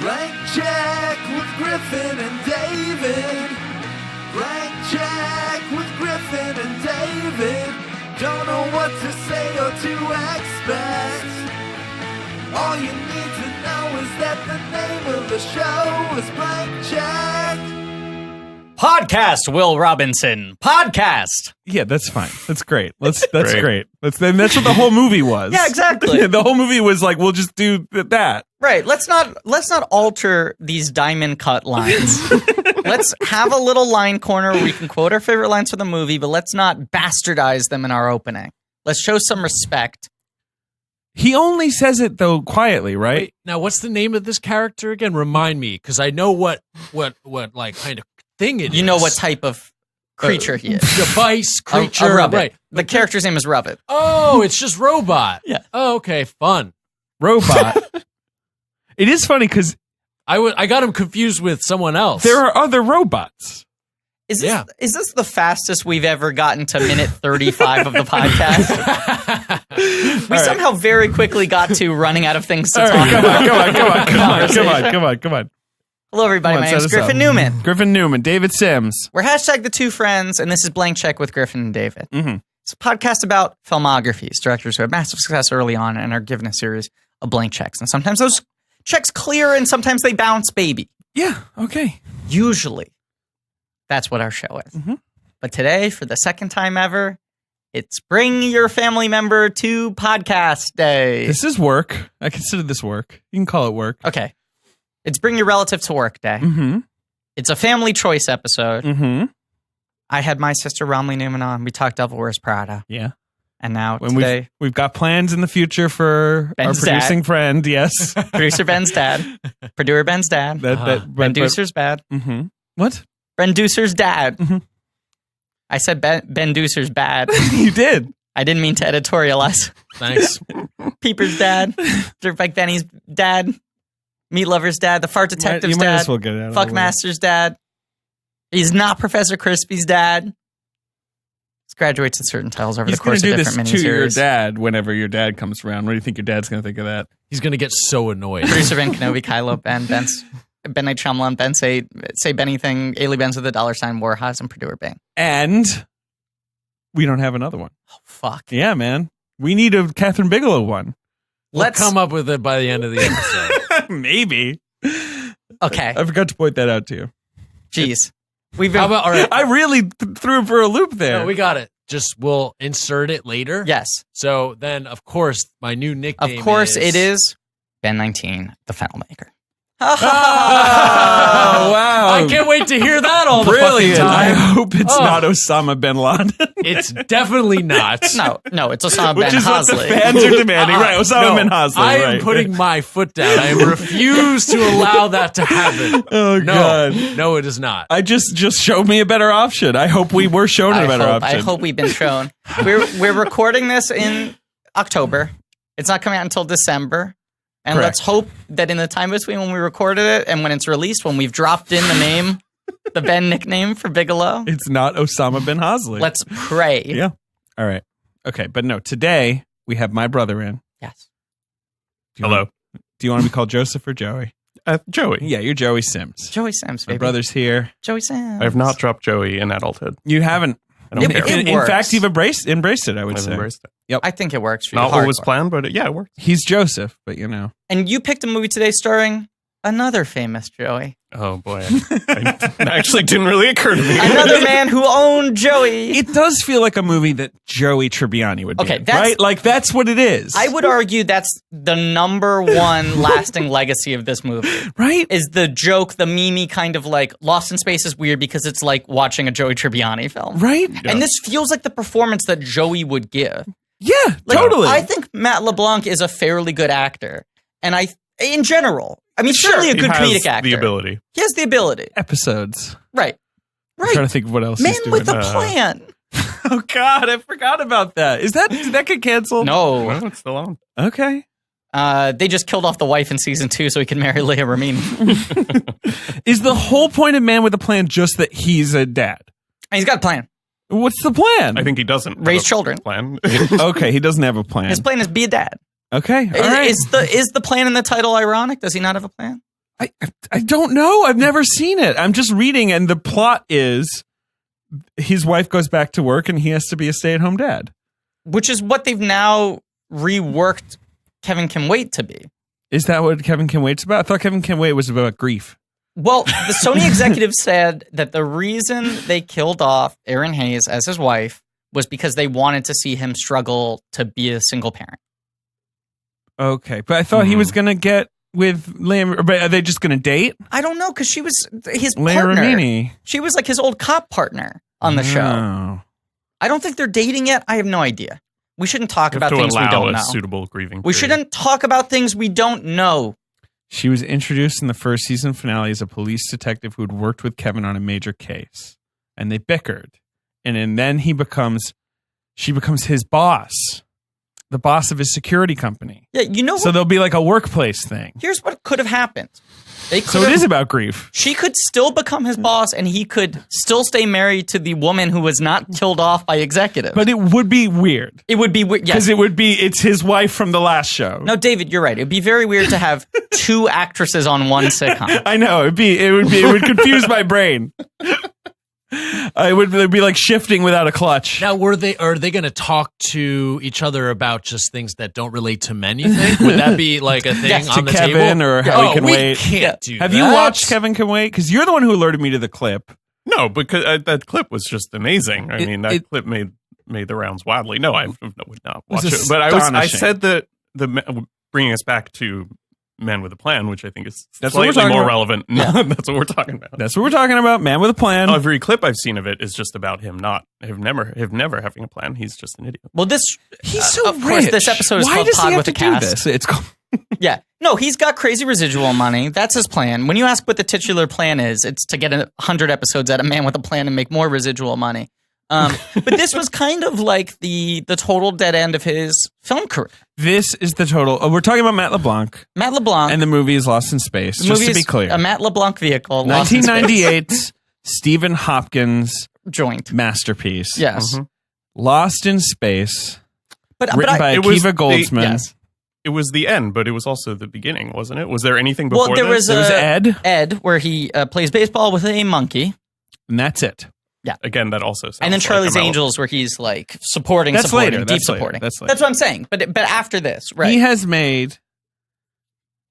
Blank check with Griffin and David. Blank check with Griffin and David. Don't know what to say or to expect. All you need to know is that the name of the show is Blank Check. Podcast, Will Robinson. Podcast. Yeah, that's fine. That's great. That's great. That's what the whole movie was. Yeah, exactly. The whole movie was like, we'll just do that. Right. Let's not alter these diamond cut lines. Let's have a little line corner where we can quote our favorite lines from the movie, but let's not bastardize them in our opening. Let's show some respect. He only says it though quietly, right? Wait, now, what's the name of this character again? Remind me, because I know what like kind of thing it is. You know what type of creature he is. Device, creature. A Rubbit. Right. The character's name is Rubbit. Oh, it's just robot. Yeah. Oh, okay, fun. Robot. It is funny because I got him confused with someone else. there are other robots. Is this the fastest we've ever gotten to minute 35 of the podcast? We somehow very quickly got to running out of things to talk about. Come on. Hello, everybody. My name is Griffin Newman. Griffin Newman, David Sims. We're hashtag the two friends, and this is Blank Check with Griffin and David. Mm-hmm. It's a podcast about filmographies, directors who had massive success early on and are given a series of blank checks. And sometimes those checks clear, and sometimes they bounce, baby. Yeah, okay. Usually, that's what our show is. Mm-hmm. But today, for the second time ever, it's Bring Your Family Member to Podcast Day. This is work. I consider this work. You can call it work. Okay. It's Bring Your Relative to Work Day. Mm-hmm. It's a family choice episode. Mm-hmm. I had my sister Romley Newman on. We talked Devil Wears Prada. Yeah. And now When today, we've got plans in the future for Ben's our producing friend, yes. producer Ben's dad. Producer Ben's dad. Ben Deucer's bad. Mm-hmm. What? Ben Deucer's dad. Mm-hmm. I said Ben Deucer's bad. You did. I didn't mean to editorialize. Thanks. Peeper's dad. Dirtbag Benny's dad. Meat Lover's dad. The Fart Detective's you might dad. as well get it out of the way. Fuckmaster's dad. He's not Professor Crispy's dad. He graduates with certain titles over He's the course going of to do different this to your miniseries. dad whenever your dad comes around. What do you think your dad's going to think of that? He's going to get so annoyed. Producer Ben Kenobi, Kylo, Ben Night Shyamalan, Ben say Bennything, Ailey Benz with $, Warhaz, and Purdue Bang. And we don't have another one. Oh, fuck. Yeah, man. We need a Catherine Bigelow one. Let's come up with it by the end of the episode. Maybe. Okay. I forgot to point that out to you. Jeez. How about, all right. I really threw him for a loop there. No, we got it. Just we'll insert it later. Yes. So then, of course, my new nickname Of course, it is Ben 19, the Filmmaker. Oh, wow. I can't wait to hear that all the fucking Brilliant. I time. hope it's not Osama bin Laden. It's definitely not. No, it's Osama Which Ben is what the Hosley. fans are demanding. Right, Osama bin Hosley. I am right. putting my foot down. I refuse to allow that to happen. Oh, God. No, it is not. I just show me a better option. I hope we were shown a better option. I hope we've been shown. We're recording this in October. It's not coming out until December. And Correct. let's hope that in the time between when we recorded it and when it's released, when we've dropped in the name, the Ben nickname for Bigelow, It's not Osama bin Hosley. let's pray. Yeah. All right. Okay, but no, today we have my brother in. Yes. Do you want to be called Joseph or Joey? Joey. Yeah, you're Joey Sims. Joey Sims, My baby. brother's here. Joey Sims. I have not dropped Joey in adulthood. You haven't. I don't care. It In works. fact, you've embraced it, I would I've say. embraced it. I think it works for you. Not what was Hardcore. planned, but it worked. He's Joseph, but you know. And you picked a movie today starring another famous Joey. Oh, boy. It actually didn't really occur to me. Another man who owned Joey. It does feel like a movie that Joey Tribbiani would be Okay, in, that's- right? Like, that's what it is. I would argue that's the number one lasting legacy of this movie. Right? Is the joke, the meme kind of like Lost in Space is weird because it's like watching a Joey Tribbiani film. Right? And this feels like the performance that Joey would give. Yeah, Like, totally. I think Matt LeBlanc is a fairly good actor. And in general, I mean, certainly a good comedic actor. The ability. He has the ability. Episodes. Right. I'm trying to think of what else Man he's doing. with a plan. Oh, God, I forgot about that. Did that get canceled? No. Well, it's still on. Okay. They just killed off the wife in season 2 so he can marry Leah Ramin. Is the whole point of Man with a Plan just that he's a dad? And he's got a plan. What's the plan? I think he doesn't have Raise a children. plan. Okay, he doesn't have a plan. His plan is be a dad. Okay, all right. Is the plan in the title ironic? Does he not have a plan? I don't know. I've never seen it. I'm just reading, and the plot is his wife goes back to work, and he has to be a stay-at-home dad. Which is what they've now reworked Kevin Can Wait to be. Is that what Kevin Can Wait's about? I thought Kevin Can Wait was about grief. Well, the Sony executive said that the reason they killed off Erin Hayes as his wife was because they wanted to see him struggle to be a single parent. Okay, but I thought he was going to get with Leia. But are they just going to date? I don't know, because she was his Leia partner. Remini. She was like his old cop partner on the show. Oh. I don't think they're dating yet. I have no idea. We shouldn't talk about things we don't know. Suitable grieving. We shouldn't talk about things we don't know. She was introduced in the first season finale as a police detective who had worked with Kevin on a major case, and they bickered, and then she becomes his boss, the boss of his security company. Yeah, you know. So there'll be like a workplace thing. Here's what could have happened. So it is about grief. She could still become his boss, and he could still stay married to the woman who was not killed off by executives. But it would be weird. It would be weird, yes. Because it's his wife from the last show. No, David, you're right. It would be very weird to have two actresses on one sitcom. I know. It would confuse my brain. It'd be like shifting without a clutch. Now, are they going to talk to each other about just things that don't relate to men, you think? Would that be like a thing on the Kevin table? or how he can we wait? Can't do Have that. you watched Kevin Can Wait? Because you're the one who alerted me to the clip. No, because that clip was just amazing. I mean, that clip made the rounds widely. No, I would not watch it. But I said that bringing us back to Man with a Plan, which I think is slightly more relevant. No, that's what we're talking about. That's what we're talking about. Man with a Plan. Every clip I've seen of it is just about him never having a plan. He's just an idiot. Well, he's so of course, this episode is called Pod with a Cast. It's called. Yeah. No, he's got crazy residual money. That's his plan. When you ask what the titular plan is, it's to get 100 episodes out of Man with a Plan and make more residual money. But this was kind of like the total dead end of his film career. This is the total. We're talking about Matt LeBlanc. Matt LeBlanc. And the movie is Lost in Space, just to be clear. A Matt LeBlanc vehicle. 1998, Stephen Hopkins joint masterpiece. Yes. Mm-hmm. Lost in Space, written by Akiva Goldsman. Yes. It was the end, but it was also the beginning, wasn't it? Was there anything before there this? There was Ed. Ed, where he plays baseball with a monkey. And that's it. Yeah. Again, that also sounds and then like Charlie's Angels, where he's like supporting, That's supporting, later. deep That's later. supporting. That's later. That's what I'm saying. But after this, right? He has made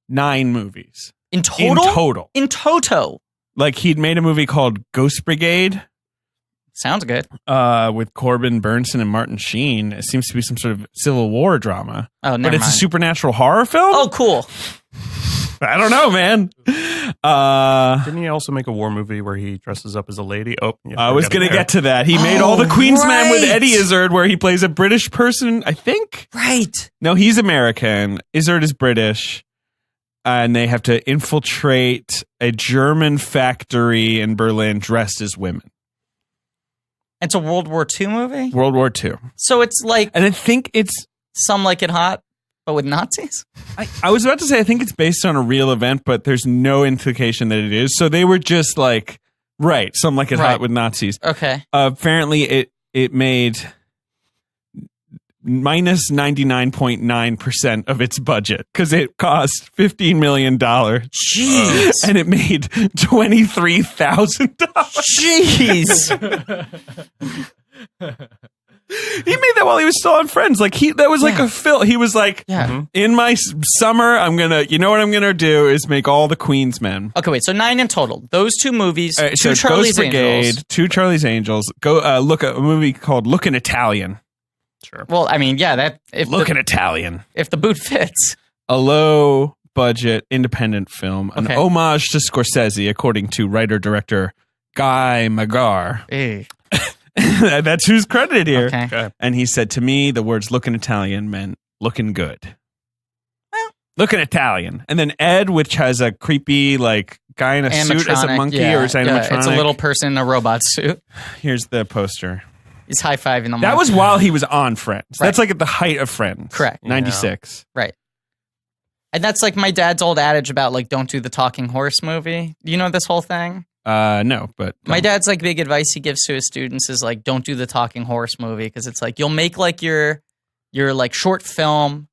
9 movies. In total? In In toto. Like he'd made a movie called Ghost Brigade. Sounds good. With Corbin Burnson and Martin Sheen. It seems to be some sort of Civil War drama. Oh, never But it's mind. a supernatural horror film? Oh, cool. I don't know, man. Didn't he also make a war movie where he dresses up as a lady? Oh, yeah, I was going to get to that. He made All the Queensmen with Eddie Izzard, where he plays a British person, I think. Right. No, he's American. Izzard is British. And they have to infiltrate a German factory in Berlin dressed as women. It's a World War II movie? World War II. So it's like... And I think it's... Some Like It Hot, but with Nazis? I was about to say, I think it's based on a real event, but there's no implication that it is. So they were just like, right, Some Like It Hot with Nazis. Okay. Apparently it made minus 99.9% of its budget because it cost $15 million. Jeez. And it made $23,000. Jeez. He made that while he was still on Friends. Like that was like a film. He was like, in my summer, you know what I'm gonna do is make all the Queensmen. Okay, wait. So 9 in total. Those 2 movies, 2 so Charlie's Ghost Brigade, Angels. 2 Charlie's Angels. Go look at a movie called Lookin' Italian. Sure. Well, I mean, yeah, that Lookin' Italian. If the boot fits. A low budget independent film, an homage to Scorsese, according to writer-director Guy Magar. Hey. That's who's credited here. Okay. And he said, to me, the words looking Italian meant looking good. Looking Italian. And then Ed, which has a creepy like guy in a suit as a monkey or is animatronic. It's a little person in a robot suit. Here's the poster. He's high-fiving the monkey. That was while he was on Friends. Right. That's like at the height of Friends. Correct. 96. Right. And that's like my dad's old adage about like don't do the talking horse movie. You know this whole thing? No, but my dad's like big advice he gives to his students is like don't do the talking horse movie because it's like you'll make like your like short film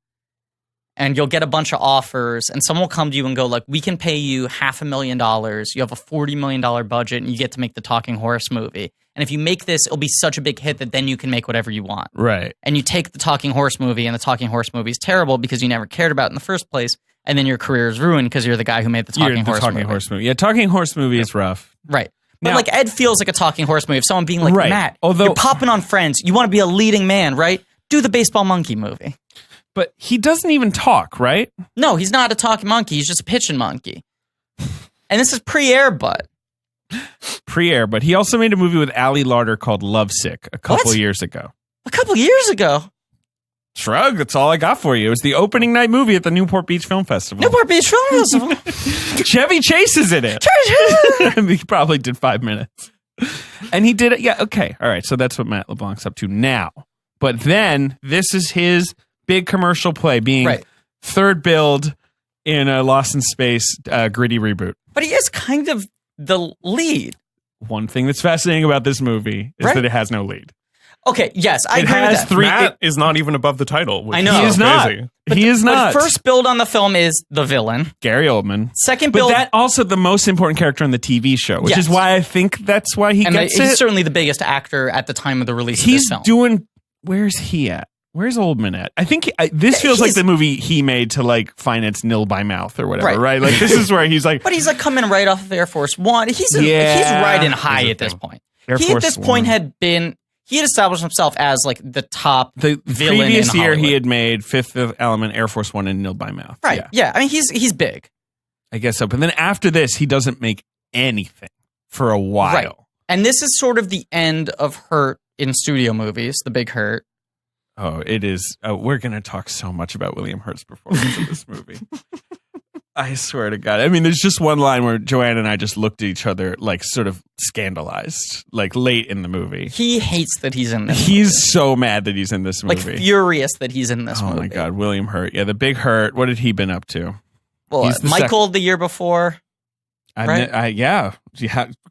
and you'll get a bunch of offers, and someone will come to you and go like, we can pay you $500,000. You have a $40 million budget, and you get to make the Talking Horse movie. And if you make this, it'll be such a big hit that then you can make whatever you want. Right. And you take the Talking Horse movie, and the Talking Horse movie is terrible because you never cared about it in the first place, and then your career is ruined because you're the guy who made the Talking Horse movie. Yeah, Talking Horse movie is rough. Right. But Now- like Ed feels like a Talking Horse movie. If someone being like, Right. Matt, Although- you're popping on Friends, you want to be a leading man, right? Do the Baseball Monkey movie. But he doesn't even talk, right? No, he's not a talking monkey. He's just a pitching monkey. And this is pre-Air Bud. Pre-air, but he also made a movie with Ali Larter called Lovesick a couple What? years ago. A couple years ago. Shrug, that's all I got for you. It was the opening night movie at the Newport Beach Film Festival. Newport Beach Film Festival. Chevy Chase is in it. He probably did 5 minutes. And he did it. Yeah, okay. All right. So that's what Matt LeBlanc's up to now. But then this is his big commercial play being Right. third build in a Lost in Space gritty reboot. But he is kind of the lead. One thing that's fascinating about this movie is Right. that it has no lead. Okay, yes, I It agree has with that. three- Matt is not even above the title. Which I know. is He is not. crazy. He is not. But first build on the film is the villain. Gary Oldman. Second But build, that also the most important character on the TV show, which Yes. is why I think that's why he and gets he's it. certainly the biggest actor at the time of the release of He's this film. doing. Where's he at? Where's Oldman at? I think this feels like He's- the movie he made to like finance Nil by Mouth or whatever, Right. right? Like this is where he's like, But he's like coming right off of Air Force One. He's Yeah. riding high He's a at this thing. point. Air He Force at this One. point had established himself as like the top the villain previous in year he Hollywood. had made Fifth Element, Air Force One, and Nil by Mouth. Right. Yeah. I mean, he's big. I guess so. But then after this, he doesn't make anything for a while. Right. And this is sort of the end of Hurt in studio movies, The Big Hurt. Oh, it is. We're going to talk so much about William Hurt's performance in this movie. I swear to God. I mean, there's just one line where Joanne and I just looked at each other like sort of scandalized, like late in the movie. He hates that he's in this He's movie. so mad that he's in this Like movie. furious that he's in this Oh movie. my God, William Hurt. Yeah, The Big Hurt. What had he been up to? Well, He's the Michael the year before. Right? Yeah,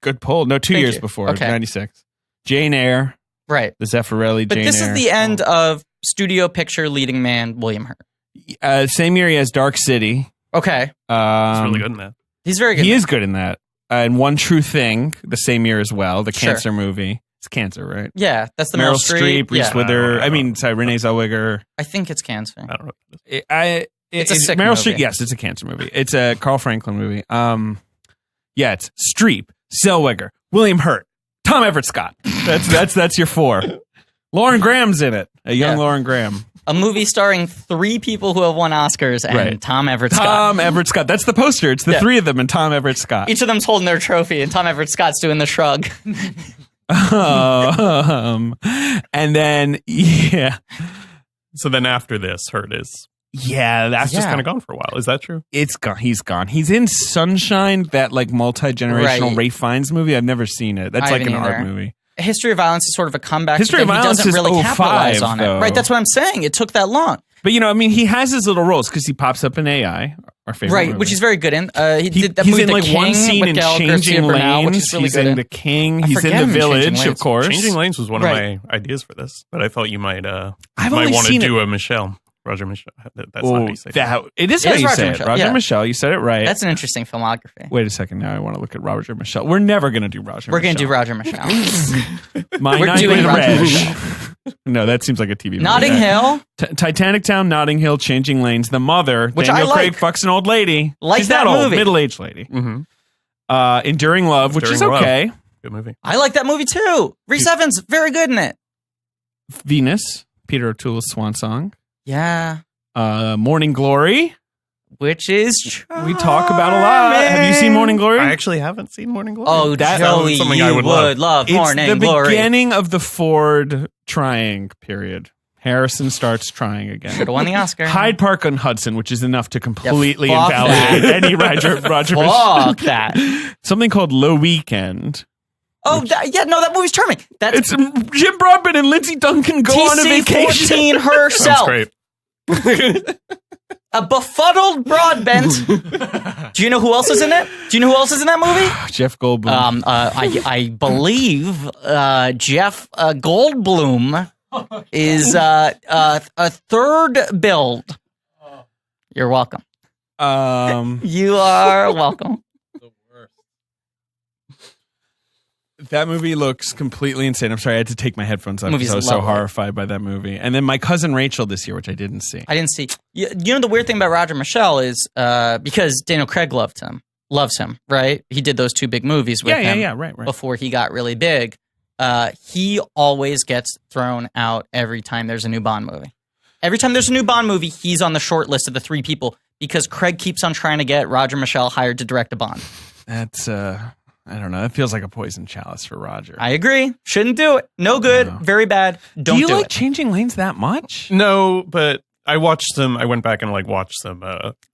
good pull. No, 2 Thank years you. before, Okay. 96. Jane Eyre, Right. the Zeffirelli But Jane this Eyre. is the end of studio picture leading man William Hurt. Same year he has Dark City. Okay. He's really good in that. He's very good. He is good in that. And One True Thing, the same year as well, the Sure. cancer movie. It's cancer, right? Yeah, that's the Meryl Streep. Streep, Reese Yeah. Wither. Renee Zellweger. I think it's cancer. I don't know. It's a sick Meryl movie. Streep. Yes, it's a cancer movie. It's a Carl Franklin movie. Yeah, it's Streep, Zellweger, William Hurt, Tom Everett Scott. That's your four. Lauren Graham's in it. A young Yeah. Lauren Graham. A movie starring 3 people who have won Oscars and Right. Tom Everett Scott. Tom Everett Scott. That's the poster. It's the Yeah. three of them and Tom Everett Scott. Each of them's holding their trophy, and Tom Everett Scott's doing the shrug. And then yeah, So then after this, Hurt is that's just kind of gone for a while. Is that true? It's gone. He's gone. He's in Sunshine, that like multi-generational Right. Ray Fiennes movie. I've never seen it. That's I like an haven't art either. movie. History of Violence is sort of a comeback. History but of he Violence doesn't is really 05, capitalize on though. it. Right, that's what I'm saying. It took that long. But I mean, he has his little roles because he pops up in AI, our favorite Right, movie. which he's very good in. He did that he's movie, in The like King, one scene with in Gael Garcia Changing Bernal, which Lanes. is really He's good in in. The King. I He's forget in The him in Changing Village, Lanes. of course. Changing Lanes was one Right. of my ideas for this, but I thought you might I've might only want to seen do it. a Michelle. Roger Michelle. That's not Oh, how you say it. it is It how is you Roger say it. Michelle, Roger yeah. Michelle. You said it right. That's an interesting filmography. Wait a second. Now I want to look at Roger Michelle. We're never going to do Roger We're going to do Michelle. Roger Michelle. My We're Night doing with Roger Reg. Michelle. No, that seems like a TV movie. Notting Hill. Titanic Town, Notting Hill, Changing Lanes, The Mother, Which Daniel I Craig like. fucks an old lady. Like She's that not old, movie. middle-aged lady. Mm-hmm. Enduring Love, which is Enduring Love. okay. Good movie. I like that movie too. Reese Evans, very good in it. Venus, Peter O'Toole's swan song. Yeah. Morning Glory. Which is We talk about a lot. Have you seen Morning Glory? I actually haven't seen Morning Glory. Oh, That Joey, something you I would love. It's Morning the Glory. beginning of the Ford trying period. Harrison starts trying again. Should have won the Oscar. Hyde Park on Hudson, which is enough to completely fuck invalidate that. any Roger Fuck that. Something called Le Weekend. Oh, that movie's charming. That's It's Jim Broadbent and Lindsay Duncan go on a vacation. TC-14 herself. Sounds great. A befuddled Broadbent. Do you know who else is in it? Do you know who else is in that movie? Jeff Goldblum. I believe Jeff Goldblum is a third build. You're welcome. Um, You are welcome. That movie looks completely insane. I'm sorry, I had to take my headphones off Movie's because I was so lovely. horrified by that movie. And then My Cousin Rachel this year, which I didn't see. I didn't see. You know the weird thing about Roger Michelle is because Daniel Craig loves him, right? He did those 2 big movies with him right. before he got really big. He always gets thrown out every time there's a new Bond movie. Every time there's a new Bond movie, he's on the short list of the 3 people because Craig keeps on trying to get Roger Michelle hired to direct a Bond. That's I don't know. That feels like a poison chalice for Roger. I agree. Shouldn't do it. No good. No. Very bad. Don't do you like it. Changing Lanes that much? No, but I watched some. I went back and watched some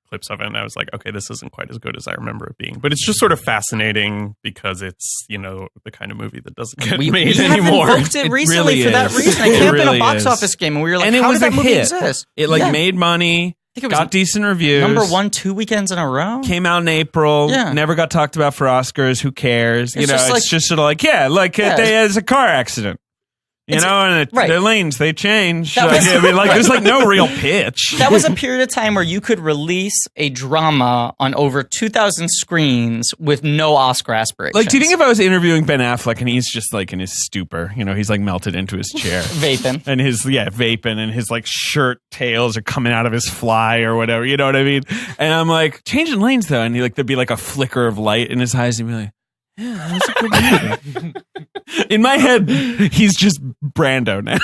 clips of it, and I was like, okay, this isn't quite as good as I remember it being. But it's just sort of fascinating because it's the kind of movie that doesn't get made we anymore. have invoked it recently really for that is. reason. It It came up in really a box is. office game, and we were like, And it how was did that a movie hit. exist? It made money. I think it was Got decent reviews. number 1 2 weekends in a row. Came out in April. Yeah. Never got talked about for Oscars. Who cares? It's just it's just sort of it's a car accident. And right. their lanes, they change. That was- There's no real pitch. That was a period of time where you could release a drama on over 2,000 screens with no Oscar aspirations. Do you think if I was interviewing Ben Affleck and he's just in his stupor, he's melted into his chair. Vaping. And his, vaping and his shirt tails are coming out of his fly or whatever. You know what I mean? And I'm like, changing lanes though. And there'd be a flicker of light in his eyes and he'd be like, yeah, that's a good movie. In my head, he's just Brando now.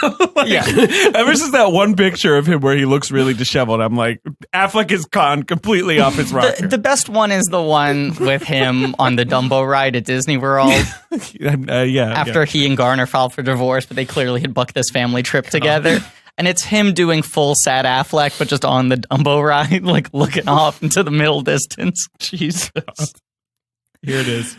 Ever since that one picture of him where he looks really disheveled, I'm like, Affleck is gone completely off his rocker. The best one is the one with him on the Dumbo ride at Disney World. After he and Garner filed for divorce, but they clearly had booked this family trip together. And it's him doing full sad Affleck, but just on the Dumbo ride, looking off into the middle distance. Jesus. Here it is.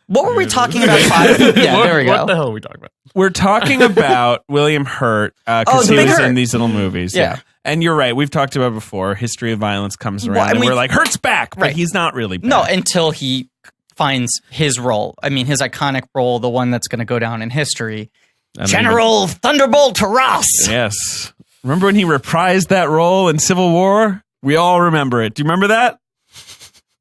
What were we talking about? There we go. What the hell are we talking about? We're talking about William Hurt because the he Big was Hurt. in these little movies. Yeah. And you're right. We've talked about it before. History of Violence comes around, and and we're like, Hurt's back, but Right. he's not really back. No, until he finds his role. I mean, his iconic role, the one that's going to go down in history. General Thunderbolt Ross. Yes. Remember when he reprised that role in Civil War? We all remember it. Do you remember that?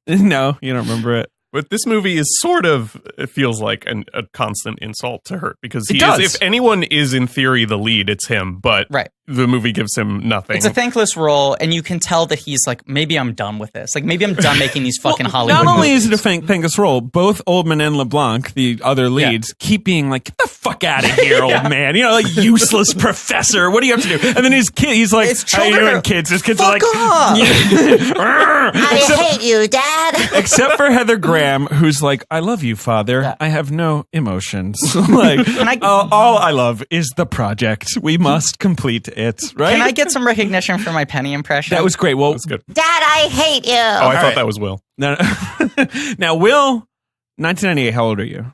No, you don't remember it. But this movie is it feels like a constant insult to Hurt because if anyone is in theory the lead, it's him. But the movie gives him nothing. It's a thankless role, and you can tell that he's like, maybe I'm done with this. Maybe I'm done making these fucking Hollywood Not only movies. is it a thankless role, both Oldman and LeBlanc, the other leads, keep being like, get the fuck out of here, old man. Useless professor. What do you have to do? And then his kid, he's like, how you doing, kids? His kids are like, I hate you, Dad. Except for Heather Graham, who's like, I love you, Father. Yeah. I have no emotions. All I love is the project. We must complete it. Right? Can I get some recognition for my Penny impression? That was great. Well, That's good. Dad, I hate you. Oh, I thought that was Will. now, Will, 1998. How old are you?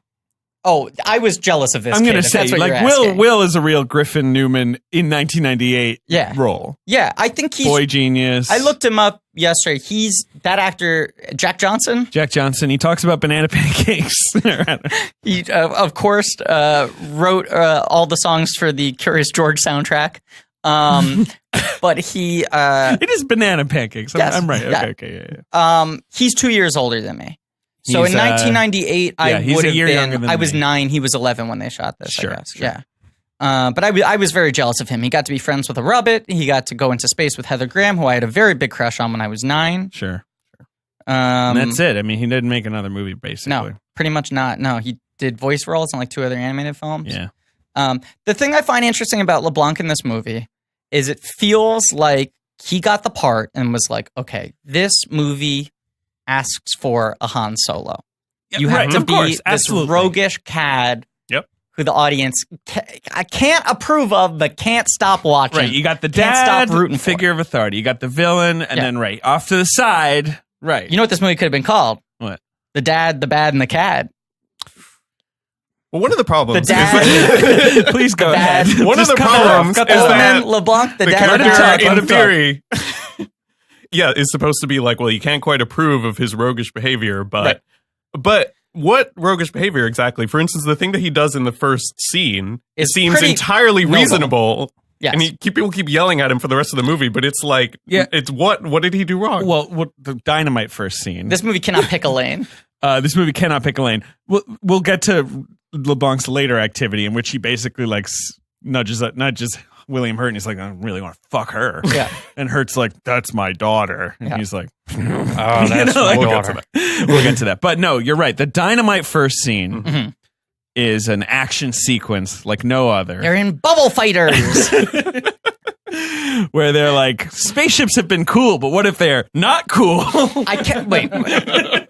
Oh, I was jealous of this. I'm going to kid, if say, that's what like, you're asking. Will is a real Griffin Newman in 1998 role. Yeah, I think he's Boy genius. I looked him up yesterday. He's that actor, Jack Johnson. Jack Johnson. He talks about banana pancakes. He, of course, wrote all the songs for the Curious George soundtrack. But he it is banana pancakes. Yes, I'm right. yeah. Okay. Yeah. He's 2 years older than me. So He's, in 1998, I he's would a have year been. younger than I was me. 9. He was 11 when they shot this. Sure, I guess. sure. Yeah. But I was very jealous of him. He got to be friends with a Rubbit. He got to go into space with Heather Graham, who I had a very big crush on when I was 9. Sure. And that's it. I mean, he didn't make another movie, basically. No, pretty much not. No, he did voice roles in like 2 other animated films. Yeah. The thing I find interesting about LeBlanc in this movie is it feels like he got the part and was like, okay, this movie asks for a Han Solo. You have to be this roguish cad who the audience I can't approve of, but can't stop watching. Right, you got the Can't dad stop rooting figure of authority. You got the villain, and then off to the side. Right. You know what this movie could have been called? What? The Dad, the Bad, and the Cad. Well, one of the problems The dad, Please go the ahead. dad, one of the problems is that LeBlanc, the dad, character and in theory, is supposed to be like, well, you can't quite approve of his roguish behavior, but what roguish behavior exactly? For instance, the thing that he does in the first scene It's seems pretty entirely noble. reasonable. Yes. And people keep yelling at him for the rest of the movie, but it's like, it's what did he do wrong? Well, the dynamite first scene. This movie cannot pick a lane. This movie cannot pick a lane. We'll get to LeBlanc's later activity in which he basically like nudges William Hurt, and he's like, I really want to fuck her. Yeah. And Hurt's like, that's my daughter. And he's like, Oh, that's my daughter. We'll get to that. But no, you're right. The dynamite first scene is an action sequence like no other. They're in bubble fighters. Where they're like, spaceships have been cool, but what if they're not cool? I can't wait.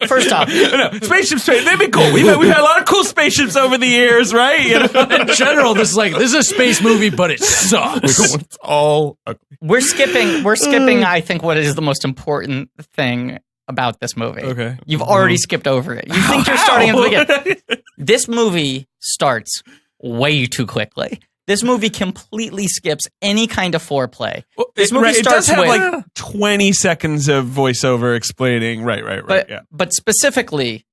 First off, No, spaceships, they've been cool. We've had a lot of cool spaceships over the years, right? You know? In general, this is a space movie, but it sucks. It's all ugly. we're skipping, I think, what is the most important thing about this movie. Okay. You've already skipped over it. You think you're starting at the beginning. This movie starts way too quickly. This movie completely skips any kind of foreplay. This movie starts it does have with like 20 seconds of voiceover explaining. Right. But specifically,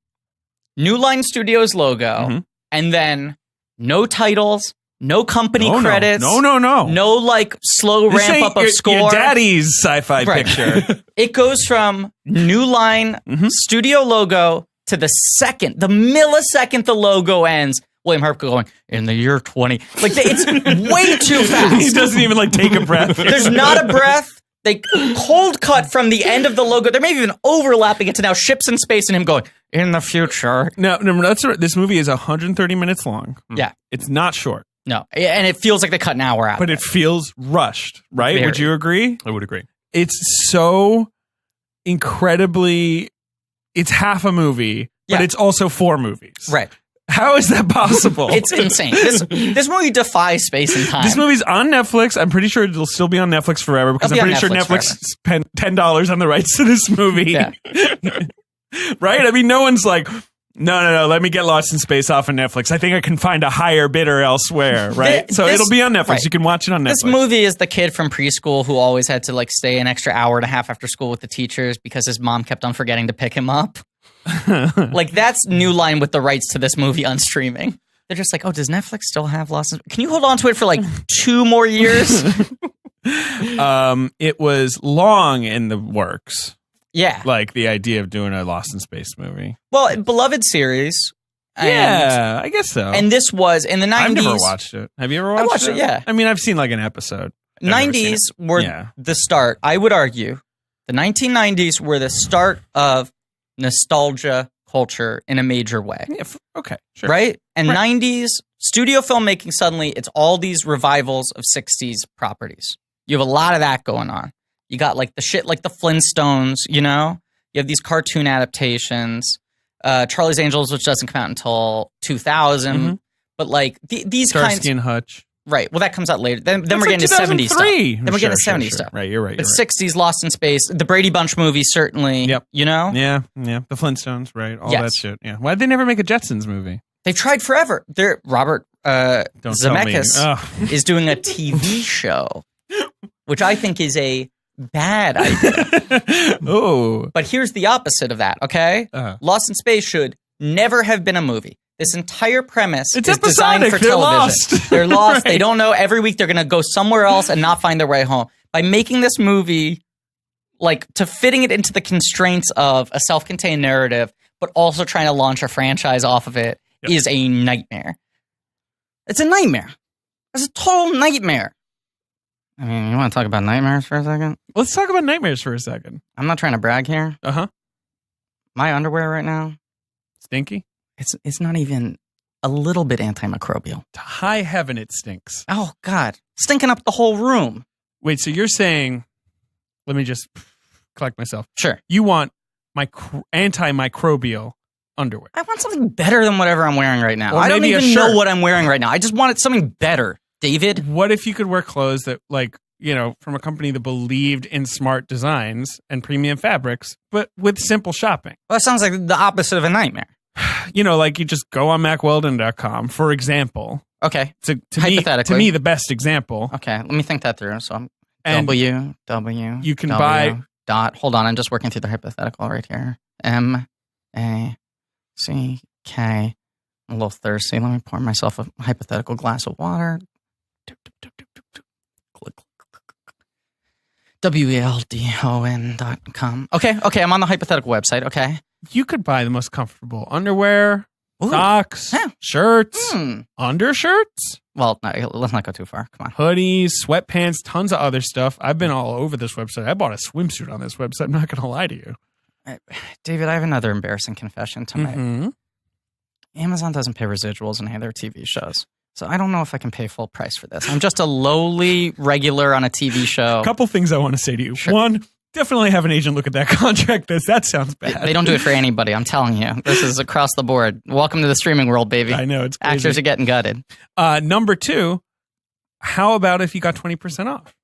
New Line Studios logo, and then no titles, no company credits. No. No like slow This ramp ain't up of score. Your daddy's sci-fi Right. picture. It goes from New Line studio logo to the millisecond the logo ends. William Hurt going, in the year 20. Like, it's way too fast. He doesn't even like take a breath. There's not a breath. They cold cut from the end of the logo. They're maybe even overlapping it to now ships in space and him going, in the future. No, that's right. This movie is 130 minutes long. Yeah. It's not short, No. And it feels like they cut an hour out. but it feels rushed, right? Very. Would you agree? I would agree. It's so incredibly, it's half a movie, but Yeah. it's also 4 movies. Right. How is that possible? It's insane. This movie defies space and time. This movie's on Netflix. I'm pretty sure it'll still be on Netflix forever because I'm It'll be pretty on sure Netflix Netflix spent $10 on the rights to this movie. Yeah. Right? I mean, no one's like, no, let me get Lost in Space off of Netflix. I think I can find a higher bidder elsewhere, right? So This- it'll be on Netflix. right. You can watch it on Netflix. This movie is the kid from preschool who always had to like stay an extra hour and a half after school with the teachers because his mom kept on forgetting to pick him up. Like that's New Line with the rights to this movie on streaming. They're just like, oh, does Netflix still have Lost? Can you hold on to it for like 2 more years? It was long in the works, Yeah. like the idea of doing a Lost in Space movie. Well, beloved series. Yeah, I guess so. And this was in the 90s. I've never watched it. Have you ever watched it? I watched it, yeah. I mean, I've seen like an episode. I've never seen 90s it. were Yeah. the start. I would argue the 1990s were the start of nostalgia culture in a major way. Yeah, okay, sure. Right? And Right. 90s studio filmmaking, suddenly it's all these revivals of 60s properties. You have a lot of that going on. You got like the shit like the Flintstones, you know? You have these cartoon adaptations. Charlie's Angels, which doesn't come out until 2000. But like these kinds. Starsky and Hutch. Right. Well, that comes out later. Then That's we're getting like to 70s stuff. 2003. Then we're getting to 70s Sure. stuff. Right, you're right. But 60s, Lost in Space, the Brady Bunch movie, certainly. Yep. You know? Yeah. The Flintstones, right? All Yes. that shit. Yeah. Why'd they never make a Jetsons movie? They've tried forever. Robert Don't tell me. Zemeckis Ugh. is doing a TV show, which I think is a bad idea. Oh. But here's the opposite of that, okay? Uh-huh. Lost in Space should never have been a movie. This entire premise It's is designed episodic. for They're television. lost. They're lost. Right. They don't know. Every week they're going to go somewhere else and not find their way home. By making this movie, like, to fitting it into the constraints of a self-contained narrative, but also trying to launch a franchise off of it is a nightmare. It's a nightmare. It's a total nightmare. I mean, you want to talk about nightmares for a second? Let's talk about nightmares for a second. I'm not trying to brag here. Uh-huh. My underwear right now, Stinky? it's not even a little bit antimicrobial. To high heaven, it stinks. Oh, God. Stinking up the whole room. Wait, so you're saying, let me just collect myself. Sure. You want antimicrobial underwear. I want something better than whatever I'm wearing right now. Or I don't maybe a even know shirt. what I'm wearing right now. I just wanted something better, David. What if you could wear clothes that, like, you know, from a company that believed in smart designs and premium fabrics, but with simple shopping? Well, that sounds like the opposite of a nightmare. You know, like you just go on MacWeldon.com, for example. Okay. To Hypothetically. me, the best example. Okay. Let me think that through. So I'm And W. you can buy- dot. Hold on. I'm just working through the hypothetical right here. MACK. I'm a little thirsty. Let me pour myself a hypothetical glass of water. WELDON.com. Okay, I'm on the hypothetical website. Okay. You could buy the most comfortable underwear, socks, shirts, undershirts. Well, no, let's not go too far. Come on. Hoodies, sweatpants, tons of other stuff. I've been all over this website. I bought a swimsuit on this website. I'm not going to lie to you. David, I have another embarrassing confession to make. Amazon doesn't pay residuals in any of their TV shows. So I don't know if I can pay full price for this. I'm just a lowly regular on a TV show. A couple things I want to say to you. Sure. One, definitely have an agent look at that contract. That sounds bad. They don't do it for anybody. I'm telling you. This is across the board. Welcome to the streaming world, baby. I know. It's crazy. Actors are getting gutted. Number 2, how about if you got 20% off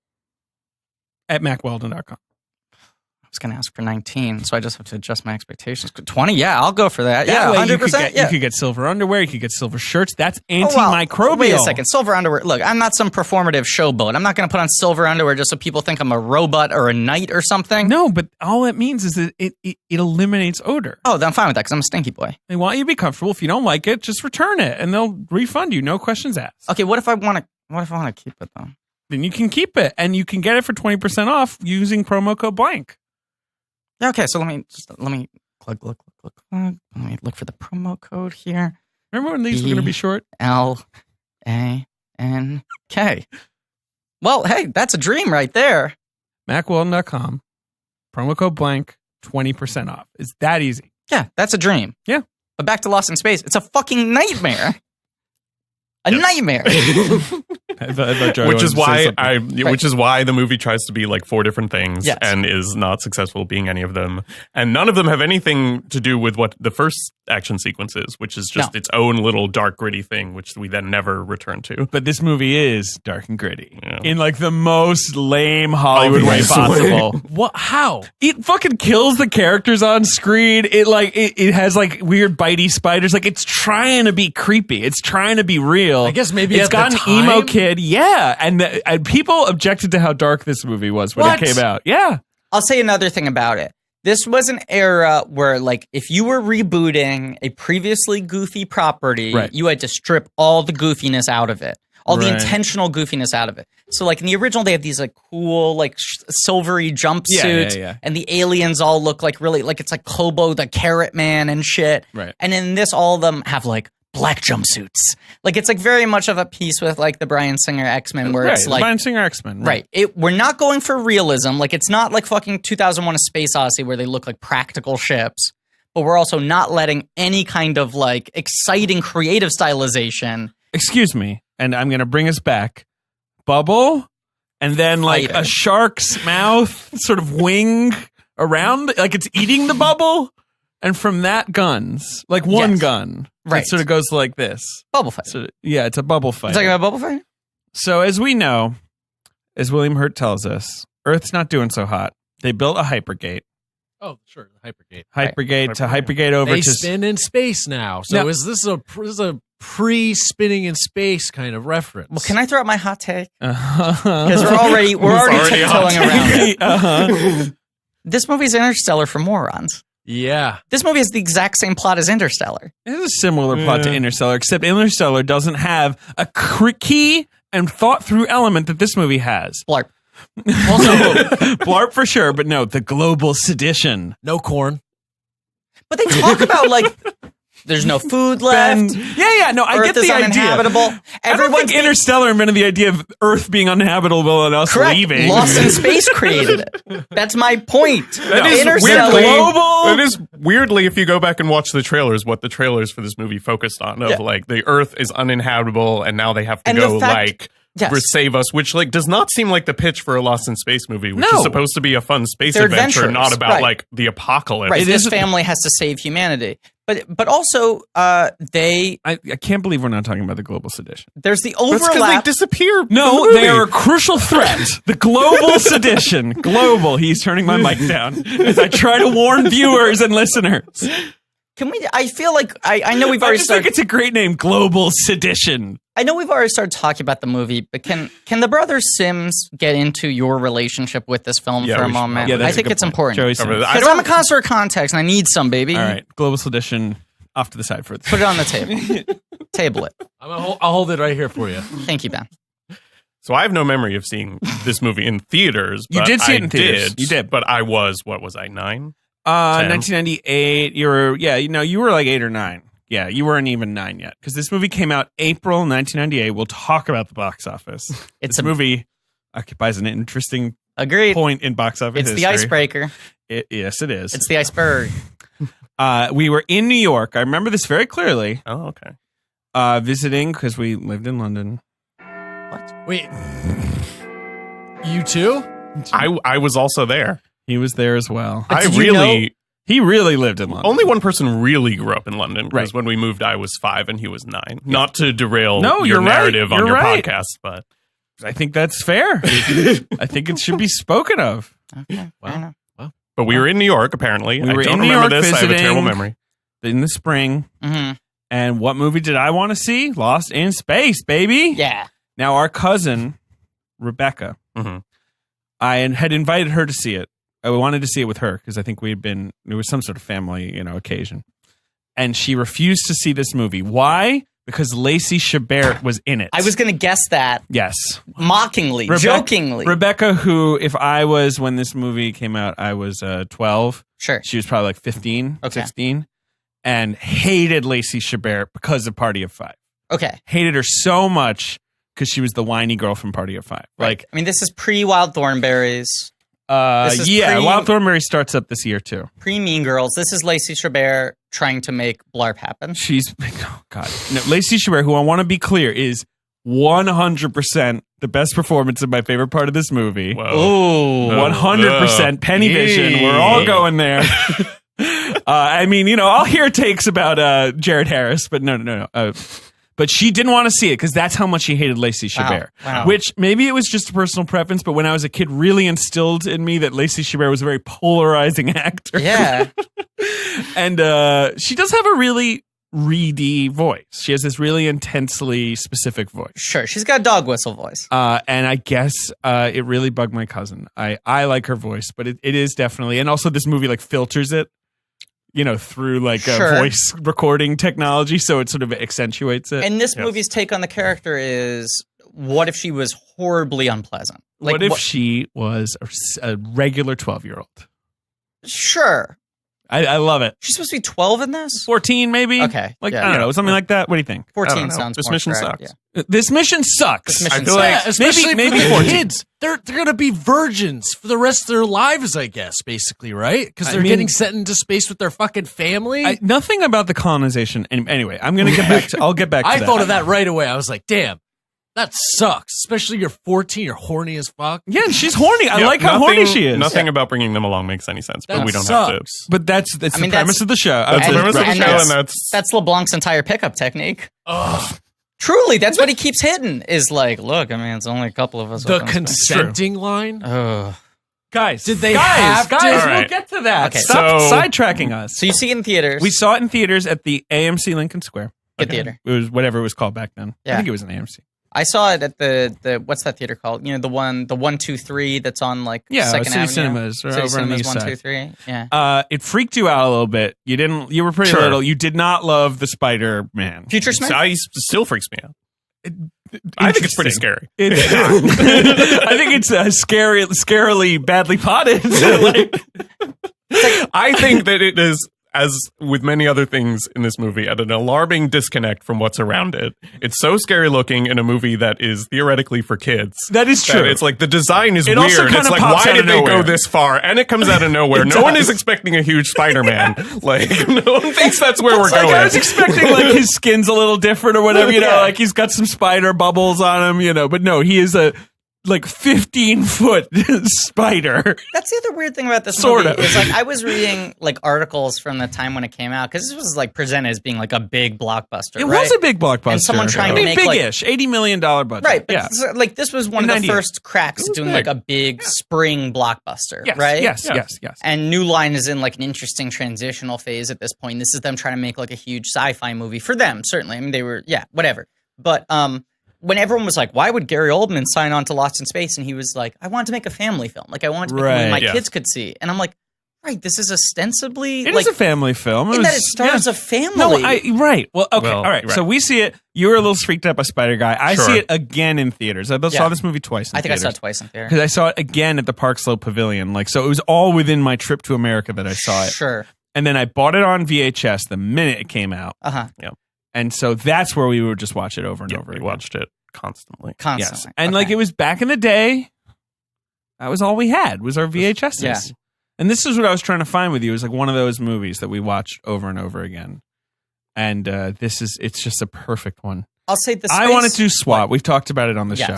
at MacWeldon.com? I was going to ask for 19, so I just have to adjust my expectations. 20? Yeah, I'll go for that. Yeah, 100%. You could get silver underwear. You could get silver shirts. That's antimicrobial. Wait a second. Silver underwear. Look, I'm not some performative showboat. I'm not going to put on silver underwear just so people think I'm a robot or a knight or something. No, but all it means is that it eliminates odor. Oh, then I'm fine with that because I'm a stinky boy. They want you to be comfortable. If you don't like it, just return it and they'll refund you. No questions asked. Okay, what if I want to keep it though? Then you can keep it and you can get it for 20% off using promo code blank. Okay, so let me look. Let me look for the promo code here. Remember when these were going to be short? LANK. Well, hey, that's a dream right there. MacWeldon.com, promo code blank, 20% off. It's that easy. Yeah, that's a dream. Yeah. But back to Lost in Space, it's a fucking nightmare. A nightmare. Which is why the movie tries to be like 4 different things and is not successful being any of them. And none of them have anything to do with what the first action sequence is, which is just its own little dark, gritty thing, which we then never return to. But this movie is dark and gritty in like the most lame Hollywood way possible. What? How? It fucking kills the characters on screen. It has like weird bitey spiders. Like it's trying to be creepy. It's trying to be real. I guess maybe it's got an emo kid. Yeah. And people objected to how dark this movie was when it came out. Yeah. I'll say another thing about it. This was an era where, like, if you were rebooting a previously goofy property, you had to strip all the goofiness out of it. All the intentional goofiness out of it. So, like, in the original, they have these, like, cool, like, silvery jumpsuits. And the aliens all look like really, like, it's like Kobo the Carrot Man and shit. Right. And in this, all of them have, like, black jumpsuits. Like, it's like very much of a piece with like the Bryan Singer X-Men where it's like Bryan Singer X-Men. Right. We're not going for realism. Like, it's not like fucking 2001 A Space Odyssey where they look like practical ships, but we're also not letting any kind of like exciting creative stylization. Excuse me. And I'm going to bring us back. Bubble and then like a shark's mouth sort of wing around, like it's eating the bubble. And from that, guns. Like one gun. Right. It sort of goes like this. Bubble fight. So, yeah, it's a bubble fight. It's like a bubble fight? So as we know, as William Hurt tells us, Earth's not doing so hot. They built a hypergate. Oh, sure. The hypergate. Hypergate over they to... spin in space now. So is this a pre-spinning in space kind of reference? Well, can I throw out my hot take? Because we're already tiptoeing around. This movie's Interstellar for morons. Yeah. This movie has the exact same plot as Interstellar. It has a similar plot to Interstellar, except Interstellar doesn't have a key and thought-through element that this movie has. Blarp. Also, Blarp for sure, but no, the global sedition. No corn. But they talk about, like, there's no food left. No, I get the idea. Uninhabitable. I don't think Interstellar invented the idea of Earth being uninhabitable and us leaving. Lost in Space created it. That's my point. That is weirdly, if you go back and watch the trailers, what the trailers for this movie focused on, of like the Earth is uninhabitable and now they have to go save us, which like does not seem like the pitch for a Lost in Space movie, which is supposed to be a fun space adventure, not about like the apocalypse. Right, this family has to save humanity. But also, I can't believe we're not talking about the global sedition. There's the overlap. That's because they disappear. No, they are a crucial threat. The global sedition. Global. He's turning my mic down as I try to warn viewers and listeners. Can we? I feel like I know we've already started. I think it's a great name, Global Sedition. I know we've already started talking about the movie, but can the brothers Sims get into your relationship with this film for a moment? I think it's important. Because I'm a connoisseur of context and I need some, baby. All right, Global Sedition off to the side for Put it on the table. Table it. I'll hold it right here for you. Thank you, Ben. So I have no memory of seeing this movie in theaters. You but did see it in I theaters. Did, You did. But I was, what was I, 9? 1998. You were, you were like 8 or 9. Yeah, you weren't even 9 yet because this movie came out April 1998. We'll talk about the box office. This movie occupies an interesting point in box office It's history. the icebreaker. Yes, it is. It's the iceberg. We were in New York. I remember this very clearly. Oh, okay. Visiting because we lived in London. What? Wait, you too? I was also there. He was there as well. He really lived in London. Only one person really grew up in London because Right. when we moved, I was 5 and he was 9. Not to derail No, your you're right. narrative on You're your right. podcast, but I think that's fair. I think it should be spoken of. Okay. Fair enough. but we were in New York apparently. We I were don't in New remember York this. I have a terrible visiting. memory. In the spring. Mm-hmm. And what movie did I want to see? Lost in Space, baby. Yeah. Now, our cousin, Rebecca, Mhm. I had invited her to see it. I wanted to see it with her because I think there was some sort of family, occasion. And she refused to see this movie. Why? Because Lacey Chabert was in it. I was going to guess that Yes. mockingly, jokingly. Rebecca, who, if I was, when this movie came out, I was 12. Sure. She was probably like 15, Okay. 16. And hated Lacey Chabert because of Party of Five. Okay. Hated her so much because she was the whiny girl from Party of Five. Right. I mean, this is pre-Wild Thornberries, This is Wild Thornberry starts up this year too. pre-Mean Girls. This is Lacey Chabert trying to make Blarp happen. She's no, Lacey Chabert, who I want to be clear is 100% the best performance in my favorite part of this movie. Ooh. 100% Penny Vision. We're all going there. I mean, I'll hear takes about Jared Harris, but no. But she didn't want to see it because that's how much she hated Lacey Chabert. Wow. Which maybe it was just a personal preference, but when I was a kid, really instilled in me that Lacey Chabert was a very polarizing actor. Yeah. And she does have a really reedy voice. She has this really intensely specific voice. Sure. She's got a dog whistle voice. And I guess it really bugged my cousin. I like her voice, but it is definitely, and also this movie like filters it, through like a voice recording technology, so it sort of accentuates it. And this movie's take on the character is, what if she was horribly unpleasant? Like, what if she was a regular 12-year-old? Sure. I love it. She's supposed to be 12 in this? 14, maybe? Okay. Like, Yeah. I don't know, something like that. What do you think? 14 sounds This more mission correct, sucks. yeah. This mission sucks. This mission I feel sucks. like Especially maybe for the 14. kids. They're gonna be virgins for the rest of their lives, I guess, basically, right? Because they're I mean- getting sent into space with their fucking family. Nothing about the colonization. Anyway, I'm going to get back to. I'll get back to I that. thought of that right away. I was like, damn, that sucks. Especially you're 14, you're horny as fuck. Yeah, and she's horny. I Yeah, like how horny she is. Nothing about bringing them along makes any sense, but That we don't have to. sucks. But that's the mean, premise of the show. That's the premise of the and show, that's- and That's LeBlanc's entire pickup technique. Ugh. Truly, that's what he keeps hitting. Is like, look, I mean, it's only a couple of us. The up in space. consenting line. Ugh. guys. Did they guys, have to? guys? All We'll right. get to that. Okay. Stop So- sidetracking us. So you see it in theaters. We saw it in theaters at the AMC Lincoln Square. Good theater. It was whatever it was called back then. I Yeah. think it was an AMC. I saw it at the what's that theater called? The 123 that's on like Second City Avenue. Cinemas or City over on the Cinemas east side. 123. Yeah. It freaked you out a little bit. You were pretty Sure. little. You did not love the Spider-Man. Future Smith. Still freaks me out. I think it's pretty scary. I think it's scarily badly potted. I think that it is, as with many other things in this movie, at an alarming disconnect from what's around it. It's so scary looking in a movie that is theoretically for kids. That is true. It's like the design is It also weird. kinda It's like, pops why out did of they nowhere. go this far? And it comes out of nowhere. No one is expecting a huge Spider-Man. Like, no one thinks that's where we're going. I was expecting like his skin's a little different or whatever, Yeah. like he's got some spider bubbles on him, but no, he is a like 15-foot spider. That's the other weird thing about this Sort movie of. is like I was reading like articles from the time when it came out because this was like presented as being like a big blockbuster. It right? was a big blockbuster. And someone trying to make, big-ish, $80 million budget. Right, but Yeah. like this was one In of the 98. first cracks at doing big. like a big spring blockbuster, Yes, right? Yes. And New Line is in like an interesting transitional phase at this point. This is them trying to make like a huge sci-fi movie for them, certainly. I mean, they were, whatever. But when everyone was like, why would Gary Oldman sign on to Lost in Space? And he was like, I wanted to make a family film. Like, I wanted to make a movie my yeah. kids could see. And I'm like, Right. This is ostensibly It is a family film. In that it stars a family. No, right. Well, okay. Well, all right. right. So we see it. You were a little freaked out by Spider-Guy. I Sure. see it again in theaters. I saw this movie twice in I think theaters. I saw it twice in theater. Because I saw it again at the Park Slope Pavilion. So it was all within my trip to America that I saw it. Sure. And then I bought it on VHS the minute it came out. Uh-huh. And so that's where we would just watch it over and over We again. watched it constantly. Constantly. Yes. And Okay. it was back in the day. That was all we had was our VHSs. Yeah. And this is what I was trying to find with you. It was like one of those movies that we watch over and over again. And it's just a perfect one. I'll say this. I wanted to SWAT. We've talked about it on the show.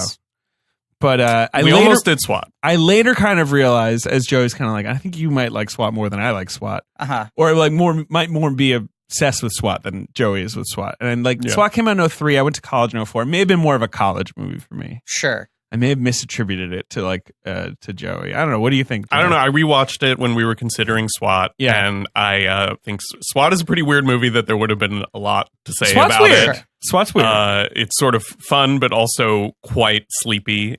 But we almost did SWAT. I later kind of realized, as Joey's kind of like, I think you might like SWAT more than I like SWAT. Uh-huh. Or like might more be obsessed with SWAT than Joey is with SWAT. And SWAT came out in 2003. I went to college in 2004. It may have been more of a college movie for me. Sure. I may have misattributed it to Joey. I don't know. What do you think, Joey? I don't know. I rewatched it when we were considering SWAT. Yeah. And I think SWAT is a pretty weird movie that there would have been a lot to say SWAT's about weird. it. Sure. SWAT's weird. It's sort of fun, but also quite sleepy.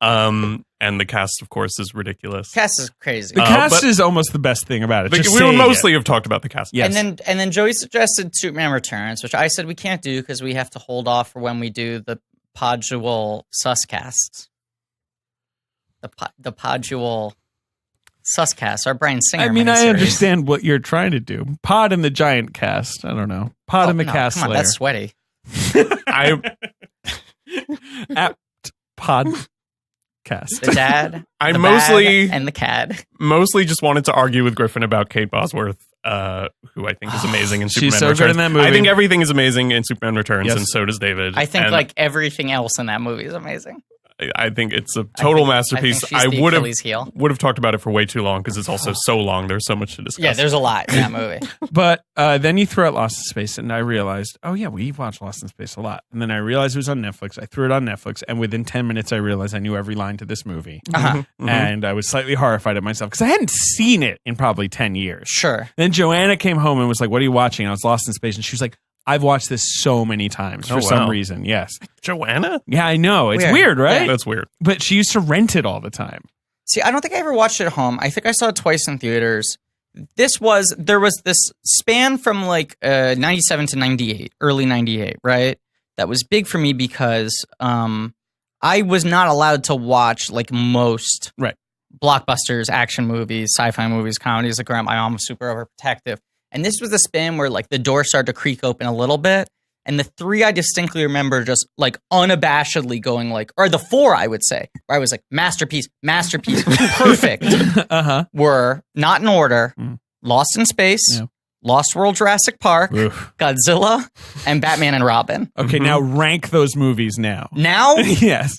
And the cast, of course, is ridiculous. Cast is crazy. The cast but- is almost the best thing about it. Just We would saying mostly it. have talked about the cast. Yes. And then Joey suggested Superman Returns, which I said we can't do because we have to hold off for when we do the Podual Suscast. The Podual Suscast, our Bryan Singer. I mean, I miniseries. understand what you're trying to do. Pod and the Giant Cast. I don't know. Pod and the no, Cast come on, Slayer. that's sweaty. Apt Podcast. The dad, I the mostly- bad, and the cad. Mostly just wanted to argue with Griffin about Kate Bosworth, who I think is amazing in She's Superman so Returns. good in that movie. I think everything is amazing in Superman Returns, Yes. and so does David. I think And everything else in that movie is amazing. I think it's a total masterpiece. I think she's the would Achilles heel. have talked about it for way too long because it's also so long. There's so much to discuss. Yeah, there's a lot in that movie. But then you threw out Lost in Space, and I realized, oh yeah, we watched Lost in Space a lot. And then I realized it was on Netflix. I threw it on Netflix, and within 10 minutes, I realized I knew every line to this movie. Uh-huh. And I was slightly horrified at myself because I hadn't seen it in probably 10 years. Sure. Then Joanna came home and was like, "What are you watching?" And I was Lost in Space, and she was like, "I've watched this so many times for Oh, some wow. reason." Yes, Joanna? yeah, I know it's Weird. weird, right? That's weird. But she used to rent it all the time. See, I don't think I ever watched it at home. I think I saw it twice in theaters. There was this span from like 97 to 98, early 98, right? That was big for me because I was not allowed to watch like most Right. blockbusters, action movies, sci-fi movies, comedies. Like my mom was super overprotective. And this was the span where like the door started to creak open a little bit. And the three I distinctly remember just like unabashedly going like, or the four I would say, where I was like, masterpiece, perfect, were not in order, Lost in Space, Yeah. Lost World Jurassic Park, Oof. Godzilla, and Batman and Robin. Okay, now rank those movies now. Now, Yes.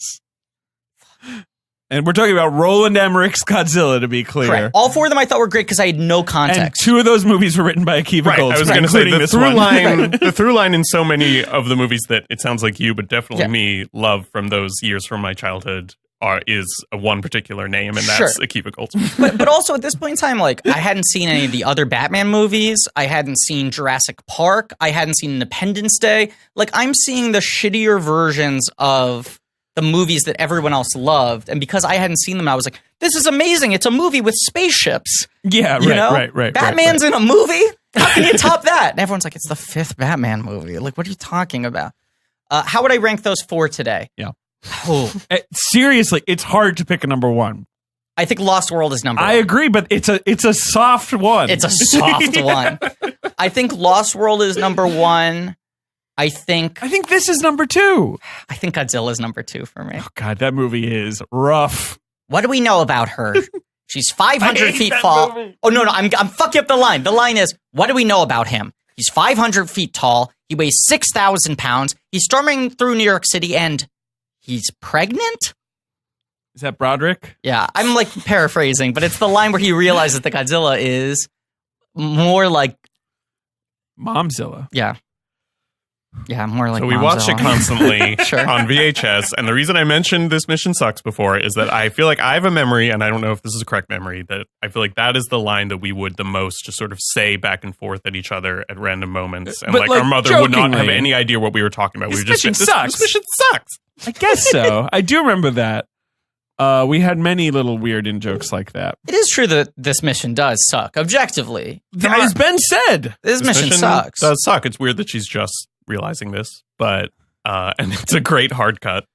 And we're talking about Roland Emmerich's Godzilla, to be clear. correct. All four of them I thought were great because I had no And context. two of those movies were written by Akiva Right. I was Goldsman, going to say including the this through one. line. The through line in so many of the movies that it sounds like you, but definitely Yeah. me, love from those years from my childhood is a one particular name, and that's Sure. Akiva Goldsman. but also at this point in time, like I hadn't seen any of the other Batman movies. I hadn't seen Jurassic Park. I hadn't seen Independence Day. Like I'm seeing the shittier versions of the movies that everyone else loved. And because I hadn't seen them, I was like, this is amazing. It's a movie with spaceships. Yeah, You know? right. Batman's in a movie? How can you top that? And everyone's like, it's the fifth Batman movie. Like, what are you talking about? How would I rank those four today? Yeah. Oh, Seriously, it's hard to pick a number one. I think Lost World is number I one. agree, but it's a soft one. It's a soft one. I think Lost World is number one. I think this is number two. Godzilla is number two for me. Oh, God, that movie is rough. What do we know about her? She's 500 I hate feet that tall. movie. Oh, no, I'm fucking up the line. The line is, what do we know about him? He's 500 feet tall. He weighs 6,000 pounds. He's storming through New York City and he's pregnant? Is that Broderick? Yeah, I'm like paraphrasing, but it's the line where he realizes that Godzilla is more like, Momzilla. yeah, more like So we watch it Momzilla. constantly Sure. on VHS. And the reason I mentioned This Mission Sucks before is that I feel like I have a memory, and I don't know if this is a correct memory, that I feel like that is the line that we would the most just sort of say back and forth at each other at random moments. And But, like our mother would not have jokingly. any idea what we were talking about. This We would just mission say, sucks. This mission sucks. I guess so. I do remember that. We had many little weird in-jokes like that. It is true that this mission does suck, objectively. That has been said. This mission sucks. Does suck. It's weird that she's just realizing this, but and it's a great hard cut.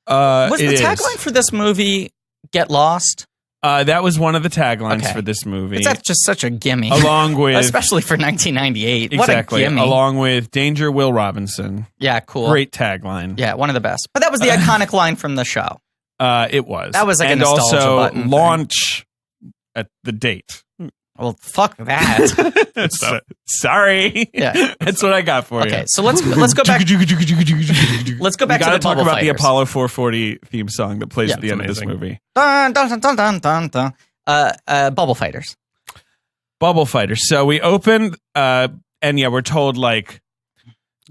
Was the tagline for this movie "Get Lost"? That was one of the taglines for this movie. That's just such a gimme. Along with... especially for 1998. Exactly. What a gimme. Along with Danger Will Robinson. Yeah, cool. Great tagline. Yeah, one of the best. But that was the iconic line from the show. It was. That was like and a nostalgia also button launch at the date. Well, fuck that. Sorry. Yeah. That's what I got for you. Okay, so let's go back. Let's go back to the talk Bubble about Fighters. the Apollo 440 theme song that plays at the end amazing. of this movie. Dun, dun, dun, dun, dun, dun. Bubble Fighters. Bubble Fighters. So we opened, and we're told like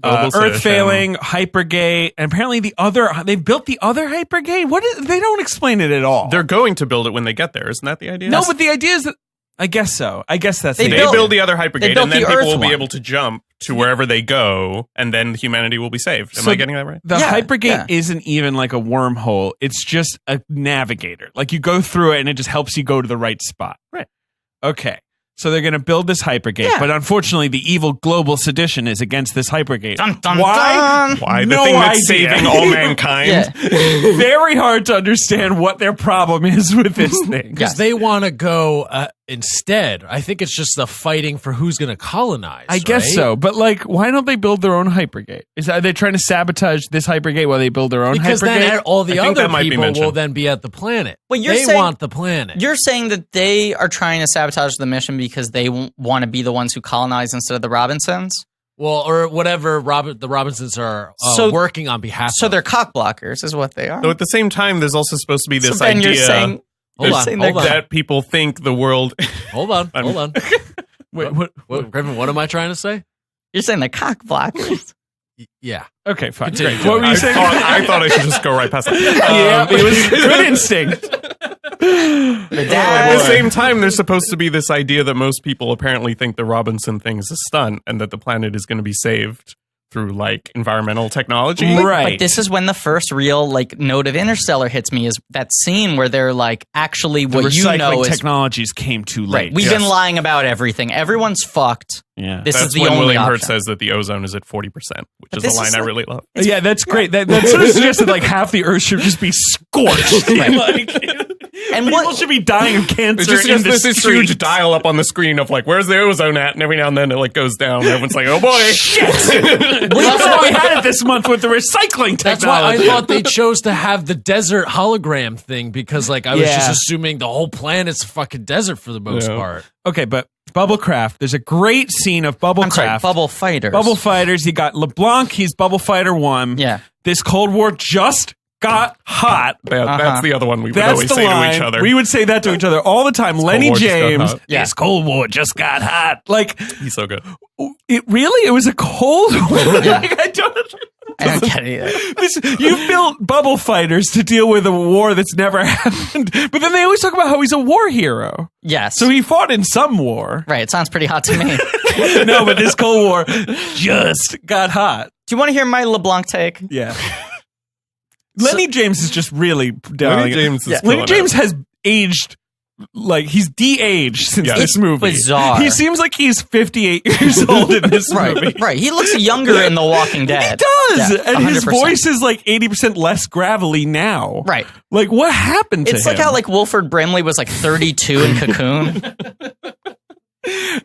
Earth failing, Hypergate, and apparently they've built the other Hypergate. They don't explain it at all. They're going to build it when they get there. Isn't that the idea? No, but the idea is that I guess so. I guess that's they build the other Hypergate, and then people will be one. able to jump to wherever they go, and then humanity will be saved. Am I getting that right? The Hypergate isn't even like a wormhole. It's just a navigator. Like you go through it, and it just helps you go to the right spot. Right. Okay. So they're going to build this Hypergate, but unfortunately, the evil global sedition is against this Hypergate. Dun, dun, Why? dun. Why? The No thing that's idea. saving all mankind. Very hard to understand what their problem is with this thing. Because they want to go instead. I think it's just the fighting for who's going to colonize. I guess right? so. But like, why don't they build their own Hypergate? Are they trying to sabotage this Hypergate while they build their own Because Hypergate? then all the I think other that might be people will mentioned. then be at the planet. Well, you're they saying- want the planet. You're saying that they are trying to sabotage the mission because they want to be the ones who colonize instead of the Robinsons? Well, or whatever the Robinsons are working on behalf So of. they're cock blockers is what they are. Though at the same time, there's also supposed to be this So then idea you're saying... Hold on, saying hold on. that people think the world... Hold on. Wait, what, Griffin, what am I trying to say? You're saying the cock blockers. Yeah. Okay, fine. Continue. Great. What were you saying? I thought I should just go right past that. Yeah, it was good instinct. At the same time, there's supposed to be this idea that most people apparently think the Robinson thing is a stunt and that the planet is going to be saved through like environmental technology. Right. But this is when the first real like note of Interstellar hits me is that scene where they're like, actually The what you recycling know is technologies came too late. right. We've been lying about everything. Everyone's fucked. Yeah. This That's is the when only William Hurt option. says that the ozone is at 40%, which is this a line is I like- really love. Yeah, that's great. That sort of suggests that like half the Earth should just be scorched. Like, And people what should be dying of cancer It's just in the this streets. huge dial up on the screen of like, where's the ozone at? And every now and then it like goes down. And everyone's like, oh boy. That's why we had it this month with the recycling technology. That's why I thought they chose to have the desert hologram thing because, like, I was just assuming the whole planet's a fucking desert for the most part. Okay, but Bubblecraft. There's a great scene of Bubblecraft. I'm sorry, Bubble Fighters. Bubble Fighters. You got LeBlanc. He's Bubble Fighter 1. Yeah. This Cold War just got hot. That's the other one we would That's always the say line. to each other. We would say that to each other all the time. Lenny War just got James. hot. Yeah. This Cold War just got hot. Like, He's so good. it was a Cold War. Like, I don't get it either. You've built Bubble Fighters to deal with a war that's never happened. But then they always talk about how he's a war hero. Yes. So he fought in some war. right. It sounds pretty hot to me. No, but this Cold War just got hot. Do you want to hear my LeBlanc take? Yeah. Lenny James is just really down. Lenny James is Lenny killing James it. has aged, like he's de-aged since Yeah. this movie. bizarre. He seems like he's 58 years old in this movie. Right. Right. He looks younger in The Walking Dead. He does, Yeah, and his 100%. voice is like 80% less gravelly now. Right. Like what happened to him? It's like how like Wilford Brimley was like 32 in Cocoon.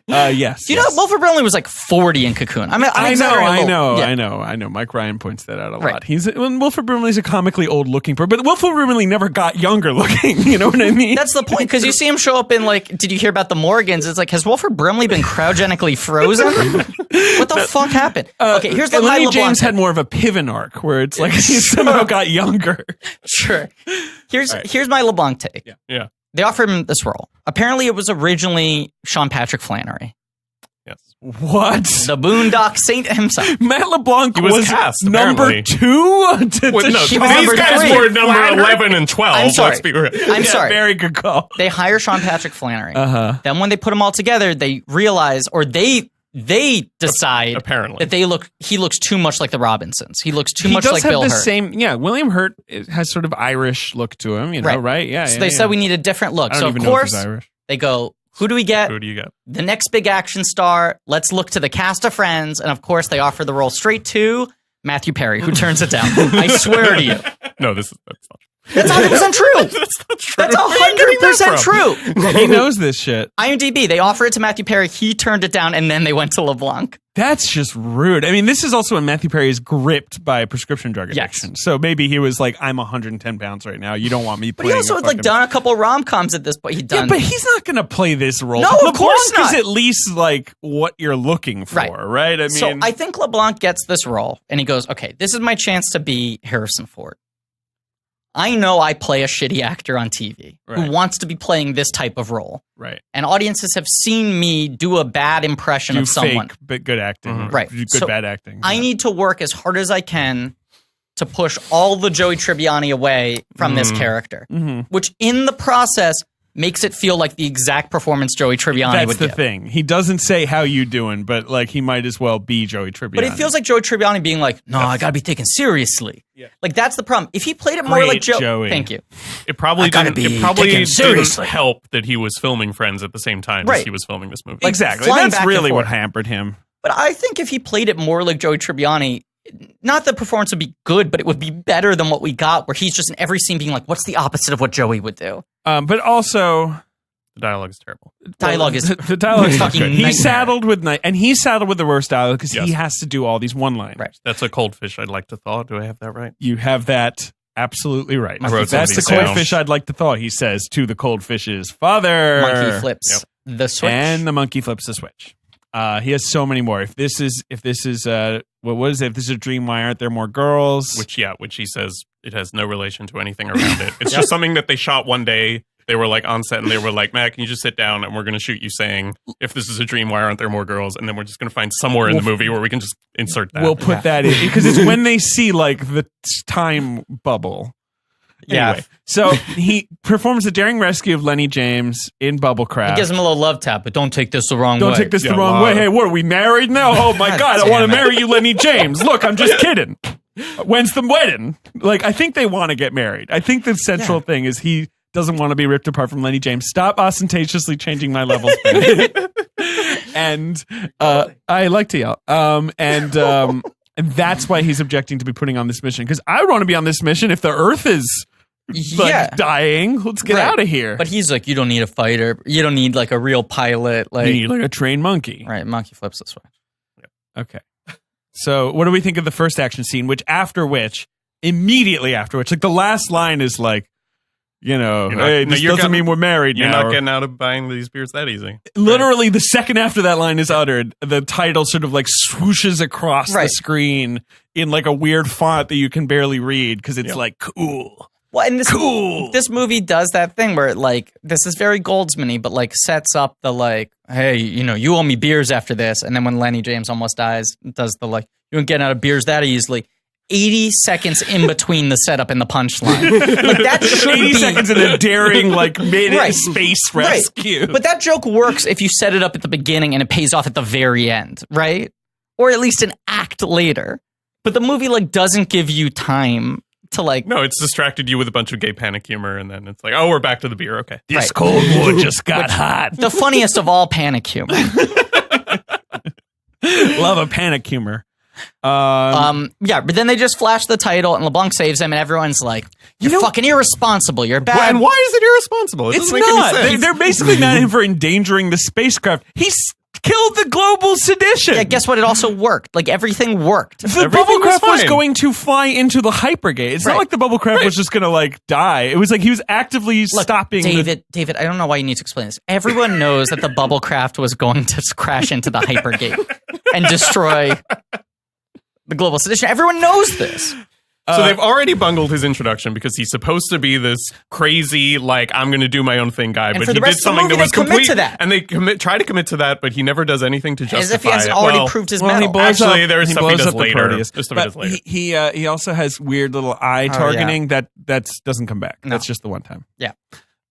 yes. Do you know Wilford Brimley was like 40 in Cocoon? I'm exaggerating a little. Yeah. I know. Mike Ryan points that out a Right. lot. Wilford Brimley's a comically old looking person, but Wilford Brimley never got younger looking. You know what I mean? That's the point, because you see him show up in like, did you hear about the Morgans? It's like, has Wilford Brimley been cryogenically frozen? What the fuck happened? Okay, here's the and Lenny LeBlanc James take. had more of a Piven arc where it's like he somehow got younger. Sure. Here's my LeBlanc take. Yeah. They offered him this role. Apparently, it was originally Sean Patrick Flannery, Yes. What? the Boondock Saint himself. Matt LeBlanc He was cast, number apparently. 2. Wait, no, He was these number guys 3. were number 11 and 12. I'm sorry. Let's be real. I'm sorry. Very good call. They hire Sean Patrick Flannery. Uh-huh. Then when they put them all together, they realize, or they they decide apparently that he looks too much like the Robinsons. He looks too much like Bill Hurt. William Hurt has sort of Irish look to him, right? Yeah. So they said we need a different look. So of course they go, who do we get? Who do you get? The next big action star. Let's look to the cast of Friends. And of course they offer the role straight to Matthew Perry, who turns it down. I swear to you. No, that's not true. That's 100% true. That's not true. That's 100% true. He knows this shit. IMDb, they offered it to Matthew Perry. He turned it down, and then they went to LeBlanc. That's just rude. I mean, this is also when Matthew Perry is gripped by prescription drug addiction. Yes. So maybe he was like, I'm 110 pounds right now. You don't want me playing. But he also had done a couple rom-coms at this point. Yeah, but he's not going to play this role. No, of course not. LeBlanc is at least like what you're looking for, right? I mean, so I think LeBlanc gets this role, and he goes, okay, this is my chance to be Harrison Ford. I know I play a shitty actor on TV who wants to be playing this type of role. Right. And audiences have seen me do a bad impression of someone. Fake, but good acting. Mm-hmm. Right. Good, bad acting. I need to work as hard as I can to push all the Joey Tribbiani away from this character, which in the process makes it feel like the exact performance Joey Tribbiani would give. That's the thing. He doesn't say, how you doing, but like he might as well be Joey Tribbiani. But it feels like Joey Tribbiani being like, no, I got to be taken seriously. Yeah. Like that's the problem. If he played it more like Joey. Thank you. It probably didn't help that he was filming Friends at the same time as he was filming this movie. Exactly. That's really what hampered him. But I think if he played it more like Joey Tribbiani, not the performance would be good, but it would be better than what we got, where he's just in every scene being like, what's the opposite of what Joey would do? But also, the dialogue is terrible. The dialogue is fucking good. He's saddled with the worst dialogue because he has to do all these one-liners. Right. That's a cold fish I'd like to thaw. Do I have that right? You have that absolutely right. That's the cold fish I'd like to thaw, he says to the cold fish's father. Monkey flips the switch. And the monkey flips the switch. He has so many more. If this is what is it? If this is a dream, why aren't there more girls? Which he says it has no relation to anything around it. It's just something that they shot one day. They were like on set and they were like, Matt, can you just sit down and we're going to shoot you saying, if this is a dream, why aren't there more girls? And then we're just going to find somewhere in the movie where we can just insert that. We'll put that in because it's when they see like the time bubble. Anyway, so he performs the daring rescue of Lenny James in Bubblecraft. He gives him a little love tap, but don't take this the wrong way. Don't take this the wrong way. Hey, what, are we married now? Oh my God, I want to marry you, Lenny James. Look, I'm just kidding. When's the wedding? Like, I think they want to get married. I think the central thing is he doesn't want to be ripped apart from Lenny James. Stop ostentatiously changing my levels. And I like to yell. And that's why he's objecting to be putting on this mission. Because I would want to be on this mission if the Earth is dying. Let's get out of here. But he's like, you don't need a fighter. You don't need like a real pilot. Like, you need like a trained monkey. Right, monkey flips this way. Yep. Okay. So what do we think of the first action scene? Immediately after which, like the last line is like, hey, this doesn't mean we're married now. You're not getting out of buying these beers that easy. Literally, the second after that line is uttered, the title sort of like swooshes across the screen in like a weird font that you can barely read because it's like, cool. Well, and this movie does that thing where like, this is very Goldsman-y, but like sets up the like, hey, you owe me beers after this. And then when Lenny James almost dies, does the like, you don't get out of beers that easily. 80 seconds in between the setup and the punchline. Like that should 80 be 80 seconds in a daring like space rescue. Right. But that joke works if you set it up at the beginning and it pays off at the very end, right? Or at least an act later. But the movie like doesn't give you time to like. No, it's distracted you with a bunch of gay panic humor, and then it's like, oh, we're back to the beer. Okay, this Cold War just got hot. The funniest of all panic humor. Love a panic humor. But then they just flash the title and LeBlanc saves him and everyone's like, you're fucking irresponsible, you're bad. And why is it irresponsible? It's not. They're basically mad at him for endangering the spacecraft. He's killed the global sedition. Yeah, guess what? It also worked. Like everything worked. The Bubblecraft was going to fly into the hypergate. It's not like the Bubblecraft was just going to like die. It was like he was actively stopping. David, I don't know why you need to explain this. Everyone knows that the Bubblecraft was going to crash into the hypergate and destroy the global sedition. Everyone knows this. So they've already bungled his introduction because he's supposed to be this crazy, like, I'm going to do my own thing guy. But he did something that was complete. And they try to commit to that, but he never does anything to justify it. As if he hasn't already proved his mettle. Actually, there's stuff he does later. He also has weird little eye targeting that doesn't come back. No. That's just the one time. Yeah.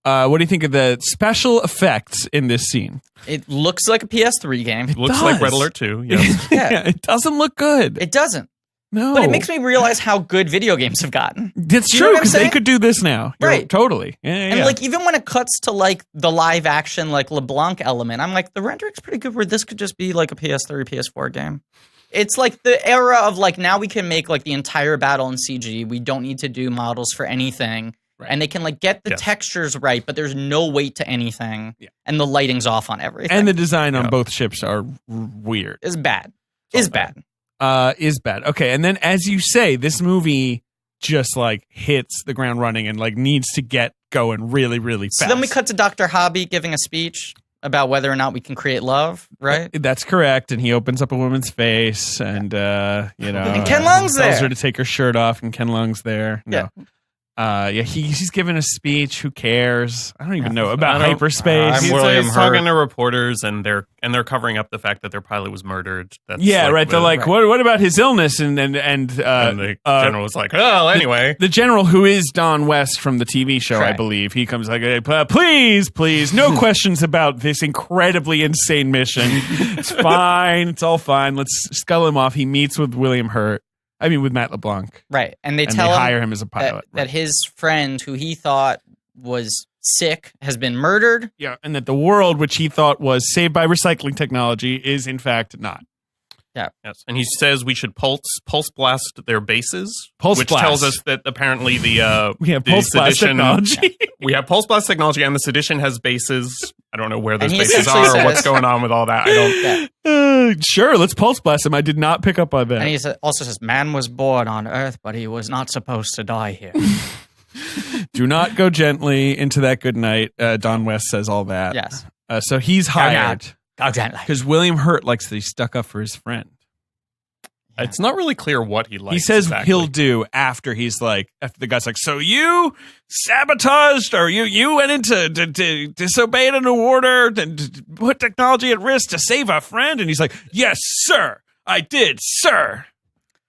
What do you think of the special effects in this scene? It looks like a PS3 game. It looks like Red Alert 2. Yes. Yeah. It doesn't look good. It doesn't. No. But it makes me realize how good video games have gotten. That's You know true, what I'm because they saying? could do this now. Right. Totally. Yeah, And like even when it cuts to like the live action like LeBlanc element, I'm like the rendering's pretty good where this could just be like a PS3, PS4 game. It's like the era of like now we can make like the entire battle in CG. We don't need to do models for anything. Right. And they can like get the textures right, but there's no weight to anything. Yeah. And the lighting's off on everything. And the design on both ships are weird. Is bad. Is bad. Is bad. Okay, and then as you say, this movie just like hits the ground running and like needs to get going really, really fast. So then we cut to Dr. Hobby giving a speech about whether or not we can create love, right? That's correct. And he opens up a woman's face and, and Ken Lung's there. Tells her to take her shirt off and Ken Lung's there. No. Yeah. He's giving a speech. Who cares? I don't even know about hyperspace. He's talking to reporters, and they're covering up the fact that their pilot was murdered. That's right. They're like, what about his illness? And the general was like, oh, anyway, the general, who is Don West from the TV show, I believe, he comes like, please, no questions about this incredibly insane mission. It's fine. It's all fine. Let's scull him off. He meets with William Hurt. I mean, with Matt LeBlanc. Right. And they hire him as a pilot. That his friend, who he thought was sick, has been murdered. Yeah. And that the world, which he thought was saved by recycling technology, is in fact not. Yeah. Yes. And he says we should pulse blast their bases, which blast. tells us that apparently we have pulse blast technology. We have pulse blast technology, and the Sedition has bases. I don't know where those bases are or what's going on with all that. I don't. Sure, let's pulse blast him. I did not pick up on that. And he also says, man was born on Earth, but he was not supposed to die here. Do not go gently into that good night. Don West says all that. Yes. So he's hired. Go gently. Because William Hurt likes that he stuck up for his friend. Yeah. It's not really clear what he likes. He says he'll do after the guy's like, so you sabotaged or you went into to disobey an order to put technology at risk to save a friend? And he's like, yes, sir, I did, sir.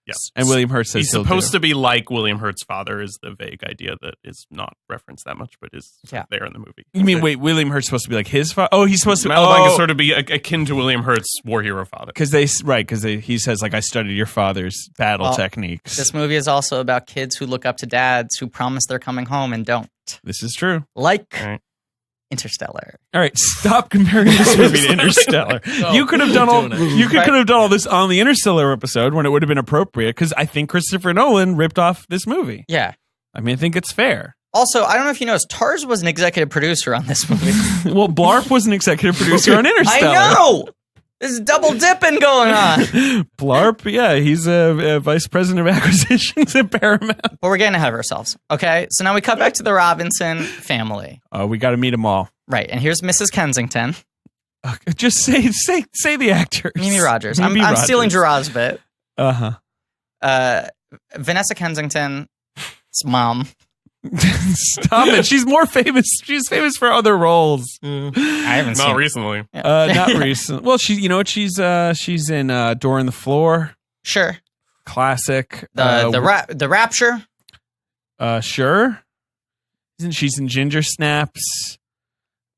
Yes. And William Hurt says he's supposed to be like William Hurt's father is the vague idea that is not referenced that much, but is there in the movie. You mean, wait, William Hurt's supposed to be like his father? Oh, he's supposed to Matt LeBlanc is sort of be akin to William Hurt's war hero father. Because he says, like, I studied your father's battle techniques. This movie is also about kids who look up to dads who promise they're coming home and don't. This is true. Like Interstellar. All right, stop comparing this movie to Interstellar. You could have done all this on the Interstellar episode when it would have been appropriate, because I think Christopher Nolan ripped off this movie. Yeah. I mean, I think it's fair. Also, I don't know if you noticed, Tars was an executive producer on this movie. Well, Blarp was an executive producer on Interstellar. I know! There's double dipping going on. Blarp, yeah, he's a vice president of acquisitions at Paramount. But we're getting ahead of ourselves. Okay, so now we cut back to the Robinson family. We got to meet them all. Right, and here's Mrs. Kensington. Just say the actors. Mimi Rogers. I'm stealing Gerard's bit. Uh-huh. Vanessa Kensington's mom. Stop it. She's more famous. She's famous for other roles. I haven't seen Not recently. Not recent. Well, she's in Door on the Floor. Sure. Classic. The Rapture. Sure. She's in Ginger Snaps,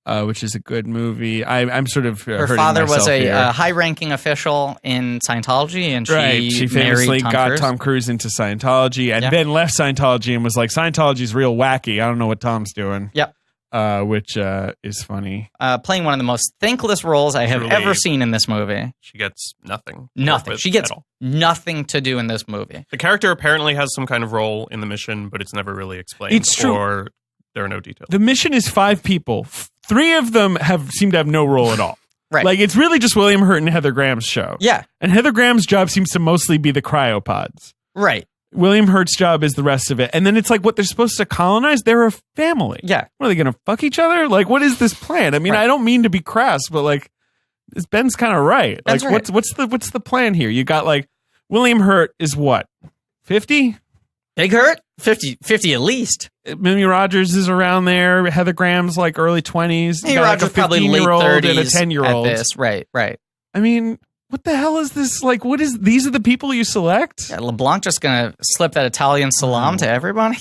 which is a good movie. I'm sort of her father was a high-ranking official in Scientology, and she famously got Cruise. Tom Cruise into Scientology, and then left Scientology and was like, Scientology's real wacky. I don't know what Tom's doing. Yep. Which is funny. Playing one of the most thankless roles I have ever seen in this movie. She gets nothing. Nothing. She gets nothing to do in this movie. The character apparently has some kind of role in the mission, but it's never really explained. It's true. Or there are no details. The mission is 5 people. 3 of them seem to have no role at all. Right. Like, it's really just William Hurt and Heather Graham's show. Yeah. And Heather Graham's job seems to mostly be the cryopods. Right. William Hurt's job is the rest of it. And then it's like, what, they're supposed to colonize? They're a family. Yeah. What, are they going to fuck each other? Like, what is this plan? I mean, I don't mean to be crass, but like, Ben's kind of right. Ben's like, right. what's the plan here? You got like, William Hurt is what? 50? Big Hurt? 50 at least. Mimi Rogers is around there. Heather Graham's like early 20s. Mimi Rogers like a probably late 30s and a 10-year-old. at this. Right. I mean, what the hell is this? Like, these are the people you select? Yeah, LeBlanc just going to slip that Italian salam to everybody?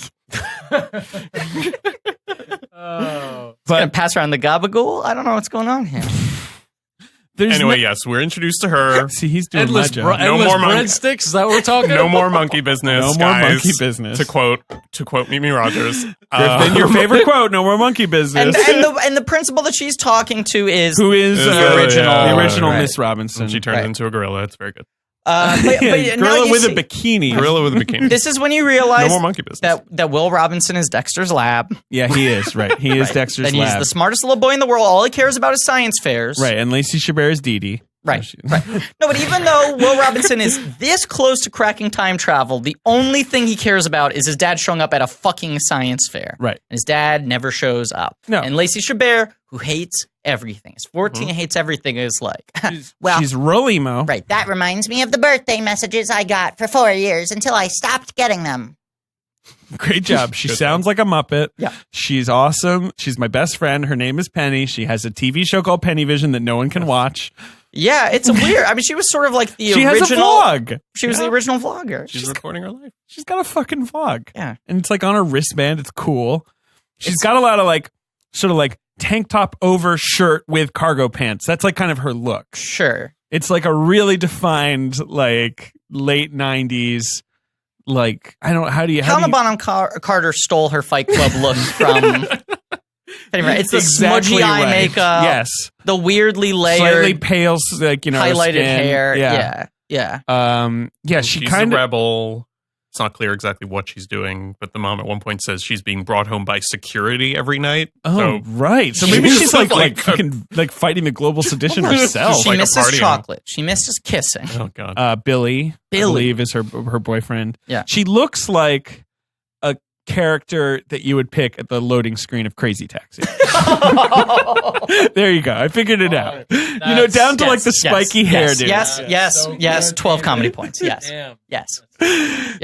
But pass around the gabagool. I don't know what's going on here. Anyway, yes, we're introduced to her. See, he's doing endless my job. No more breadsticks. Is that what we're talking No about? more monkey business. No more guys. monkey business. To quote Mimi Rogers. Griffin, your favorite quote, no more monkey business. And the principal that she's talking to is who is the original right. Miss Robinson. And she turns into a gorilla. It's very good. Gorilla with a bikini. Gorilla with a bikini. This is when you realize no more monkey business. that Will Robinson is Dexter's lab. Yeah, he is, right. He is Dexter's and lab. he's the smartest little boy in the world. All he cares about is science fairs. Right, and Lacey Chabert is Dee Dee. Right. No, but even though Will Robinson is this close to cracking time travel, the only thing he cares about is his dad showing up at a fucking science fair. Right. And his dad never shows up. No. And Lacey Chabert, who hates everything, is 14 and hates everything, is like, Well, She's real emo. right. that reminds me of the birthday messages I got for 4 years until I stopped getting them. Great job. She sounds like a Muppet. Yeah. She's awesome. She's my best friend. Her name is Penny. She has a TV show called Pennyvision that no one can watch. Yeah, it's a weird. I mean, she was sort of like the She original. has a vlog. She was the original vlogger. She's recording her life. She's got a fucking vlog. Yeah. And it's like on her wristband. It's cool. She's got a lot of like, sort of like tank top over shirt with cargo pants. That's like kind of her look. Sure. It's like a really defined, like late 90s, like, I don't, how do you. Helena Bonham Carter stole her Fight Club look from. It's the smudgy eye right. makeup. Yes. The weirdly layered, Slightly pale, like, you know, highlighted skin. hair. Yeah. Yeah. She She's kind a of. rebel. It's not clear exactly what she's doing, but the mom at one point says she's being brought home by security every night. Oh, So right. So maybe she's she's like like fucking like fighting the global sedition herself. She like a misses party chocolate. She misses kissing. oh god. Billy, I Billy. believe, is her boyfriend. Yeah. She looks like a character that you would pick at the loading screen of Crazy Taxi. There you go. I figured it out. You know, down to like the spiky hairdo. Yes. 12 comedy points. Yes. Damn. Yes.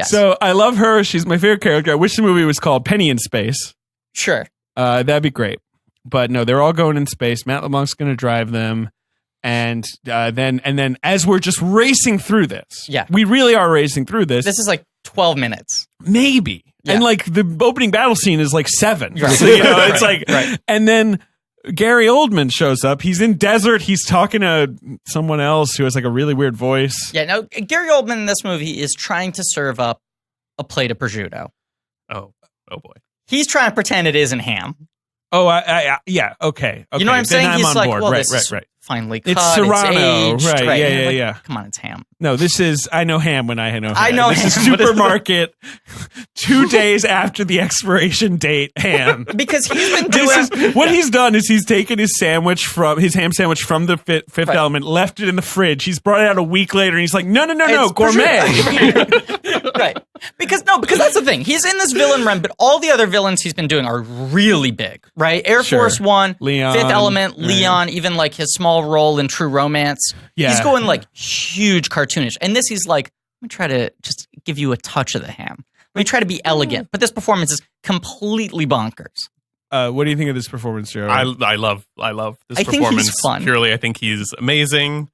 So I love her. She's my favorite character. I wish the movie was called Penny in Space. Sure. That'd be great. But no, they're all going in space. Matt LeBlanc's going to drive them. And then as we're just racing through this, Yeah. we really are racing through this. This is like 12 minutes. Maybe. Yeah. And like the opening battle scene is like 7. Right. So, you know, it's like, Right. and then Gary Oldman shows up. He's in desert. He's talking to someone else who has like a really weird voice. Yeah, no, Gary Oldman in this movie is trying to serve up a plate of prosciutto. Oh boy. He's trying to pretend it isn't ham. Oh, yeah. Okay. You know what I'm saying? Then He's on like, board. well, right, this is right. finely cut. It's Serrano. It's aged, Right, yeah, And you're yeah, like, yeah. Come on, it's ham. No, this is, I know ham when I know ham. I know this is ham, but it's- supermarket 2 days after the expiration date ham. Because he's been This doing. is, what he's done is he's taken his ham sandwich from the Fifth Right. Element, left it in the fridge. He's brought it out a week later, and he's like, no, It's gourmet. Right. Because that's the thing. He's in this villain run, but all the other villains he's been doing are really big, right? Air Sure. Force One, Leon, Fifth Element, right. Leon, even like his small role in True Romance. Yeah. He's going like huge cartoonish. And this he's like, let me try to just give you a touch of the ham. Let me try to be elegant. But this performance is completely bonkers. What do you think of this performance, Joe? I love this I think he's performance. fun. Purely, I think he's amazing.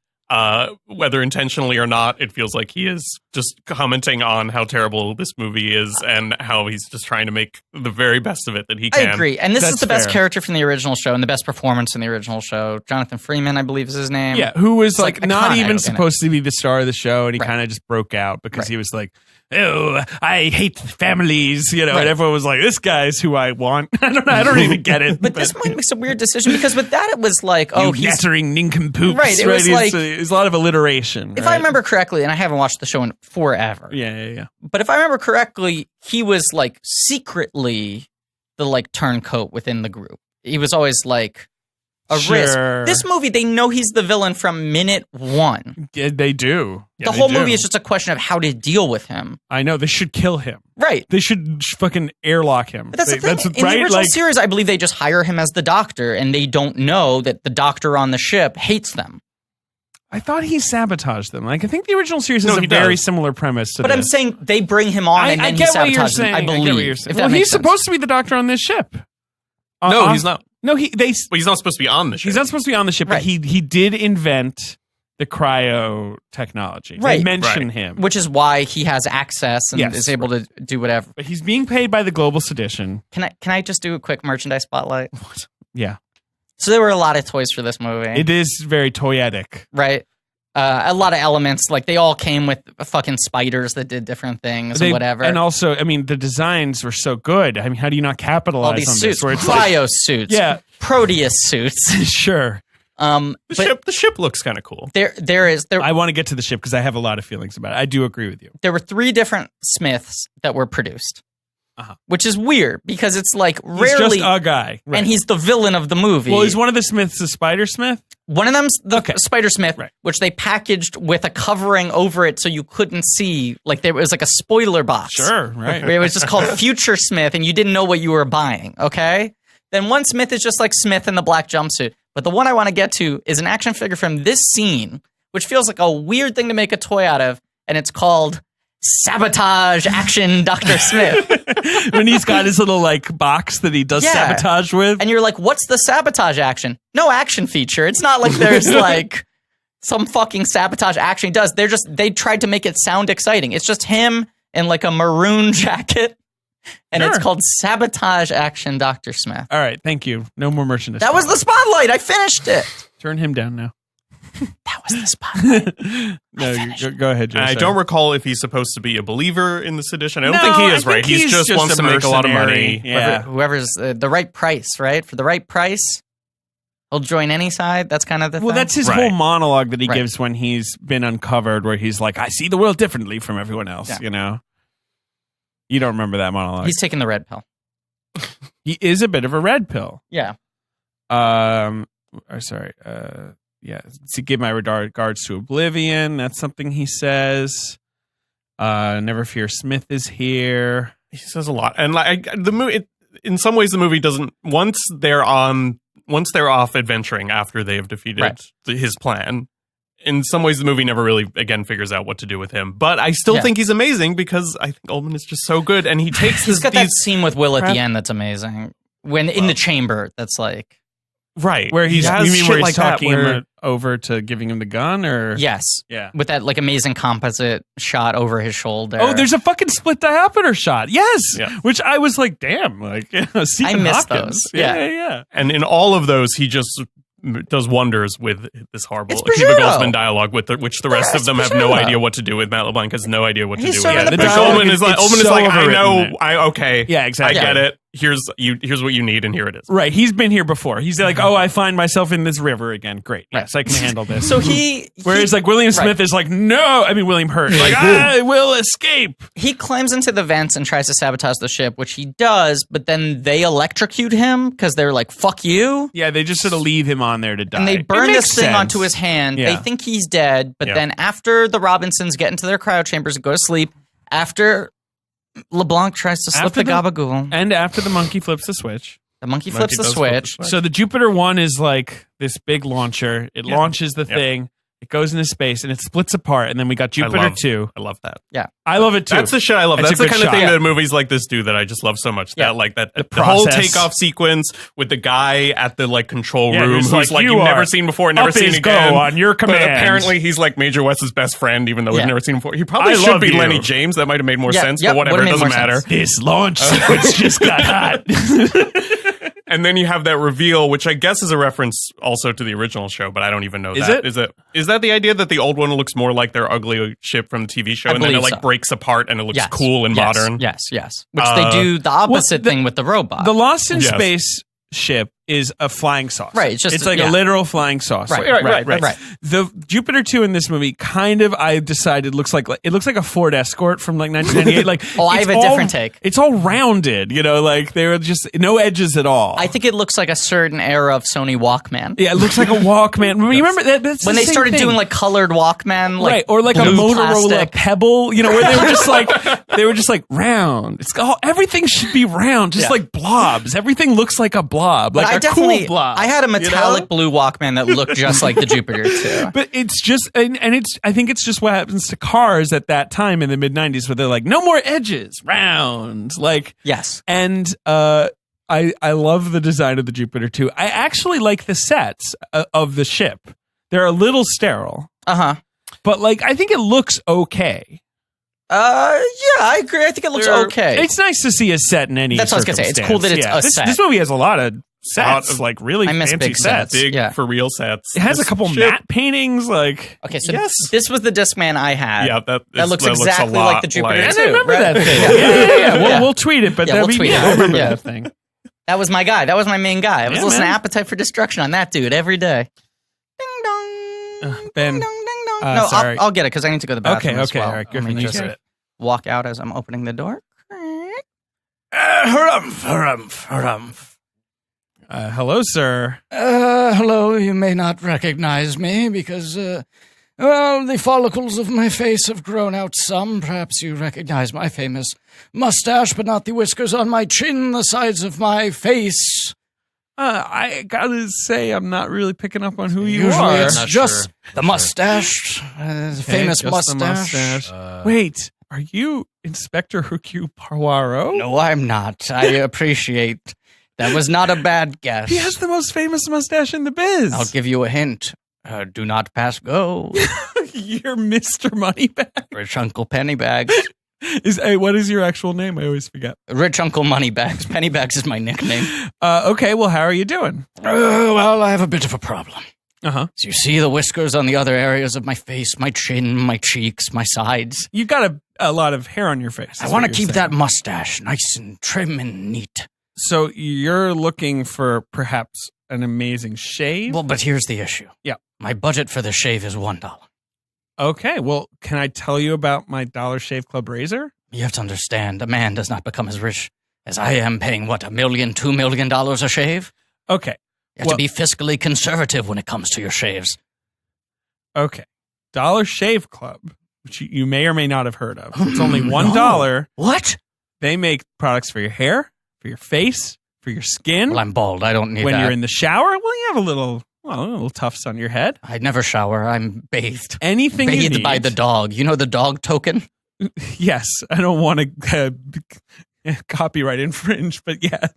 Whether intentionally or not, it feels like he is just commenting on how terrible this movie is and how he's just trying to make the very best of it that he I can. agree. And this is That's the best fair. character from the original show and the best performance in the original show. Jonathan Freeman, I believe is his name. Yeah, who was It's like like not iconic even in it. supposed to be the star of the show, and he Right. kind of just broke out because Right. he was like, "Oh, I hate families," you know, Right. and everyone was like, "This guy's who I want." I don't even get it. But this one makes a weird decision because with that it was like, oh, you he's nattering nincompoops. Right, it was like- it's a lot of alliteration. if right? I remember correctly, and I haven't watched the show in forever, yeah. but if I remember correctly, he was like secretly the like turncoat within the group. He was always like a Sure. risk. This movie, they know he's the villain from minute one. Yeah, they do. The whole movie is just a question of how to deal with him. I know they should kill him. Right. They should fucking airlock him. But that's the thing. That's In right. the original Like, series, I believe they just hire him as the doctor, and they don't know that the doctor on the ship hates them. I thought he sabotaged them. Like I think the original series No, has a he very does. similar premise to But this. I'm saying they bring him on, and then he get what you're sabotages them. saying. I get believe. what you're saying. If Well, that he's makes sense. supposed to be the doctor on this ship. No, he's not. No, Well, he's not supposed to be on the ship. He's not supposed to be on the ship, Right. but he did invent the cryo technology. Right. They mention him. Which is why he has access and is able to do whatever. But he's being paid by the Global Sedition. Can I just do a quick merchandise spotlight? Yeah. So there were a lot of toys for this movie. It is very toyetic. Right. A lot of elements, like they all came with fucking spiders that did different things and whatever. And also, I mean, the designs were so good. I mean, how do you not capitalize all these on suits, this? Where it's cryo suits, Proteus suits. Sure. The ship looks kind of cool. There. I want to get to the ship because I have a lot of feelings about it. I do agree with you. There were 3 different Smiths that were produced. Which is weird because it's like rarely he's just a guy, and he's the villain of the movie. Well, is one of the Smiths the Spider Smith? One of them's the Spider Smith, which they packaged with a covering over it so you couldn't see. Like there was like a spoiler box. Sure, right. It was just called Future Smith, and you didn't know what you were buying. Okay. Then one Smith is just like Smith in the black jumpsuit. But the one I want to get to is an action figure from this scene, which feels like a weird thing to make a toy out of, and it's called Sabotage Action Dr. Smith. When he's got his little like box that he does sabotage with. And you're like, what's the sabotage action? No action feature. It's not like there's like some fucking sabotage action he does. They tried to make it sound exciting. It's just him in like a maroon jacket. And it's called Sabotage Action Dr. Smith. All right, thank you. No more merchandise. That was the spotlight. I finished it. Turn him down now. That was the spotlight. No, go ahead, Joe. I don't recall if he's supposed to be a believer in this edition. I don't think he is, right? He just wants to make a lot of money. Yeah. Whoever's the right price, right? For the right price, he'll join any side. That's kind of the thing. Well, that's his whole monologue that he gives when he's been uncovered, where he's like, I see the world differently from everyone else, you know? You don't remember that monologue. He's taking the red pill. He is a bit of a red pill. Yeah. Yeah, to give my regards to Oblivion. That's something he says. Never Fear Smith is here. He says a lot, and like the movie. In some ways, the movie doesn't. Once they're off adventuring after they have defeated his plan. In some ways, the movie never really again figures out what to do with him. But I still think he's amazing because I think Ullman is just so good, and he takes. He's got that scene with Will at the end that's amazing. When in the chamber, that's like. Right. Where he's, you mean where he's like talking him over to giving him the gun, or? Yes. Yeah. With that like amazing composite shot over his shoulder. Oh, there's a fucking split diopter shot. Yes. Yeah. Which I was like, damn, like, Stephen I missed Hopkins. those. Yeah. And in all of those, he just does wonders with this horrible It's Akiva prosciutto. Goldsman dialogue, which the rest of them have no idea what to do with. Matt LeBlanc has no idea what to He's do so with. in the But dialogue Ullman is like, it's so I know, overwritten. okay, Yeah, exactly. I get it. Here's what you need, and here it is. Right. He's been here before. He's like, oh, I find myself in this river again. Great. Yes, I can handle this. So Whereas like William Smith is like, no. I mean, William Hurt. Like, I will escape. he climbs into the vents and tries to sabotage the ship, which he does, but then they electrocute him because they're like, fuck you. Yeah, they just sort of leave him on there to die. And they It burn makes this thing sense. onto his hand. Yeah. They think he's dead, but Yeah. then after the Robinsons get into their cryo chambers and go to sleep, after LeBlanc tries to slip After the gabagool, And after the monkey flips the switch. the monkey flips the does flip the switch. switch. So the Jupiter 1 is like this big launcher. It Yeah. launches the Yep. thing. It goes into space and it splits apart. And then we got Jupiter 2. I love that. I love it too. That's the shit I love. It's That's a the good kind of thing shot. that movies like this do that I just love so much. Yeah. That like that the, process. whole takeoff sequence with the guy at the like control Yeah, room who's who's like, like "You you've never are seen before, never up seen is again. go on your But command." apparently he's like Major West's best friend, even though we've Yeah. never seen him before. He probably I should love be you. Lenny James. That might have made more Yeah, sense, yep, but whatever, it would've made doesn't more matter. sense. This launch sequence just got hot. And then you have that reveal, which I guess is a reference also to the original show, but I don't even know Is that. it? Is that the idea that the old one looks more like their ugly ship from the TV show, I and then it believe like so. breaks apart and it looks Yes. cool and Yes. modern? Yes. Which they do the opposite thing with the robot. The Lost in Yes. Space ship is a flying saucer. Right, it's just- like yeah. a literal flying saucer. Right. The Jupiter 2 in this movie kind of, I decided, looks like a Ford Escort from like 1998. Like, I it's have a different take. It's all rounded, you know, like they were just no edges at all. I think it looks like a certain era of Sony Walkman. Yeah, it looks like a Walkman. Remember that? That's When the they same started thing. doing like colored Walkman, like right, or like a blue Motorola plastic. Pebble, you know, where they were just like round. It's everything should be round, just Yeah. like blobs. Everything looks like a blob, But like I a definitely, cool blob. I had a metallic blue Walkman that looked just like the Jupiter 2. But it's just, and it's, I think it's just what happens to cars at that time in the mid 90s where they're like, no more edges, round. Like, Yes. and, I love the design of the Jupiter too. I actually like the sets of the ship. They're a little sterile. Uh-huh. But like, I think it looks okay. Yeah, I agree. I think it looks okay. It's nice to see a set in any That's what I was going to say. It's cool that it's a set. This movie has a lot of sets, like really fancy big sets. Big for real sets. It has a couple matte paintings. Like, okay, so this was the Discman I had. Yeah, that looks exactly like the Jupiter 2. And I remember that thing. Yeah. We'll tweet it, but we'll tweet it. I remember that thing. That was my guy. That was my main guy. I was listening to Appetite for Destruction on that dude every day. Ding dong. Ben. Ding dong, ding dong. No, sorry. I'll get it because I need to go to the bathroom as well. All right, Griffin, you get it. Walk out as I'm opening the door. Harumph. Hello, sir. Hello, you may not recognize me because, the follicles of my face have grown out some. Perhaps you recognize my famous mustache, but not the whiskers on my chin, the sides of my face. I gotta say, I'm not really picking up on who you Usually are. it's just the mustache, the famous mustache. Wait, are you Inspector Hercule Poirot? No, I'm not. I appreciate that was not a bad guess. He has the most famous mustache in the biz. I'll give you a hint. Do not pass go. You're Mr. Moneybags. Rich Uncle Pennybags. What is your actual name? I always forget. Rich Uncle Moneybags. Pennybags is my nickname. Okay, well, how are you doing? Well, I have a bit of a problem. Uh-huh. So you see the whiskers on the other areas of my face, my chin, my cheeks, my sides. You've got a lot of hair on your face. I want to keep that mustache nice and trim and neat. So you're looking for perhaps an amazing shave? Well, but here's the issue. Yeah. My budget for the shave is $1. Okay, well, can I tell you about my Dollar Shave Club razor? You have to understand, a man does not become as rich as I am paying, $1 million, $2 million a shave? Okay. You have to be fiscally conservative when it comes to your shaves. Okay. Dollar Shave Club, which you may or may not have heard of. It's only $1. No. What? They make products for your hair, for your face, for your skin. Well, I'm bald. I don't need when that. You're in the shower, well, you have a little tufts on your head. I never shower. I'm bathed. Anything you need. Bathed by the dog. You know the dog token? Yes. I don't want to copyright infringe, but yes.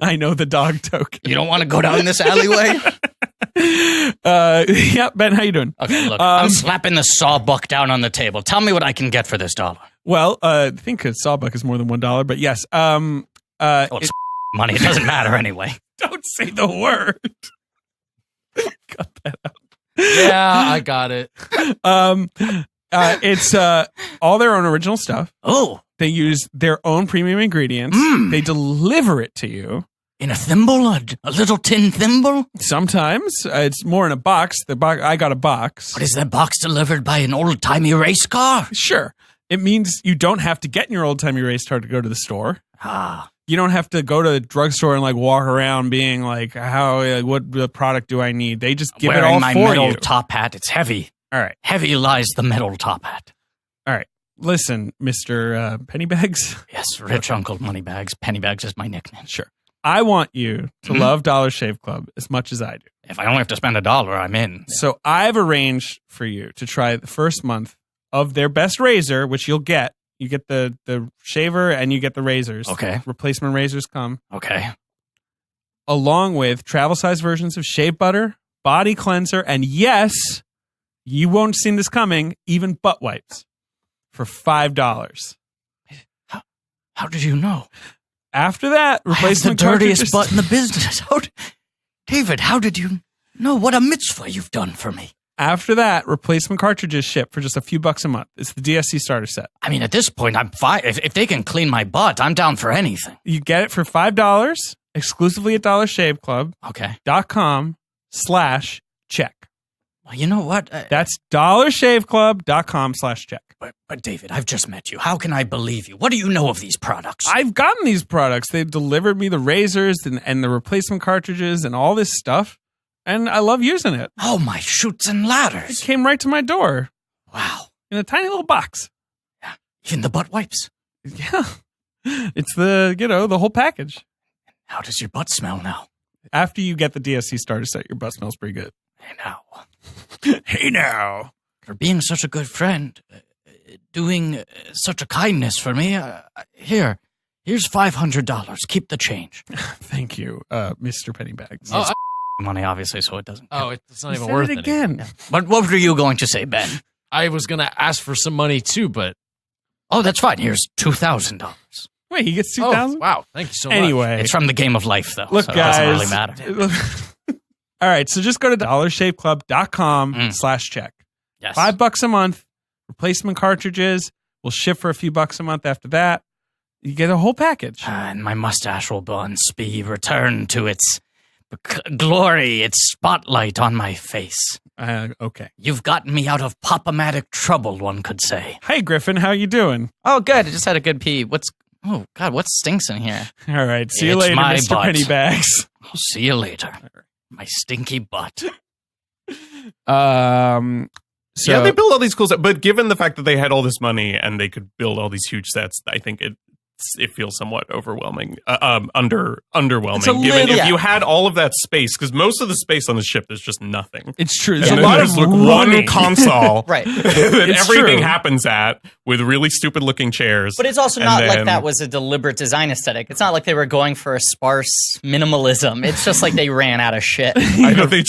I know the dog token. You don't want to go down this alleyway? Yeah, Ben, how you doing? Okay, look, I'm slapping the sawbuck down on the table. Tell me what I can get for this $1. Well, I think a sawbuck is more than $1, but yes. It's money. It doesn't matter anyway. Don't say the word. Cut that out. Yeah, I got it. It's all their own original stuff. Oh. They use their own premium ingredients. They deliver it to you. In a thimble? A little tin thimble? Sometimes. It's more in a box. I got a box. But is that box delivered by an old-timey race car? Sure. It means you don't have to get in your old-timey race car to go to the store. You don't have to go to the drugstore and like walk around being like, what product do I need? They just give it all for you. Wearing my metal top hat. It's heavy. All right. Heavy lies the metal top hat. All right. Listen, Mr. Pennybags. Yes, Rich Uncle Moneybags. Pennybags is my nickname. Sure. I want you to love Dollar Shave Club as much as I do. If I only have to spend $1, I'm in. So I've arranged for you to try the first month of their best razor, which you'll get. You get the shaver and you get the razors. Okay. Replacement razors come. Okay. Along with travel size versions of shave butter, body cleanser, and yes, you won't have seen this coming, even butt wipes for $5. How did you know? After that, replacement I have the dirtiest butt in the business. David, how did you know? What a mitzvah you've done for me. After that, replacement cartridges ship for just a few bucks a month. It's the DSC starter set. I mean, at this point, I'm fine. If they can clean my butt, I'm down for anything. You get it for $5 exclusively at DollarShaveClub.com/check. Well, you know what? That's DollarShaveClub.com/check. But David, I've just met you. How can I believe you? What do you know of these products? I've gotten these products. They've delivered me the razors and the replacement cartridges and all this stuff. And I love using it. Oh, my chutes and ladders. It came right to my door. Wow. In a tiny little box. Yeah. Even the butt wipes. Yeah. It's the whole package. How does your butt smell now? After you get the DSC starter set, your butt smells pretty good. Hey now. For being such a good friend, doing such a kindness for me, here's $500. Keep the change. Thank you, Mr. Pennybags. money, obviously, so it doesn't. Oh, it's not even Said worth it it again. Yeah. But what were you going to say, Ben? I was going to ask for some money too, but Oh, that's fine. Here's $2,000. Wait, he gets oh, 2,000? wow, thank you so much. Anyway. It's from the game of life, though. Look, so guys. it doesn't really matter. All right, so just go to dollarshaveclub.com/check. Yes. $5 a month, replacement cartridges. We'll ship for a few bucks a month after that. You get a whole package. And my mustache will once be returned to its glory, its spotlight on my face. Okay. You've gotten me out of pop-o-matic trouble, one could say. Hey, Griffin, how you doing? Oh, good. I just had a good pee. What stinks in here? All right, see you It's later, my Mr. butt. Pennybags. I'll see you later. My stinky butt. So, yeah, they build all these cool sets, but given the fact that they had all this money and they could build all these huge sets, I think it feels somewhat overwhelming, underwhelming. It's a Given little- if you had all of that space, because most of the space on the ship is just nothing. it's true. And There's a then lot there's of like running. one console, Right. that It's everything true. happens at with really stupid looking chairs. But it's also And not like then- that was a deliberate design aesthetic. It's not like they were going for a sparse minimalism. It's just like they ran out of shit. I know they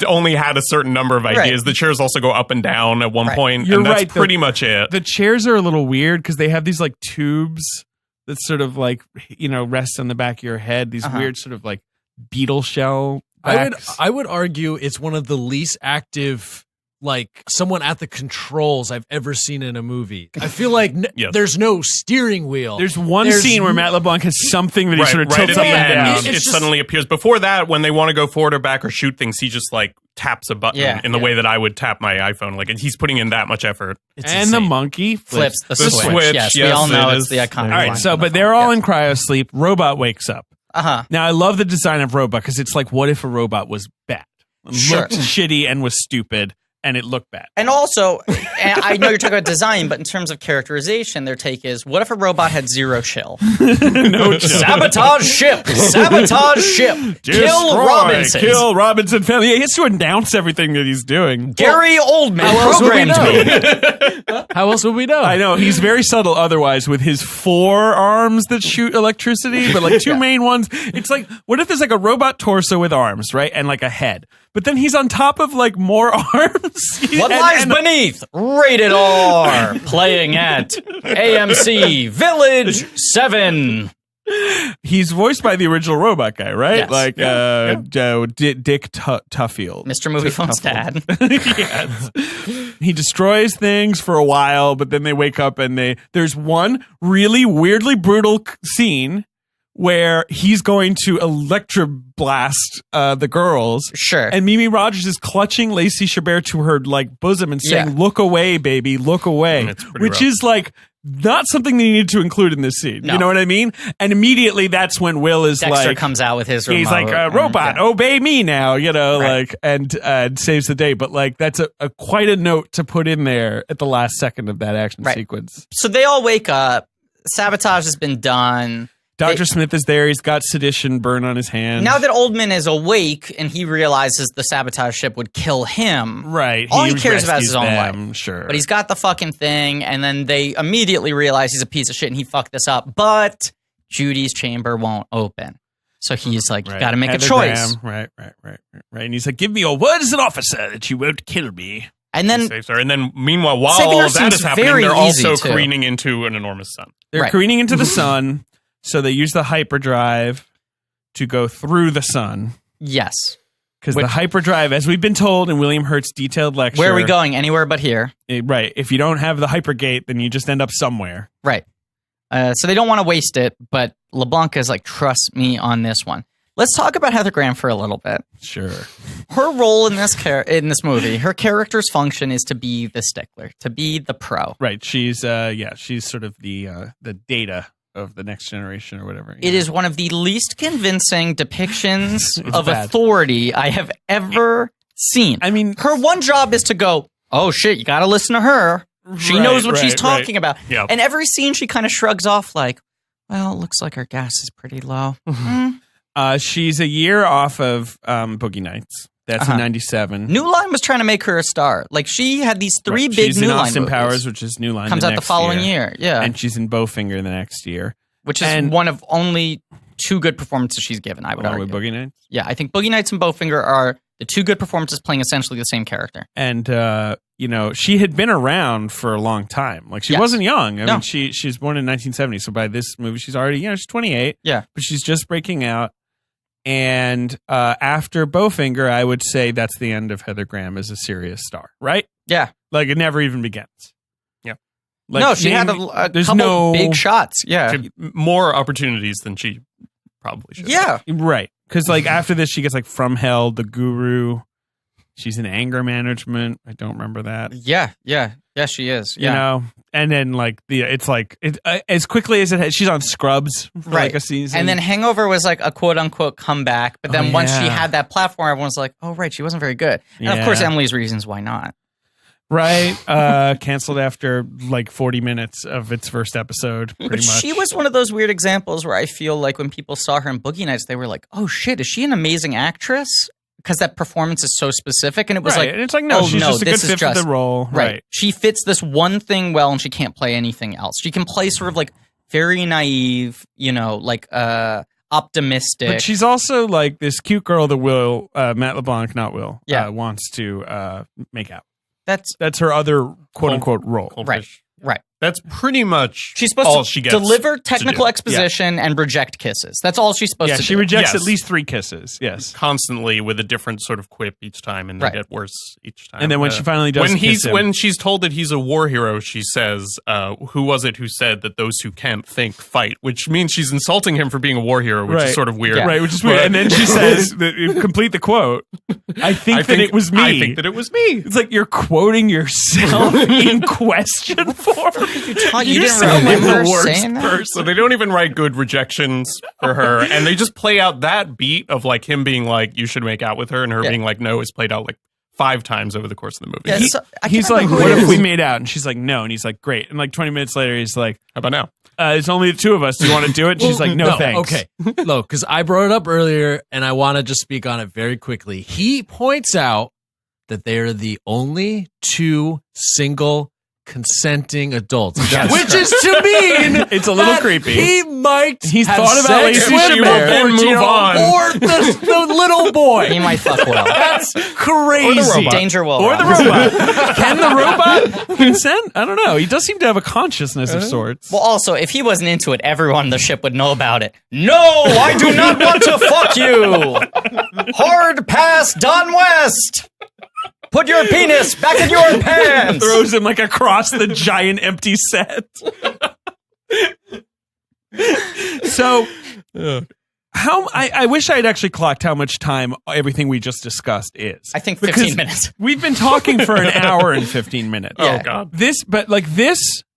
only had a certain number of ideas. Right. The chairs also go up and down at one Right. point, You're and that's right, pretty much it. The chairs are a little weird because they have these like tubes that sort of like, rest on the back of your head. These weird sort of like beetle shell backs. I would argue it's one of the least active, like someone at the controls I've ever seen in a movie. I feel like Yes. there's no steering wheel. There's one scene where Matt LeBlanc has something that he sort of tilts at up the and end, down. It's it just- suddenly appears. Before that, when they want to go forward or back or shoot things, he just like taps a button in the way that I would tap my iPhone. Like he's putting in that much effort. It's And the insane. monkey Flips the The switch. switch, Yes, we yes, all know it it's is. the iconic. All right, so but they're all in cryo sleep. Robot wakes up. Now I love the design of Robot because it's like, what if a robot was bad, Sure. looked shitty, and was stupid, and it looked bad? And also, and I know you're talking about design, but in terms of characterization, their take is, what if a robot had zero chill? No Sabotage ship! Sabotage ship! Kill Robinson! Kill Robinson family. He has to announce everything that he's doing. Gary Oldman else would we programmed me. How else would we know? I know he's very subtle otherwise with his 4 arms that shoot electricity, but like 2 main ones. It's like, what if there's like a robot torso with arms, right? And like a head. But then he's on top of like more arms. What lies beneath? Rated R. Playing at AMC Village 7. He's voiced by the original robot guy, right? Yes. Like Dick Tuffield. Mr. Movie Phone's dad. Yes. He destroys things for a while, but then they wake up and there's one really weirdly brutal scene where he's going to electroblast the girls. Sure. And Mimi Rogers is clutching Lacey Chabert to her like bosom and saying, Yeah. "Look away, baby, look away," It's pretty which rough. is like not something they needed to include in this scene. No. You know what I mean? And immediately that's when Will is Dexter like, comes out with his remote. he's like, and- robot, yeah. obey me now, Right. like, and saves the day. But like, that's a quite a note to put in there at the last second of that action Right. sequence. So they all wake up. Sabotage has been done. Dr. Smith is there. He's got sedition burn on his hand. Now that Oldman is awake and he realizes the sabotage ship would kill him, right. all he cares about is his own rescues them, life. Sure. But he's got the fucking thing, and then they immediately realize he's a piece of shit and he fucked this up. But Judy's chamber won't open. So he's like, Right. got to make Heather a choice. Graham. Right. And he's like, give me your word as an officer that you won't kill me. And then Saves her. And then meanwhile, while Saving all her of that is seems happening, very they're easy, also too. careening into an enormous sun. They're Right. careening into the sun, so they use the hyperdrive to go through the sun. yes. Because the hyperdrive, as we've been told in William Hurt's detailed lecture, Where are we going? Anywhere but here. Right. If you don't have the hypergate, then you just end up somewhere. Right. So they don't want to waste it, but LeBlanc is like, trust me on this one. Let's talk about Heather Graham for a little bit. Sure. Her role in this movie, her character's function is to be the stickler, to be the pro. Right. She's she's sort of the Data of the next generation or whatever. It is one of the least convincing depictions of bad. authority I have ever seen. I mean, her one job is to go, oh shit, you got to listen to her. She Right, knows what she's right, talking right. about. Yeah. And every scene she kind of shrugs off like, well, it looks like her gas is pretty low. she's a year off of Boogie Nights. That's in 97. New Line was trying to make her a star. Like, she had these three Right. big she's New in Line Austin movies. Powers, which is New Line. Comes out the following year. Yeah. And she's in Bowfinger the next year. Which is and- one of only two good performances she's given, I would argue. With Boogie Nights? Yeah, I think Boogie Nights and Bowfinger are the two good performances playing essentially the same character. And, she had been around for a long time. Like, she wasn't young. I mean, she's born in 1970. So by this movie, she's already, she's 28. Yeah. But she's just breaking out. And after Bowfinger, I would say that's the end of Heather Graham as a serious star, right? Yeah. Like, it never even begins. Yeah. Like, no, she had a couple big shots. Yeah. She had more opportunities than she probably should. Yeah. Right. Because, like, after this, she gets, like, From Hell, The Guru. She's in Anger Management. I don't remember that. Yeah. She is. Yeah. You know, and then like as quickly as it has, she's on Scrubs for like a season, and then Hangover was like a quote unquote comeback. But then once she had that platform, everyone was like, "Oh, right, she wasn't very good." And of course, Emily's Reasons Why Not. Right, canceled after like 40 minutes of its first episode. Pretty much. She was one of those weird examples where I feel like when people saw her in Boogie Nights, they were like, "Oh shit, is she an amazing actress?" Because that performance is so specific, and it was like, and it's like, no, she's just a good fit for the role, right? She fits this one thing well, and she can't play anything else. She can play sort of like very naive, like optimistic. But she's also like this cute girl that Matt LeBlanc, not Will, wants to make out. That's her other quote unquote role, right. That's pretty much she's supposed to deliver technical exposition and reject kisses. That's all she's supposed to do. She rejects at least 3 kisses. Yes, constantly with a different sort of quip each time, and they get worse each time. And then when she finally does, when she's told that he's a war hero, she says, "Who was it who said that those who can't think fight?" Which means she's insulting him for being a war hero, which is sort of weird, right? Which is weird. And then she says, "Complete the quote." I think that it was me. I think that it was me. It's like you're quoting yourself in question form. You didn't remember the worst saying that? person. They don't even write good rejections for her, and they just play out that beat of like him being like, "You should make out with her," and her being like, "No," is played out like 5 times over the course of the movie. Yeah, he's like, "What if we made out?" And she's like, "No," and he's like, "Great." And like 20 minutes later, he's like, "How about now? It's only the 2 of us. Do you want to do it?" And she's like, "No, thanks." Okay, look, because I brought it up earlier, and I want to just speak on it very quickly. He points out that they are the only 2 single consenting adults, which is to mean it's a little creepy. He's thought about Lacey Chabert and move on, or the little boy. He might fuck well. That's crazy. Danger Will, or the robot. Can the robot consent? I don't know. He does seem to have a consciousness of sorts. Well, also, if he wasn't into it, everyone on the ship would know about it. No, I do not want to fuck you. Hard pass, Don West. Put your penis back in your pants. Throws him like across the giant empty set. So, I wish I had actually clocked how much time everything we just discussed is. I think 15 minutes. We've been talking for an hour and 15 minutes. Yeah. Oh God! This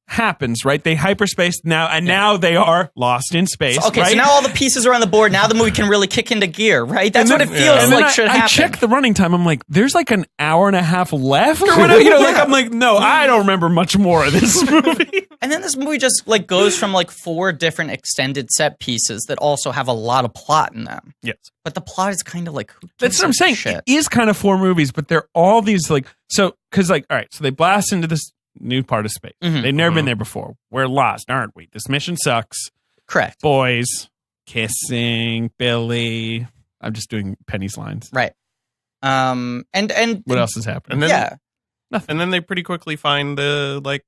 happens, right? They hyperspaced now, and now they are lost in space. So, okay, right? so now all the pieces are on the board. Now the movie can really kick into gear, right? That's what it feels like should happen. I checked the running time. I'm like, there's like an hour and a half left, or whatever. I'm like, no, I don't remember much more of this movie. And then this movie just like goes from like 4 different extended set pieces that also have a lot of plot in them. Yes, but the plot is kind of like that's what I'm saying. Shit? It is kind of 4 movies, but they're all these like because all right, so they blast into this new part of space. Mm-hmm. They've never been there before. We're lost, aren't we? This mission sucks. Correct. Boys kissing, Billy. I'm just doing Penny's lines. Right. And what else is happening? And then, nothing. And then they pretty quickly find the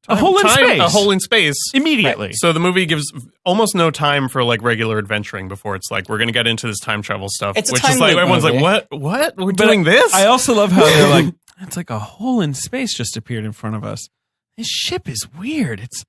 a hole in space immediately. Right. So the movie gives almost no time for like regular adventuring before it's like we're going to get into this time travel stuff. It's which a time is like everyone's movie. like, what? We're doing this? I also love how they're like, it's like a hole in space just appeared in front of us. This ship is weird. It's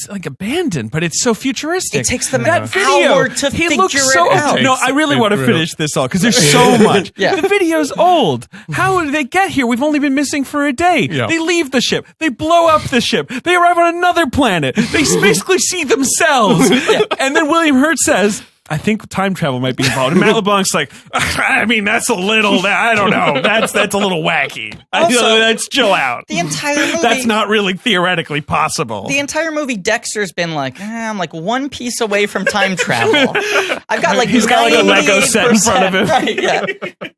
like abandoned, but it's so futuristic. It takes them that an video, hour to he figure looks so it out. No, I really want to finish this all because there's so much. The video's old. How did they get here? We've only been missing for a day. Yeah. They leave the ship. They blow up the ship. They arrive on another planet. They basically see themselves. And then William Hurt says, I think time travel might be involved. And Matt LeBlanc's like, I mean, that's a little, I don't know. That's a little wacky. Let's chill out. The entire movie. That's not really theoretically possible. The entire movie, Dexter's been like, I'm like 1 piece away from time travel. I've got like he's got like a Lego set in front of him. Right,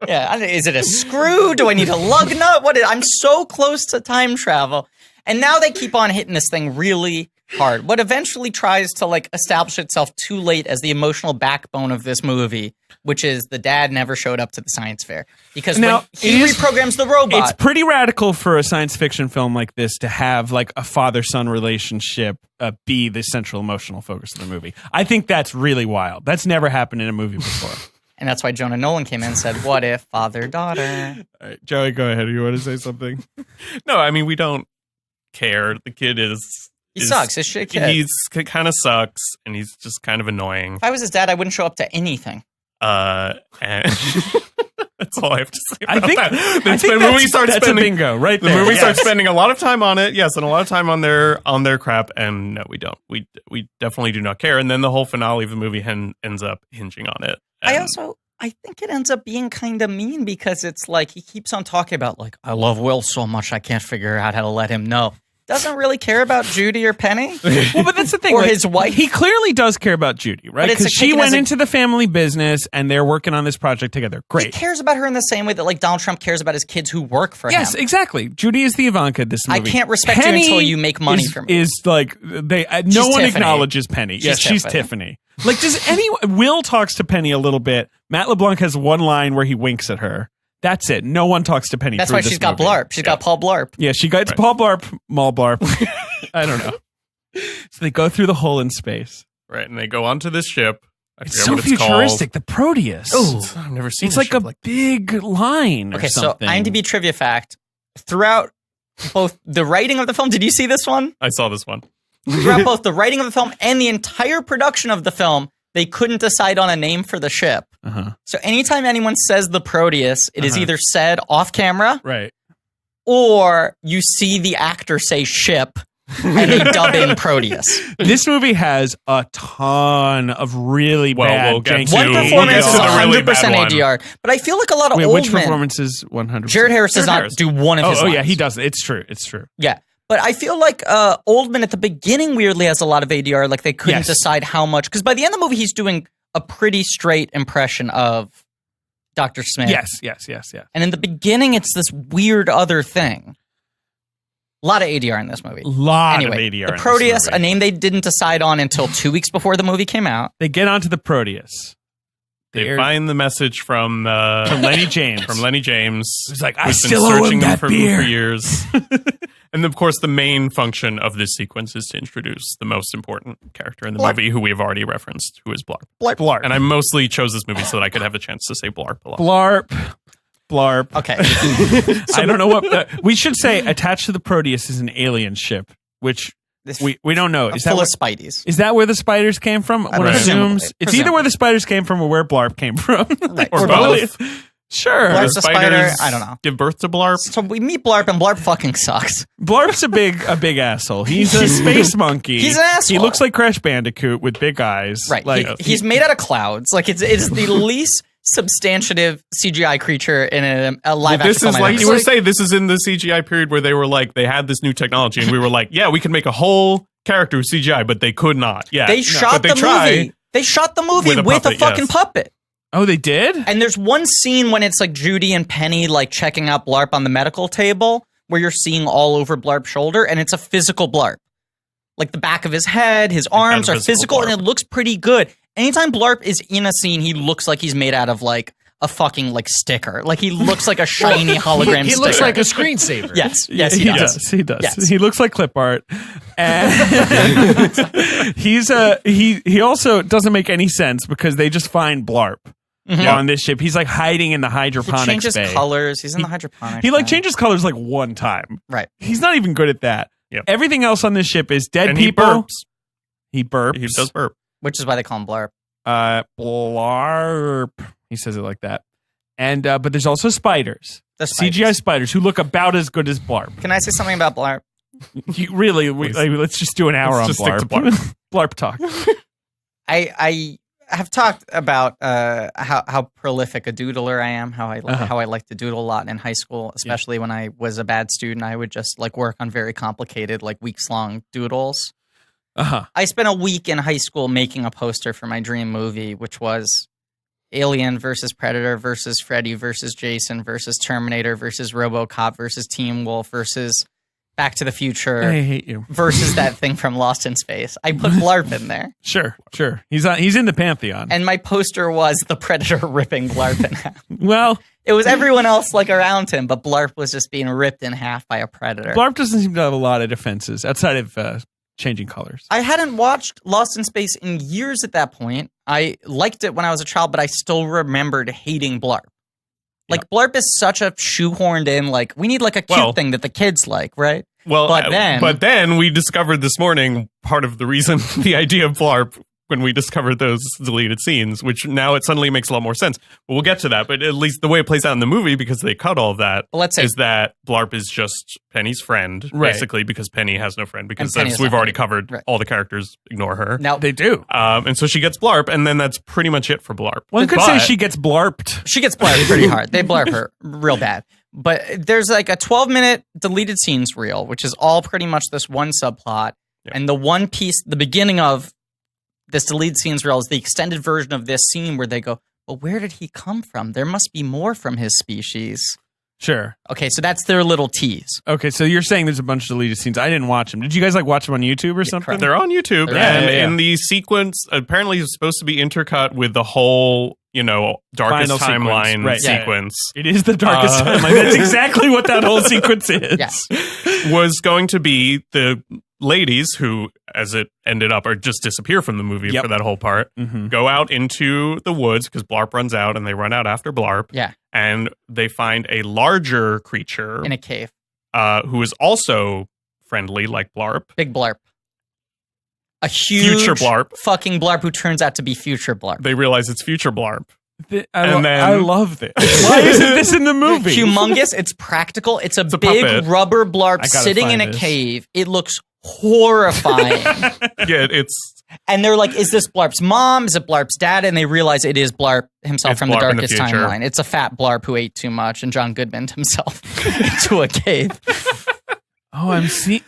yeah. Is it a screw? Do I need a lug nut? I'm so close to time travel. And now they keep on hitting this thing really hard. What eventually tries to like establish itself too late as the emotional backbone of this movie, which is the dad never showed up to the science fair. Because Now, when he reprograms the robot. It's pretty radical for a science fiction film like this to have like a father-son relationship be the central emotional focus of the movie. I think that's really wild. That's never happened in a movie before. And that's why Jonah Nolan came in and said, what if father-daughter? All right, Joey, go ahead. You want to say something? No, I mean, we don't care. The kid He sucks. His shit kid. He kind of sucks, and he's just kind of annoying. If I was his dad, I wouldn't show up to anything. And that's all I have to say about I think the movie starts that's spending, a bingo right the there. movie Yes. starts spending a lot of time on it, yes, and a lot of time on their crap, and no, we don't. We definitely do not care. And then the whole finale of the movie ends up hinging on it. I think it ends up being kind of mean because it's like he keeps on talking about like, I love Will so much I can't figure out how to let him know. Doesn't really care about Judy or Penny. Well, but that's the thing. Or like, his wife. He clearly does care about Judy, right? But it's Because like she taken went as a- into the family business and they're working on this project together. He Great. cares about her in the same way that like Donald Trump cares about his kids who work for Yes, him. exactly. Judy is the Ivanka of this I movie. can't respect you until you make money for me. Is like they no She's one Tiffany. acknowledges Penny. Yes, she's Tiffany. Tiffany. Like, does anyone? Will talks to Penny a little bit. Matt LeBlanc has one line where he winks at her. That's it. No one talks to Penny. That's through why this she's got movie. Blarp. She's got Paul Blarp. Yeah, she got Right. Paul Blarp, Maul Blarp. I don't know. So they go through the hole in space. Right, and they go onto this ship. I It's forget so what it's futuristic. The Proteus. I've never seen. It's a like a ship like big line. Okay, or so something. IMDb trivia fact: throughout both the writing of the film, did you see this one? I saw this one. Throughout both the writing of the film and the entire production of the film, they couldn't decide on a name for the ship. Uh-huh. So anytime anyone says the Proteus, it is Uh-huh. either said off camera Right. or you see the actor say ship and they dub in Proteus. This movie has a ton of really bad we'll get janky. to- One we'll performance get is to the really 100% bad one. ADR, but I feel like a lot of Wait, old which men. performance is 100%? Jared Harris does Jared not Harris. do one of his Oh, lines. yeah, he does. It's true. It's true. Yeah. But I feel like Oldman at the beginning weirdly has a lot of ADR. Like they couldn't Yes. decide how much. Because by the end of the movie, he's doing a pretty straight impression of Dr. Smith. Yes. And in the beginning, it's this weird other thing. A lot of ADR in this movie. Lot Anyway, of ADR. the in this Proteus, movie. a name they didn't decide on until 2 weeks before the movie came out. They get onto the Proteus. They They're- find the message from Lenny James. From Lenny James. He's like, I who's been still owe him searching that for beer. years. And of course, the main function of this sequence is to introduce the most important character in the movie, who we have already referenced, who is Blarp. Blarp. And I mostly chose this movie so that I could have the chance to say Blarp a lot. Blarp. Okay. I don't know what. We should say attached to the Proteus is an alien ship, which This we don't know. Is that full what, of Spideys. is that where the spiders came from? One Presumably. assumes it's either where the spiders came from or where Blarp came from. Right. Or Or both. Sure. Blarp's The a spider. spiders I don't know. give birth to Blarp. So we meet Blarp, and Blarp fucking sucks. Blarp's a big asshole. He's a space monkey. He's an asshole. He looks like Crash Bandicoot with big eyes. Right. Like He's made out of clouds. Like it's the least substantive CGI creature in a live action This film. is I've like ever you were seen. saying. This is in the CGI period where they were like they had this new technology, and we were like, yeah, we can make a whole character with CGI, but they could not. Yeah, They shot the movie. They shot the movie With a with a puppet, fucking yes. puppet. oh, they did? And there's one scene when it's like Judy and Penny like checking out Blarp on the medical table where you're seeing all over Blarp's shoulder, and it's a physical Blarp. Like the back of his head, his arms are physical, and it looks pretty good. Anytime Blarp is in a scene, he looks like he's made out of like a fucking like sticker. Like he looks like a shiny hologram He sticker. looks like a screensaver. Yes, he does. He does. Yes. He looks like clip art. And he also doesn't make any sense because they just find Blarp on this ship. He's like hiding in the He hydroponics changes bay. colors. He's in the hydroponics. He like bay. changes colors like one time. Right. He's not even good at that. Yep. Everything else on this ship is dead And people. he burps. He burps. He does burp. Which is why they call him Blarp. Blarp. He says it like that. And but there's also spiders. The spiders. CGI spiders who look about as good as Blarp. Can I say something about Blarp? Let's just do an hour Let's on just stick Blarp. to Blarp. Blarp talk. I have talked about how prolific a doodler I am, how I like to doodle a lot in high school, especially when I was a bad student. I would just like work on very complicated, like weeks long doodles. I spent a week in high school making a poster for my dream movie, which was Alien versus Predator versus Freddy versus Jason versus Terminator versus RoboCop versus Teen Wolf versus Back to the Future I hate you. versus that thing from Lost in Space. I put Blarp in there. Sure. He's in the pantheon. And my poster was the Predator ripping Blarp in half. Well, It was everyone else like around him, but Blarp was just being ripped in half by a predator. Blarp doesn't seem to have a lot of defenses outside of changing colors. I hadn't watched Lost in Space in years at that point. I liked it when I was a child, but I still remembered hating Blarp. Like, Blarp is such a shoehorned in, like, we need like a cute thing that the kids like, right? Well, but then we discovered this morning part of the reason, the idea of Blarp, when we discovered those deleted scenes, which now it suddenly makes a lot more sense. But we'll get to that. But at least the way it plays out in the movie, because they cut all of that, is that Blarp is just Penny's friend, basically, because Penny has no friend. Because as we've already covered, all the characters ignore her. Now they do. And so she gets Blarp, and then that's pretty much it for Blarp. One could say she gets blarped. She gets blarped pretty hard. They blarp her real bad. But there's like a 12-minute deleted scenes reel, which is all pretty much this one subplot. And the one piece, the beginning of this deleted scenes reel is the extended version of this scene where they go, well, where did he come from? There must be more from his species. Sure. Okay, so that's their little tease. Okay, so you're saying there's a bunch of deleted scenes. I didn't watch them. Did you guys like watch them on YouTube or something? Correct. They're on YouTube. In the sequence, apparently it's supposed to be intercut with the whole, darkest Final timeline sequence. It is the darkest timeline. That's exactly what that whole sequence is. Yes. Was going to be the ladies who, as it ended up, or just disappear from the movie for that whole part, go out into the woods because Blarp runs out and they run out after Blarp. Yeah. And they find a larger creature in a cave who is also friendly like Blarp. Big Blarp. A huge future Blarp. Fucking Blarp who turns out to be future Blarp. They realize it's future Blarp. I love this. Why isn't this in the movie? Humongous. It's practical. It's a big puppet. rubber Blarp sitting in a cave. It looks horrifying. And they're like, is this Blarp's mom? Is it Blarp's dad? And they realize it is Blarp himself from the darkest timeline. It's a fat Blarp who ate too much and John Goodman himself into a cave. Oh, I'm seeing.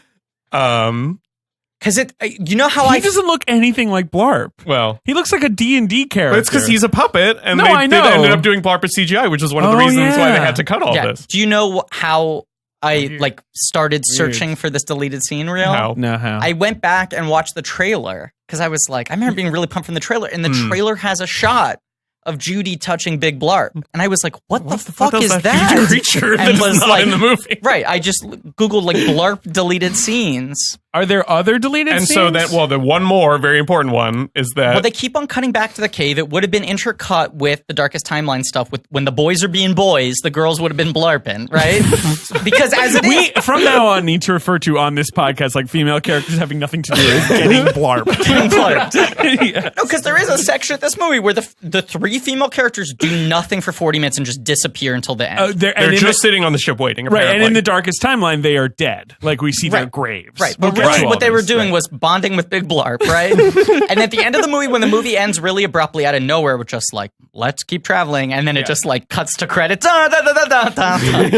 Because he doesn't look anything like Blarp. Well, he looks like a D&D character. But it's because he's a puppet, and they ended up doing Blarp as CGI, which is one of the reasons why they had to cut all this. Do you know how I started searching for this deleted scene reel? How? No, how? I went back and watched the trailer because I was like, I remember being really pumped from the trailer, and the trailer has a shot of Judy touching Big Blarp, and I was like, "What the fuck is that?" Creature and was not in the movie. Right. I just Googled like Blarp deleted scenes. Are there other deleted scenes? And so the one more very important one is that... Well, they keep on cutting back to the cave. It would have been intercut with the Darkest Timeline stuff. With when the boys are being boys, the girls would have been Blarping, right? Because we from now on need to refer to on this podcast like female characters having nothing to do with getting blarped. Getting blarped. Yes. No, because there is a section of this movie where the three female characters do nothing for 40 minutes and just disappear until the end. They're just sitting on the ship waiting, apparently. Right, and in the Darkest Timeline, they are dead. Like, we see their graves. Right, but really what they were doing was bonding with Big Blarp, right? And at the end of the movie, when the movie ends really abruptly out of nowhere, with just like, let's keep traveling, and then it just like cuts to credits.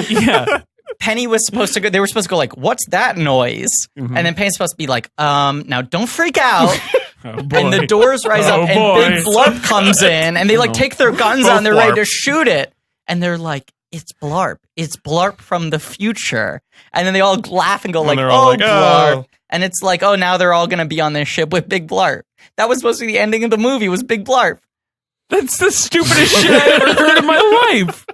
Yeah. Penny was supposed to go, they were supposed to go like, what's that noise? And then Penny's supposed to be like, now don't freak out. And the doors rise up and Big Blarp comes in and they like take their guns on, they're ready to shoot it. And they're like, it's Blarp. It's Blarp from the future. And then they all laugh and go like, Blarp. And it's like, oh, now they're all going to be on this ship with Big Blarp. That was supposed to be the ending of the movie, was Big Blarp. That's the stupidest shit I ever heard in my life.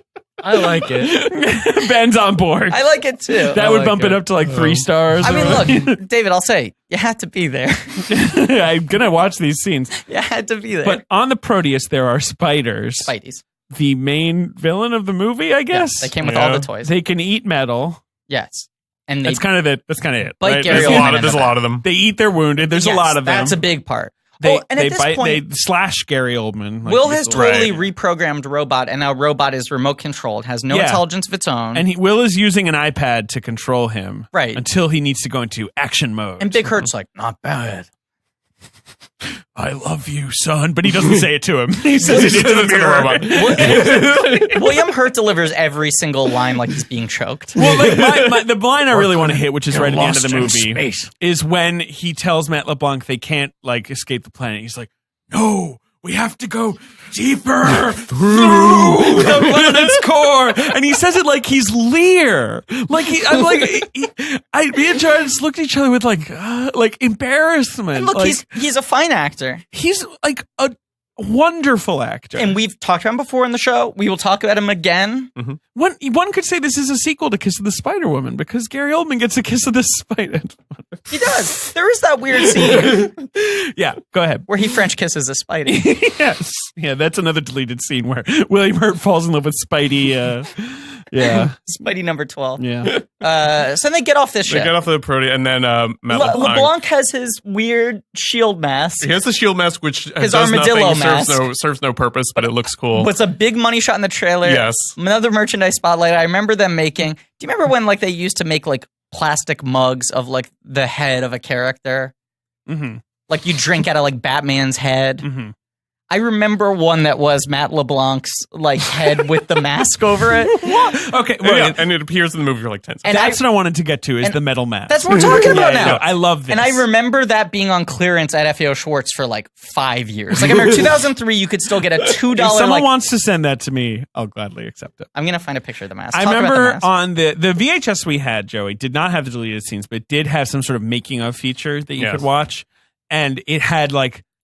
I like it. Ben's on board. I like it too. That would bump it up to like 3 stars. I mean, look, David, I'll say, you had to be there. I'm going to watch these scenes. You had to be there. But on the Proteus, there are spiders. Spideys. The main villain of the movie, I guess. Yes, they came with all the toys. They can eat metal. Yes. And that's kind of it. Right? There's a lot of them. They eat their wounded. There's a lot of them. That's a big part. They point, slash Gary Oldman. Like Will has totally reprogrammed Robot, and now Robot is remote controlled, has no intelligence of its own. And Will is using an iPad to control him. Right. Until he needs to go into action mode. And Big Hurt's like, not bad. I love you, son. But he doesn't say it to him. He says it into the mirror. William Hurt delivers every single line like he's being choked. Well, like the line I really want to hit, which is right at the end of the movie, is when he tells Matt LeBlanc they can't like escape the planet. He's like, no, we have to go deeper through the planet's core. And he says it like he's Lear. Like me and John just looked at each other with like embarrassment. And look, like, he's a fine actor. He's like a wonderful actor. And we've talked about him before in the show. We will talk about him again. Mm-hmm. One could say this is a sequel to Kiss of the Spider Woman because Gary Oldman gets a kiss of the spider. He does. There is that weird scene. Yeah, go ahead. Where he French kisses a Spidey. Yes. Yeah, that's another deleted scene where William Hurt falls in love with Spidey. Yeah. Spidey number 12. Yeah. So they get off this ship. They get off the Proteus, and then Matt LeBlanc has his weird shield mask. He has the shield mask, which his does armadillo nothing, mask. serves no purpose, but it looks cool. What's a big money shot in the trailer? Yes. Another merchandise spotlight. I remember them making. Do you remember when like they used to make like plastic mugs of like the head of a character? Mm-hmm. Like you drink out of like Batman's head. Mm-hmm. I remember one that was Matt LeBlanc's like head with the mask over it. Okay, well, and it appears in the movie for like 10 seconds. And that's what I wanted to get to is the metal mask. That's what we're talking about now. No, I love this. And I remember that being on clearance at FAO Schwartz for like 5 years. Like I remember 2003, you could still get a $2. If someone wants to send that to me, I'll gladly accept it. I'm gonna find a picture of the mask. I remember on the VHS we had, Joey, did not have the deleted scenes, but it did have some sort of making of feature that you could watch. And it had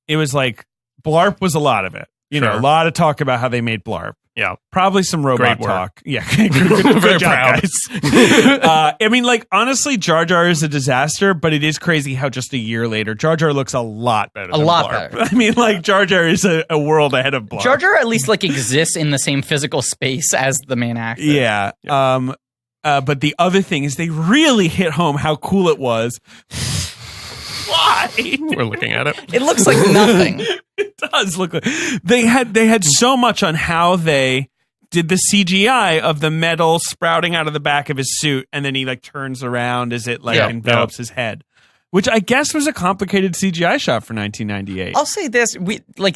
it was like Blarp was a lot of it. You know, a lot of talk about how they made Blarp. Yeah. Probably some robot talk. Yeah. Very job, guys. I mean, like, honestly, Jar Jar is a disaster, but it is crazy how just a year later, Jar Jar looks a lot better than Blarp. Better. I mean, like, Jar Jar is a world ahead of Blarp. Jar Jar at least, like, exists in the same physical space as the main actor. Yeah. But the other thing is they really hit home how cool it was. Why? We're looking at it. It looks like nothing. It does look like they had so much on how they did the CGI of the metal sprouting out of the back of his suit, and then he like turns around as it envelops his head. Which I guess was a complicated CGI shot for 1998. I'll say this: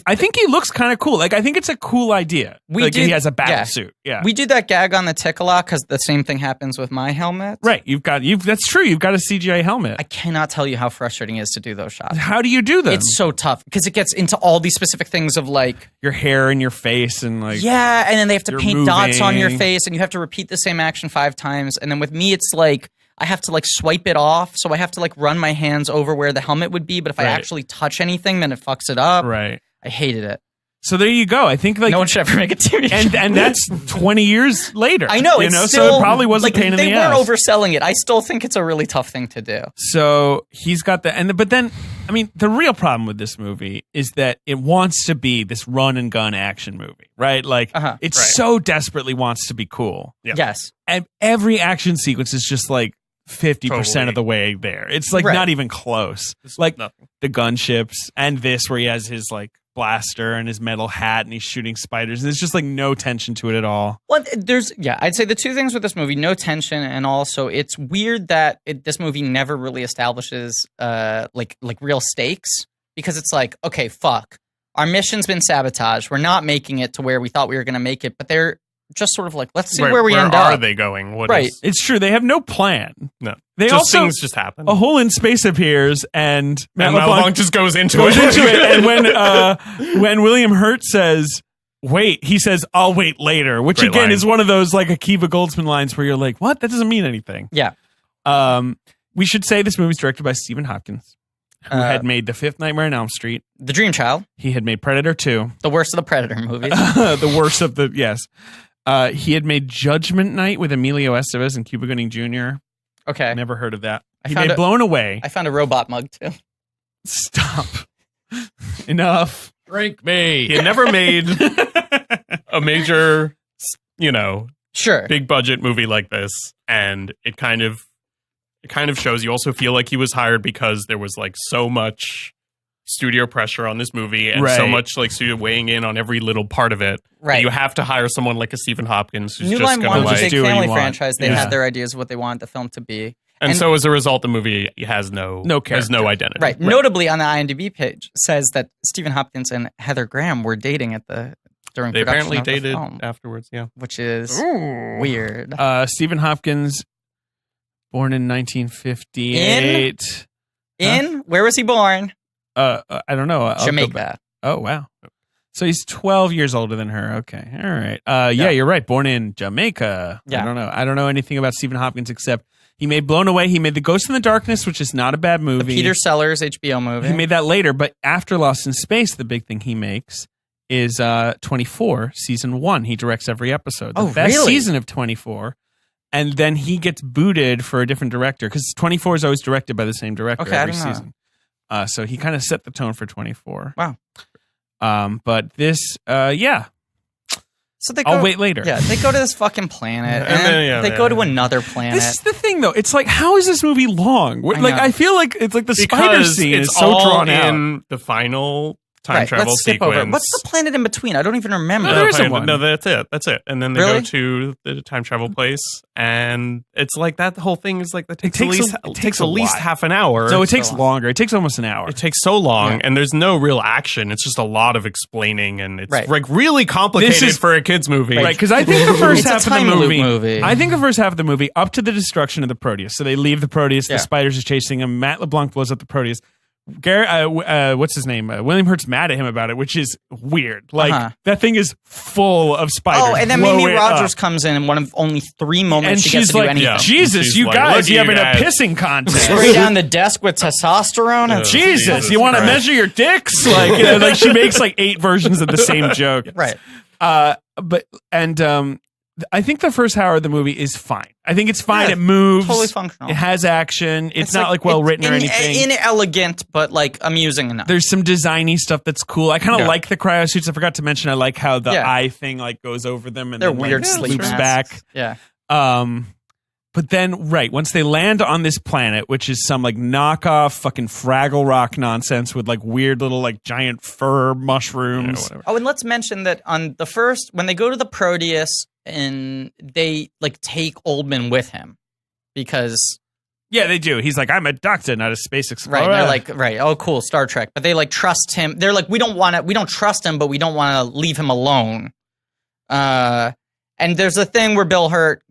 I think he looks kind of cool. Like I think it's a cool idea. He has a battle suit. Yeah, we do that gag on the tick a lot because the same thing happens with my helmet. Right, that's true. You've got a CGI helmet. I cannot tell you how frustrating it is to do those shots. How do you do them? It's so tough because it gets into all these specific things of like your hair and your face and like and then they have to paint dots on your face and you have to repeat the same action 5 times. And then with me, it's like I have to like swipe it off, so I have to like run my hands over where the helmet would be. But if I actually touch anything, then it fucks it up. Right. I hated it. So there you go. I think like no one should ever make a TV show. And that's 20 years later. I know. So it probably was like, a pain in the ass. They weren't overselling it. I still think it's a really tough thing to do. So he's got but then, I mean, the real problem with this movie is that it wants to be this run and gun action movie, right? Like it so desperately wants to be cool. Yep. Yes. And every action sequence is just like 50% of the way there. It's like not even close. It's like nothing. The gunships and this where he has his like blaster and his metal hat and he's shooting spiders. And there's just like no tension to it at all. Well, I'd say the two things with this movie, no tension, and also it's weird that this movie never really establishes like real stakes because it's like, okay, fuck. Our mission's been sabotaged. We're not making it to where we thought we were going to make it, but they're just sort of like, let's see where we end up. Where are they going? It's true. They have no plan. No. Things just happen. A hole in space appears and Matt LeBlanc just goes into it. And when William Hurt says, wait, he says, I'll wait later, which Great again line. Is one of those like Akiva Goldsman lines where you're like, what? That doesn't mean anything. Yeah. We should say this movie's directed by Stephen Hopkins, who had made The Fifth Nightmare on Elm Street. The Dream Child. He had made Predator 2. The worst of the Predator movies. The worst of the, yes. He had made Judgment Night with Emilio Estevez and Cuba Gooding Jr. Okay. Never heard of that. He made Blown Away. I found a robot mug too. Stop. Enough. Drink me. He had never made a major, big budget movie like this. And it kind of shows you also feel like he was hired because there was like so much studio pressure on this movie and so much like studio weighing in on every little part of it. Right. You have to hire someone like a Stephen Hopkins who's New just Line going to wanted like a big family franchise. They had their ideas of what they wanted the film to be. And so as a result, the movie has no identity. Right. Notably on the IMDb page says that Stephen Hopkins and Heather Graham were dating during they production apparently of the dated film, afterwards, yeah. which is weird. Stephen Hopkins, born in 1958. Where was he born? I don't know. Jamaica. Oh, wow. So he's 12 years older than her. Okay. All right. Yeah, you're right. Born in Jamaica. Yeah. I don't know anything about Stephen Hopkins except he made Blown Away. He made The Ghost in the Darkness, which is not a bad movie. The Peter Sellers HBO movie. He made that later, but after Lost in Space, the big thing he makes is 24, season 1. He directs every episode. The best season of 24. And then he gets booted for a different director because 24 is always directed by the same director every season. So he kind of set the tone for 24. Wow. But this, So I'll wait later. Yeah, they go to this fucking planet, and then they go to another planet. This is the thing, though. It's like, how is this movie long? I feel like it's like the spider scene is so drawn out. In the final time travel let's skip sequence. over. What's the planet in between? I don't even remember. there isn't one. No, that's it. That's it. And then they go to the time travel place, and it's like that whole thing is like that takes at least half an hour. So it takes longer. It takes almost an hour. It takes so long, and there's no real action. It's just a lot of explaining, and it's like really complicated for a kids movie. Right, because I think the first half of the movie. I think the first half of the movie up to the destruction of the Proteus. So they leave the Proteus. The spiders are chasing them. Matt LeBlanc blows up the Proteus. What's his name? William Hurt's mad at him about it, which is weird. Like that thing is full of spiders. Oh, and then Mimi Rogers comes in one of only 3 moments and she gets to do anything. Jesus, you guys, you having a pissing contest? Spray down the desk with testosterone. Jesus, you want to measure your dicks? Like she makes like 8 versions of the same joke. Right. I think the first hour of the movie is fine. I think it's fine. It moves. Totally functional. It has action. It's not like well written or anything. Inelegant, but like amusing enough. There's some designy stuff that's cool. I kind of like the cryo suits. I forgot to mention I like how the eye thing like goes over them and they're then weird sleep loops masks. back. Yeah. But then once they land on this planet, which is some like knockoff fucking Fraggle Rock nonsense with like weird little like giant fur mushrooms. And let's mention that on the first when they go to the Proteus. And they like take Oldman with him because they do. He's like, I'm a doctor, not a space explorer. Right. They're like, oh, cool, Star Trek. But they like trust him. They're like, we don't trust him, but we don't want to leave him alone. And there's a thing where Bill Hurt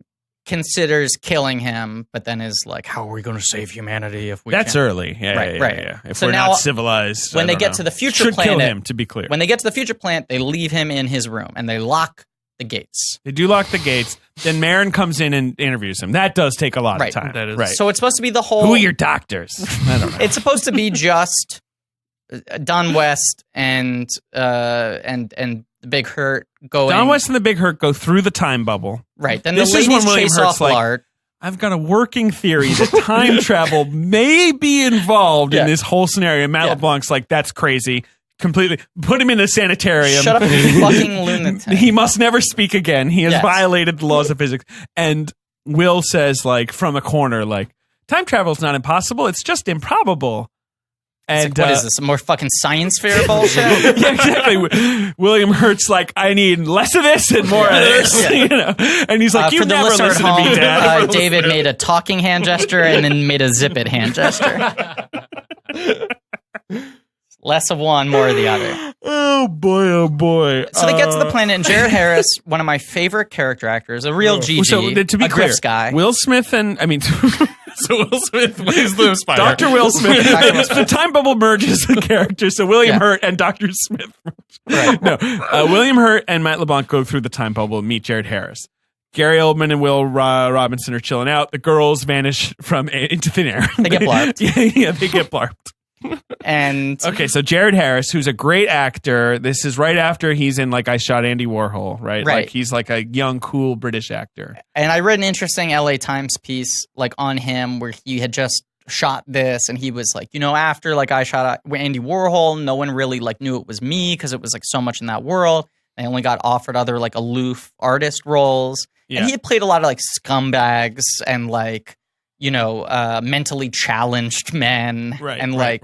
considers killing him, but then is like, how are we going to save humanity if we? That's can't? Early. Yeah. If so we're now, not civilized, when they get to the future planet, kill him. To be clear, when they get to the future planet, they leave him in his room and they lock the gates. They do lock the gates. Then Marin comes in and interviews him. That does take a lot of time. That is right. So it's supposed to be the whole. Who are your doctors? I don't know. It's supposed to be just Don West and the Big Hurt go. Don West and the Big Hurt go through the time bubble. Right. Then this is when William Hurt's like, I've got a working theory that time travel may be involved in this whole scenario. And Matt LeBlanc's like, that's crazy. Completely put him in a sanitarium. Shut up, you fucking lunatic. He must never speak again. He has violated the laws of physics. And Will says, like, from a corner, like, time travel is not impossible. It's just improbable. And like, what is this? More fucking science fair bullshit? Yeah, exactly. William Hurt's like, I need less of this and more of this. You know? And he's like, you never listen to me, Dad. David made a talking hand gesture and then made a zip it hand gesture. Less of one, more of the other. Oh boy. So they get to the planet, and Jared Harris, one of my favorite character actors, a real GG, so, to be clear, guy. Will Smith and, so Will Smith plays the spider. Dr. Will Smith. The time bubble merges the characters, so William Hurt and Dr. Smith. Right. No, William Hurt and Matt LeBlanc go through the time bubble and meet Jared Harris. Gary Oldman and Will Robinson are chilling out. The girls vanish into thin air. They get blarped. Yeah, they get blarped. And okay, so Jared Harris, who's a great actor, this is right after he's in like I Shot Andy Warhol, right? Like he's like a young, cool British actor. And I read an interesting LA Times piece like on him where he had just shot this, and he was like, after like I Shot Andy Warhol, no one really like knew it was me because it was like so much in that world. They only got offered other like aloof artist roles, and he had played a lot of like scumbags and like. Mentally challenged men. Right, and like,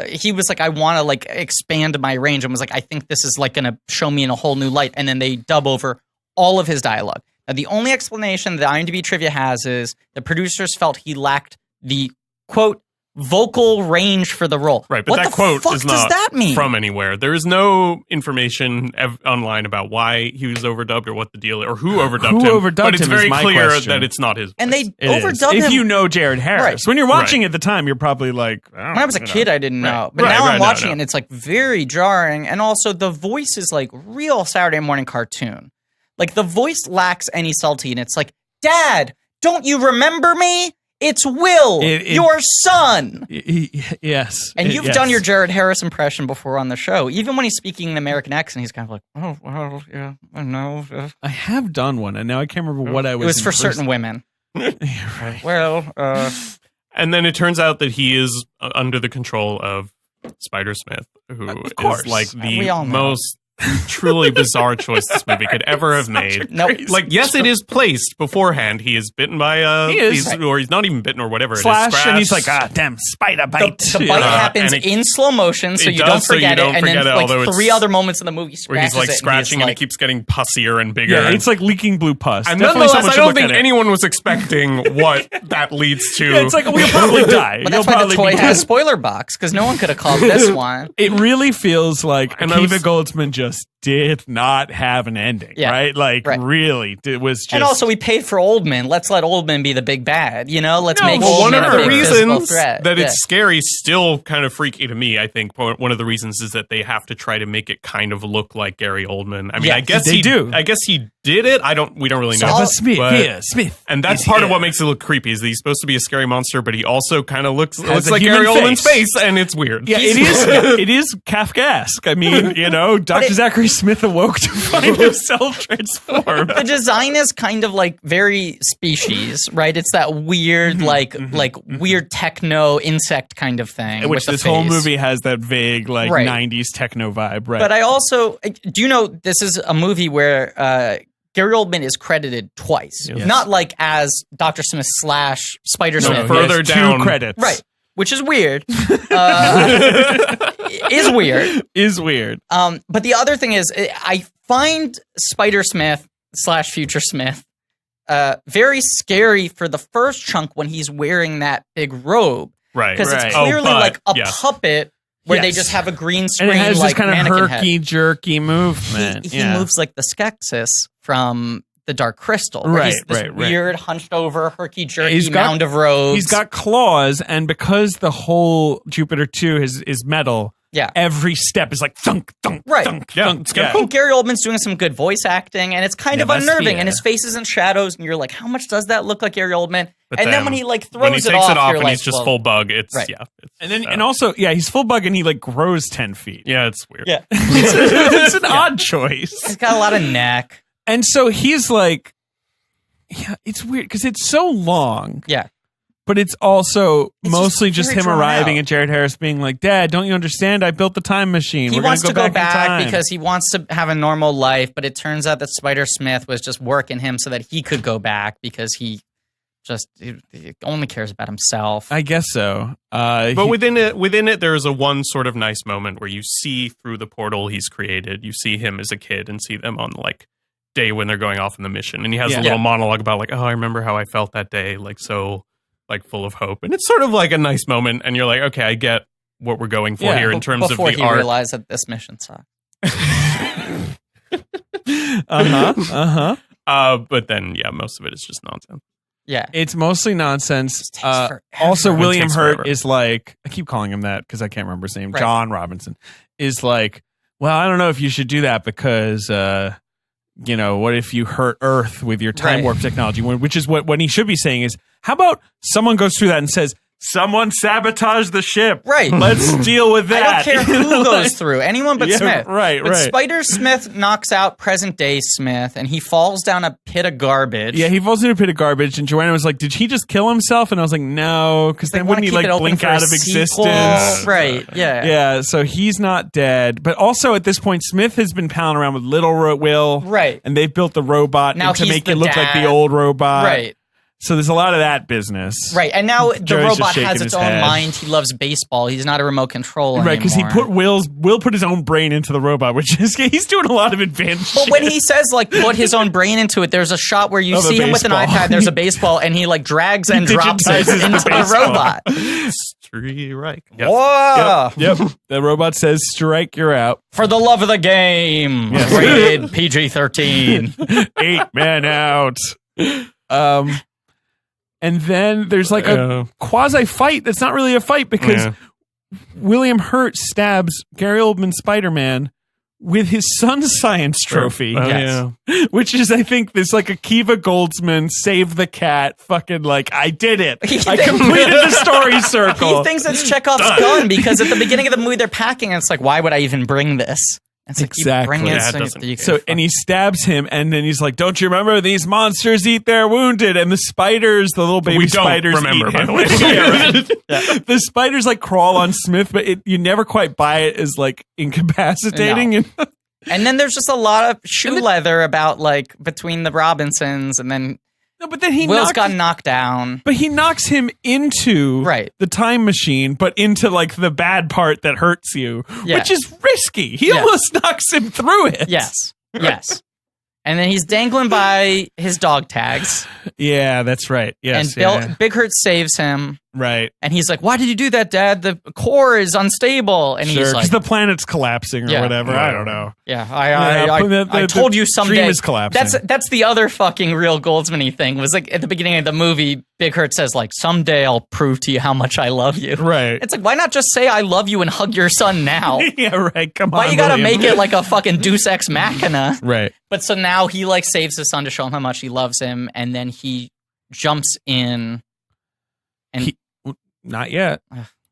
he was like, I want to like expand my range, and was like, I think this is like going to show me in a whole new light. And then they dub over all of his dialogue. Now, the only explanation that IMDb trivia has is the producers felt he lacked the quote vocal range for the role. Right, but what that the quote fuck is does not that mean? from anywhere. There is no information online about why he was overdubbed or what the deal or who overdubbed him. But it's very clear that it's not his voice. And they overdubbed him. If you know Jared Harris. Right. When you're watching at the time, you're probably like, when I was a kid, I didn't know. But now I'm watching it, and it's like very jarring. And also, the voice is like real Saturday morning cartoon. Like, the voice lacks any subtlety, and it's like, Dad, don't you remember me? It's Will, your son. Yes. And you've done your Jared Harris impression before on the show. Even when he's speaking an American accent, he's kind of like, oh, well, yeah, I know. I have done one, and now I can't remember what I was. It was for certain women. Right. Well, and then it turns out that he is under the control of Spider-Smith, who is like the most truly bizarre choice this movie could ever have made. Like, yes, it is placed beforehand. He is bitten by or he's not even bitten or whatever. Slash, it is and he's like, damn, spider bite. The bite happens in slow motion, so you don't forget it. And then like 3 other moments in the movie, where he's like scratching and it keeps getting pussier and bigger. Yeah, it's like leaking blue pus. And nonetheless, I don't think anyone was expecting what that leads to. Yeah, it's like, we'll probably die. But that's why the toy has a spoiler box, because no one could have called this one. It really feels like Akiva Goldsman just did not have an ending, right? Like, really, it was just... And also, we paid for Oldman. Let's let Oldman be the big bad, you know? Let's make Oldman one of the a big reasons threat. that it's scary, still kind of freaky to me, I think. One of the reasons is that they have to try to make it kind of look like Gary Oldman. I mean, I guess he did it. We don't really know. Smith. And that's part of what makes it look creepy, is that he's supposed to be a scary monster, but he also kind of looks like Gary Oldman's face, and it's weird. Yeah, it is Kafkaesque. I mean, you know, Dr. Zachary Smith awoke to find himself transformed. The design is kind of like very Species, right? It's that weird, like weird techno insect kind of thing. Which this whole movie has that vague, like, 90s techno vibe, right? But I also, do you know, this is a movie where Gary Oldman is credited twice. Yes. Not like as Dr. Smith / Spider-Smith. Further down. 2 credits. Right. Which is weird. Is weird. But the other thing is, I find Spider-Smith / Future Smith very scary for the first chunk when he's wearing that big robe. Right. Because it's clearly like a puppet where they just have a green screen, and it has like this kind of herky jerky movement. He moves like the Skeksis from the Dark Crystal. He's this weird, hunched over, herky jerky mound of robes. He's got claws, and because the whole Jupiter 2 is metal, every step is like thunk, thunk, thunk, thunk. And Gary Oldman's doing some good voice acting, and it's kind of unnerving, and his face is in shadows, and you're like, how much does that look like Gary Oldman? But and then when he like throws when he takes it off you're and like, he's just full bug, it's and also he's full bug and he like grows 10 feet. Yeah, it's weird. Yeah, it's an odd choice. He's got a lot of neck, and so he's like, it's weird because it's so long. Yeah. But it's also mostly just him arriving and Jared Harris being like, Dad, don't you understand? I built the time machine. He wants to go back in because he wants to have a normal life, but it turns out that Spider-Smith was just working him so that he could go back because he only cares about himself. I guess so. But within it, there's a one sort of nice moment where you see through the portal he's created, you see him as a kid and see them on like day when they're going off on the mission. And he has a little monologue about like, oh, I remember how I felt that day. Like, so like full of hope, and it's sort of like a nice moment, and you're like, okay, I get what we're going for here in terms of the art. Before he realized that this mission sucked. But then, most of it is just nonsense. Yeah, it's mostly nonsense. Also, William Hurt is like, I keep calling him that because I can't remember his name. Right. John Robinson is like, well, I don't know if you should do that because. You know, what if you hurt Earth with your time warp technology? Which is what he should be saying is, how about someone goes through that and says, someone sabotaged the ship. Right. Let's deal with that. I don't care who goes through. Anyone but Smith. But Spider-Smith knocks out present-day Smith, and he falls down a pit of garbage. Yeah, he falls into a pit of garbage, and Joanna was like, did he just kill himself? And I was like, no, because then wouldn't he like blink out of existence? Right, yeah. Yeah, so he's not dead. But also at this point, Smith has been palling around with little Will. Right. And they've built the robot now to make it look like the old robot. Right. So there's a lot of that business. Right, and now the Joey's robot just shaking has its his own head. mind. He loves baseball. He's not a remote control anymore. Right, because he put Will put his own brain into the robot, which is he's doing a lot of advanced But shit. when he says like put his own brain into it, there's a shot where you Of a see him with an baseball. iPad. There's a baseball, and he like drags and drops it digitizes the into the baseball. robot. Strike. Whoa! Yep. The robot says, "Strike, you're out." For the love of the game, Yes. rated PG-13. 8 men out. And then there's like a quasi fight that's not really a fight because William Hurt stabs Gary Oldman Spider-Man with his son's science trophy. Oh, Which is, I think, this like Akiva Goldsman save the cat fucking like, I did it. I completed the story circle. He thinks it's Chekhov's gun because at the beginning of the movie they're packing and it's like, why would I even bring this? It's like, Exactly. You bring it Yeah, it so doesn't- you can So, and he stabs him, and then he's like, "Don't you remember these monsters eat their wounded?" And the spiders, the little baby We don't spiders, remember, eat by him. the way. Yeah, right. The spiders like crawl on Smith, but you never quite buy it as like incapacitating. No. And And then there's just a lot of shoe leather about like between the Robinsons, and then no, but then he Will's got knocked down. But he knocks him into the time machine, but into like the bad part that hurts you, which is risky. He almost knocks him through it. Yes. And then he's dangling by his dog tags. Yeah, that's right. Yes, and Big Hurt saves him. Right. And he's like, "Why did you do that, Dad? The core is unstable." And he's like, because the planet's collapsing or whatever. I don't know. Yeah, I told you someday. Dream is collapsing. That's the other fucking real Goldsman-y thing. Was like at the beginning of the movie, Big Hurt says like, "Someday I'll prove to you how much I love you." Right. It's like, why not just say I love you and hug your son now? Yeah, right. Come on. Why you gotta William. make it like a fucking Deus Ex Machina? Right. But so now he like saves his son to show him how much he loves him, and then he jumps in. And not yet.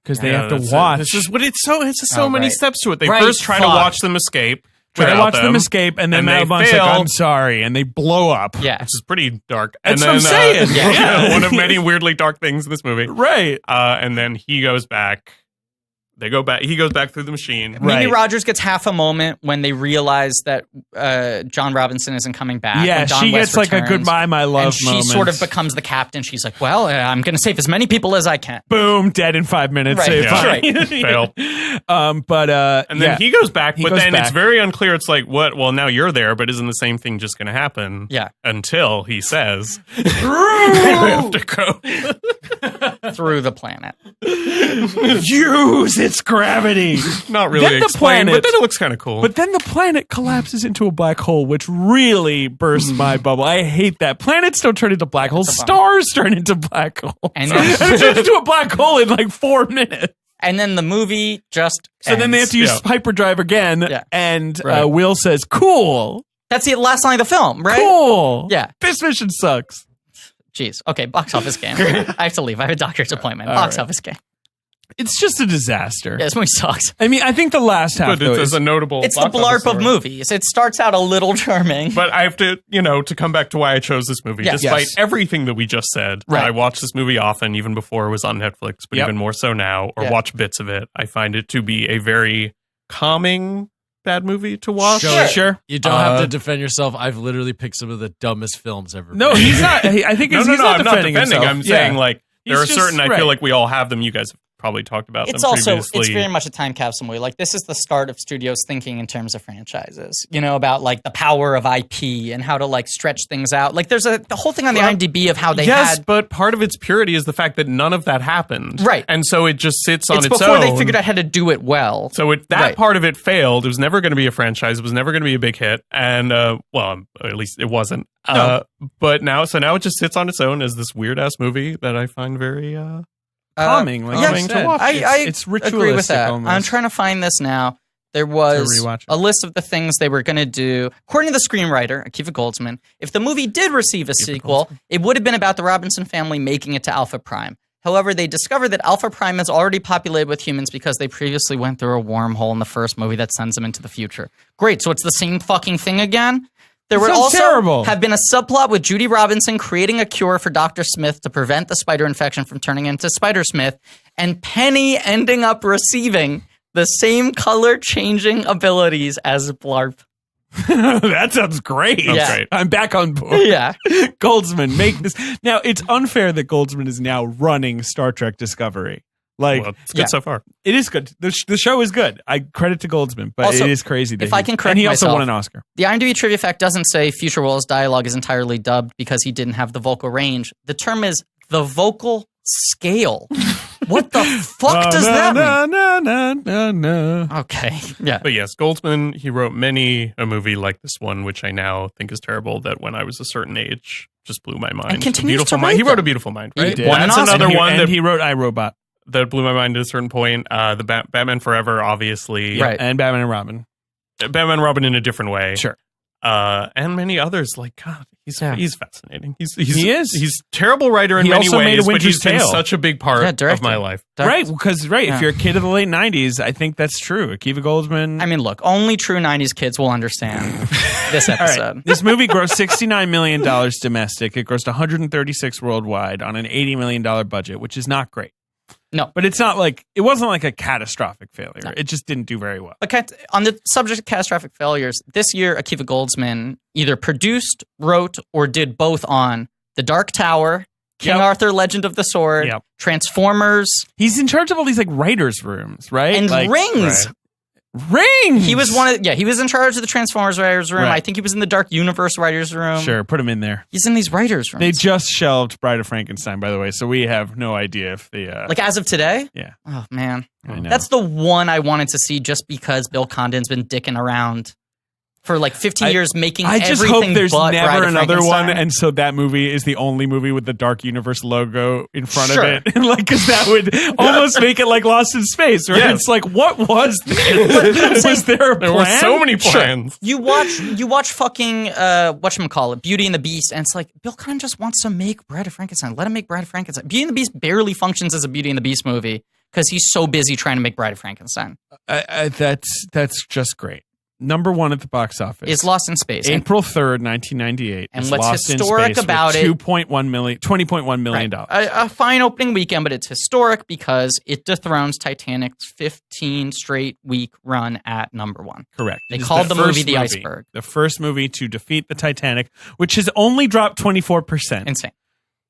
Because they have to that's watch. This is what it's so many right. steps to it. They Right, first try to fuck. watch them escape. Try to without watch them escape, and then they Madelbon's fail. like, "I'm sorry," and they blow up. Yeah. Which is pretty dark. That's and what then, I'm saying. one of many weirdly dark things in this movie. Right. And then he goes back. They go back. He goes back through the machine. Mimi Rogers gets half a moment when they realize that John Robinson isn't coming back. Yeah, when Don she West gets like a returns, goodbye, my love and she moment. sort of becomes the captain. She's like, "Well, I'm going to save as many people as I can." Boom, dead in 5 minutes. Right, Say yeah. fine. Right. Fail. And then he goes back, He but goes then it's back. very unclear. It's like, what? Well, now you're there, but isn't the same thing just going to happen? Yeah. Until he says, "We have to go through the planet. Use its gravity. Not really Then the explained, planet- but then it looks kind of cool. But then the planet collapses into a black hole, which really bursts my bubble. I hate that. Planets don't turn into black holes. Stars turn into black holes. And And then- it turns into a black hole in like 4 minutes. And then the movie just So then they have ends. to use hyperdrive again. Yeah. And Right. Will says, "Cool. That's the last line of the film, right? Cool. Yeah. This mission sucks." Jeez. Okay, box office game. I have to leave. I have a doctor's appointment. All Box right. office game. It's just a disaster. Yeah, this movie sucks. I mean, I think the last half, but though, it's is a notable. It's the box office blarp of story. movies. It starts out a little charming. But I have to, to come back to why I chose this movie. Yes. Despite Yes. everything that we just said, Right. I watch this movie often, even before it was on Netflix, but Yep. even more so now, or Yeah. watch bits of it. I find it to be a very calming bad movie to watch. Sure. You don't have to defend yourself. I've literally picked some of the dumbest films ever. No, made. he's not. I think No, he's I'm not not defending himself. I'm saying like there He's are just- certain. I right. feel like we all have them. You guys have probably talked about It's them also previously. it's very much a time capsule movie. Like this is the start of studios thinking in terms of franchises. About like the power of IP and how to like stretch things out. Like there's the whole thing on the IMDb of how they yes, had. but part of its purity is the fact that none of that happened. Right. And so it just sits on It's its before own. they figured out how to do it well. So that Right. part of it failed. It was never going to be a franchise. It was never going to be a big hit. And, at least it wasn't. No. But now it just sits on its own as this weird ass movie that I find very, calming, like yeah, you said. I it's agree with ritualistic that. almost. I'm trying to find this now. There was rewatch it. a list of the things they were going to do. According to the screenwriter, Akiva Goldsman, if the movie did receive a sequel, it would have been about the Robinson family making it to Alpha Prime. However, they discovered that Alpha Prime is already populated with humans because they previously went through a wormhole in the first movie that sends them into the future. Great, so it's the same fucking thing again? There would sounds also terrible. have been a subplot with Judy Robinson creating a cure for Dr. Smith to prevent the spider infection from turning into Spider Smith, and Penny ending up receiving the same color changing abilities as Blarp. That sounds great. Yeah. Great. I'm back on board. Yeah. Goldsman, make this. Now, it's unfair that Goldsman is now running Star Trek Discovery. Like, Well, it's good so far. it is good. The show is good. I credit to Goldsman, but Also, it is crazy. That if I can correct and he also myself, won an Oscar. The IMDb trivia fact doesn't say Future Will's dialogue is entirely dubbed because he didn't have the vocal range. The term is the vocal scale. What the fuck does that mean? Okay. Yeah. But yes, Goldsman, he wrote many a movie like this one, which I now think is terrible, that when I was a certain age just blew my mind. And continues Beautiful to Mind. write He wrote them. A Beautiful Mind, He right? did. Won an That's Oscar. another one And that, he wrote iRobot. that blew my mind at a certain point. The Batman Forever, obviously. Right. And Batman and Robin. Batman and Robin in a different way. Sure. And many others. Like, God, he's fascinating. He's a terrible writer in He many also made ways, A but Winter's he's been Tale. such a big part of director. my life. Right, because Yeah. if you're a kid of the late 90s, I think that's true. Akiva Goldsman. I mean, look, only true 90s kids will understand this All episode. right. This movie grossed $69 million domestic. It grossed $136 worldwide on an $80 million budget, which is not great. No. But it wasn't like a catastrophic failure. No. It just didn't do very well. Okay, on the subject of catastrophic failures, this year Akiva Goldsman either produced, wrote, or did both on The Dark Tower, King Arthur, Legend of the Sword, Transformers. He's in charge of all these like writers' rooms, right? And Rings. Right. Rings. He was he was in charge of the Transformers writers' room. Right. I think he was in the Dark Universe writers' room. Sure, put him in there. He's in these writers' rooms. They just shelved Bride of Frankenstein, by the way, so we have no idea if the like as of today. Yeah. Oh man, I know. that's the one I wanted to see just because Bill Condon's been dicking around for like 15 years making I just everything hope there's but never Bride of another one, Frankenstein. and so that movie is the only movie with the Dark Universe logo in front Sure. of it. Like, because that would almost make it like Lost in Space, right? Yes. It's like, what was this? Was there a plan? There were so many plans. You watch fucking whatchamacallit, Beauty and the Beast, and it's like Bill Condon just wants to make Bride of Frankenstein. Let him make Bride of Frankenstein. Beauty and the Beast barely functions as a Beauty and the Beast movie because he's so busy trying to make Bride of Frankenstein. That's just great. Number one at the box office Is Lost in Space. April 3rd, 1998. And is what's Lost historic in Space about with it- $20.1 million. A fine opening weekend, but it's historic because it dethrones Titanic's 15 straight week run at number one. Correct. They It is called the movie first The Iceberg. The first movie to defeat the Titanic, which has only dropped 24%. Insane.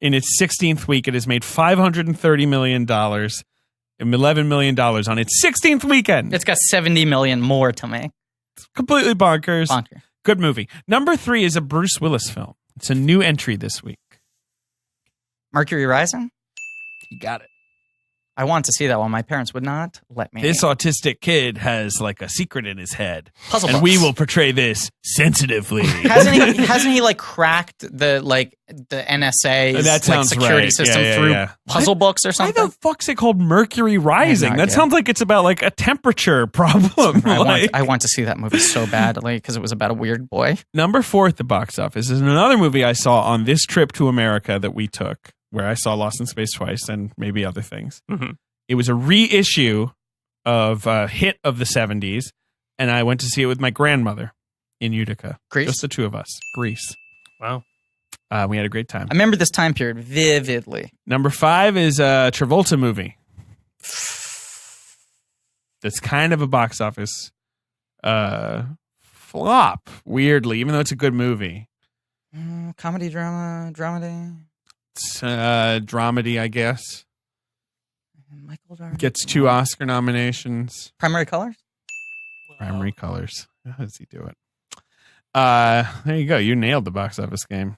In its 16th week, it has made $530 million and $11 million on its 16th weekend. It's got 70 million more to make. It's completely bonkers. Bonker. Good movie. Number 3 is a Bruce Willis film. It's a new entry this week. Mercury Rising? You got it. I want to see that one. My parents would not let me. This autistic kid has like a secret in his head. Puzzle and books. we will portray this sensitively. Hasn't he like cracked the NSA's That sounds security right. system Yeah, through yeah. puzzle books or Why something? the fuck's it called Mercury Rising? no That idea. sounds like it's about like a temperature problem. I want to see that movie so badly because it was about a weird boy. Number 4 at the box office is another movie I saw on this trip to America that we took, where I saw Lost in Space twice and maybe other things. Mm-hmm. It was a reissue of a hit of the 70s, and I went to see it with my grandmother in Utica. Grease? Just the two of us. Grease. Wow. We had a great time. I remember this time period vividly. Number 5 is a Travolta movie. That's kind of a box office flop, weirdly, even though it's a good movie. Comedy, drama, dramedy. It's dramedy, I guess. Michael Jordan. Gets 2 Oscar nominations. Primary Colors? Primary Colors. How does he do it? There you go. You nailed the box office game.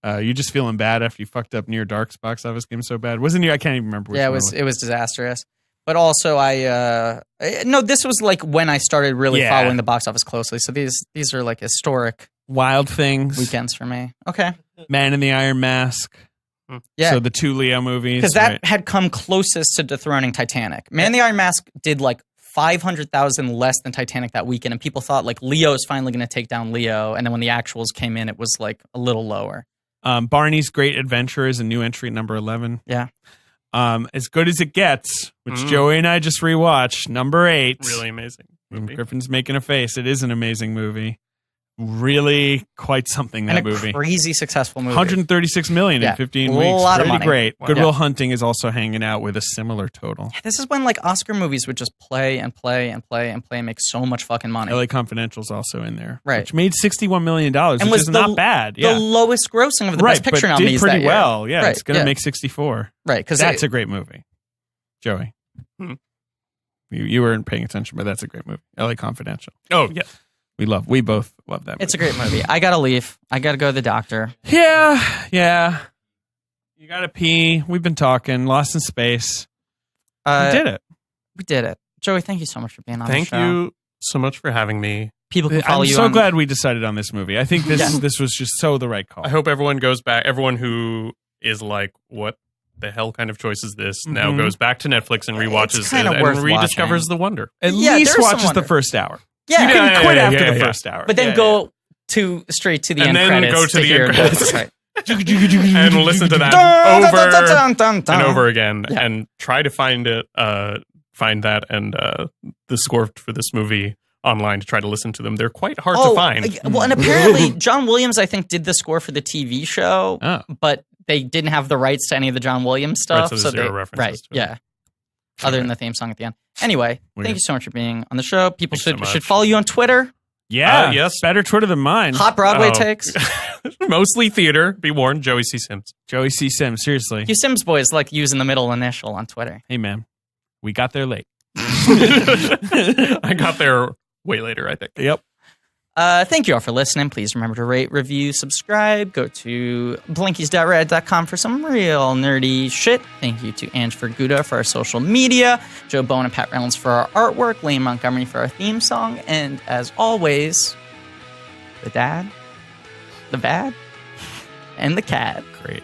You just feeling bad after you fucked up Near Dark's box office game so bad? Wasn't you? I can't even remember. Which Yeah, one it was disastrous. But also, no, this was like when I started really following the box office closely. So these are like historic Wild Things, weekends for me. Okay. Man in the Iron Mask. Yeah. So the 2 Leo movies. Because that right? had come closest to dethroning Titanic. Man in the Iron Mask did like 500,000 less than Titanic that weekend, and people thought like Leo is finally going to take down Leo. And then when the actuals came in, it was like a little lower. Barney's Great Adventure is a new entry, number 11. Yeah. As Good as It Gets, which Joey and I just rewatched, number 8. Really amazing movie. Griffin's making a face. It is an amazing movie. really quite something, that and a movie. crazy successful movie. 136 million in 15 weeks. A lot of Pretty money. great. Wow. Good Will Hunting is also hanging out with a similar total. This is when like Oscar movies would just play and play and play and play and make so much fucking money. LA Confidential's also in there, Right. which made $61 million, which was is not bad. Yeah, The lowest grossing of the right, Best Picture but nominees did pretty that year. well. Yeah, Right, it's going to yeah. make 64. Right, because That's a great movie. Joey, Hmm. you weren't paying attention, but that's a great movie. LA Confidential. Oh, yeah. We both love that movie. it's a great movie. I gotta leave. I gotta go to the doctor. Yeah. You gotta pee. We've been talking. Lost in Space. We did it. We did it. Joey, thank you so much for being on Thank the show. you so much for having me. People can follow I'm you so on glad we decided on this movie. I think this Yeah. this was just so the right call. I hope everyone goes back. Everyone who is like, what the hell kind of choice is this? Now Mhm. goes back to Netflix and rewatches It's it kinda and worth rediscovers watching. the wonder. At Yeah, least there's watches some the wonder. first hour. Yeah. You can quit after the yeah. first hour. But then Yeah, go straight to the And end then credits go to the hear end credits. Right. And listen to that Dun, over dun, dun, dun, dun. and over again, Yeah. and try to find it, find that and the score for this movie online to try to listen to them. They're quite hard to find. Well, and apparently John Williams, I think, did the score for the TV show, Oh. but they didn't have the rights to any of the John Williams stuff. Right, so there's zero they, references right, to it. yeah. Other than the theme song at the end. Anyway, Weird. thank you so much for being on the show. People Thanks so should much. follow you on Twitter. Yeah, Yes. better Twitter than mine. Hot Broadway Oh. takes. Mostly theater. Be warned, Joey C. Sims. Joey C. Sims, seriously. You Sims boys like using the middle initial on Twitter. Hey, man, we got there late. I got there way later, I think. Yep. Thank you all for listening. Please remember to rate, review, subscribe. Go to blinkies.red.com for some real nerdy shit. Thank you to Ange Ferguda for our social media, Joe Bone and Pat Reynolds for our artwork, Lane Montgomery for our theme song, and as always, the dad, the bad, and the cat. Great.